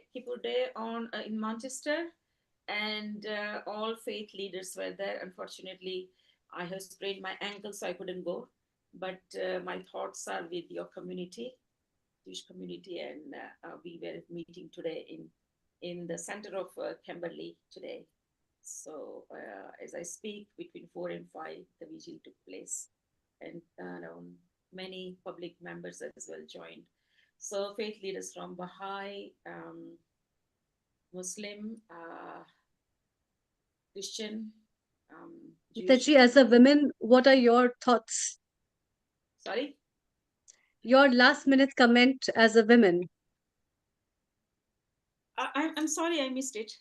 in Manchester. And all faith leaders were there. Unfortunately, I have sprained my ankle, so I couldn't go. But my thoughts are with your community, Jewish community, and we were meeting today in the center of Kimberley today. So as I speak, between 4 and 5, the vigil took place, and many public members as well joined. So faith leaders from Baha'i, Muslim, Christian, Jewish. Mitaji, as a woman, what are your thoughts? Sorry? Your last minute comment as a woman. I'm sorry, I missed it.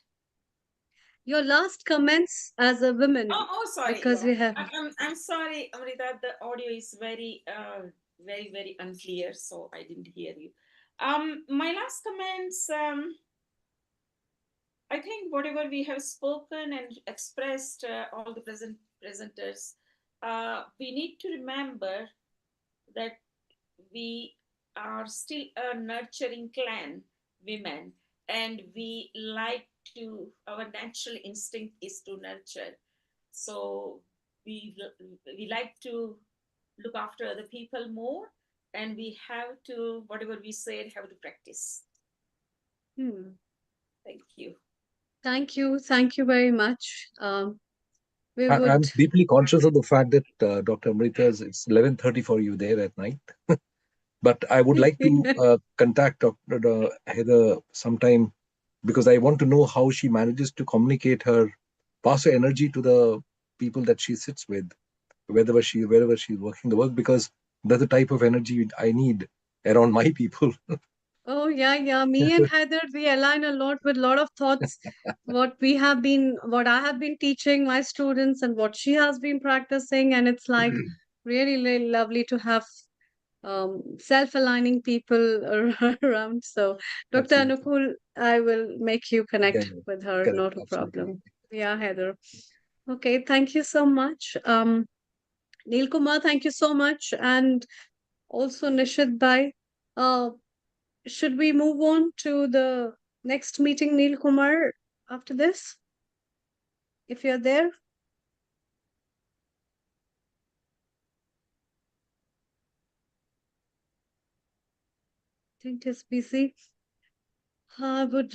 Your last comments as a woman. Oh, sorry. Because Yeah. we have. I'm sorry, Amrita. The audio is very, very unclear, so I didn't hear you. My last comments. I think whatever we have spoken and expressed, all the presenters, we need to remember that we are still a nurturing clan, women, and we like to, our natural instinct is to nurture. So we like to look after other people more, and we have to, whatever we said, have to practice. Thank you. Thank you. Thank you very much. I'm deeply conscious of the fact that Dr. Amrita, it's 11:30 for you there at night. But I would like to contact Dr. Heather sometime, because I want to know how she manages to communicate her, pass her energy to the people that she sits with, wherever she's working the work, because that's the type of energy I need around my people. Oh, yeah. Me and Heather, we align a lot with a lot of thoughts. What I have been teaching my students and what she has been practicing. And it's like really lovely to have self-aligning people around. So, Dr. Anukul, I will make you connect with her. Correct. Not a problem. Yeah, Heather. Okay, thank you so much. Neil Kumar, thank you so much. And also Nishit Bhai. Should we move on to the next meeting, Neil Kumar, after this? If you're there? I think he's busy. Would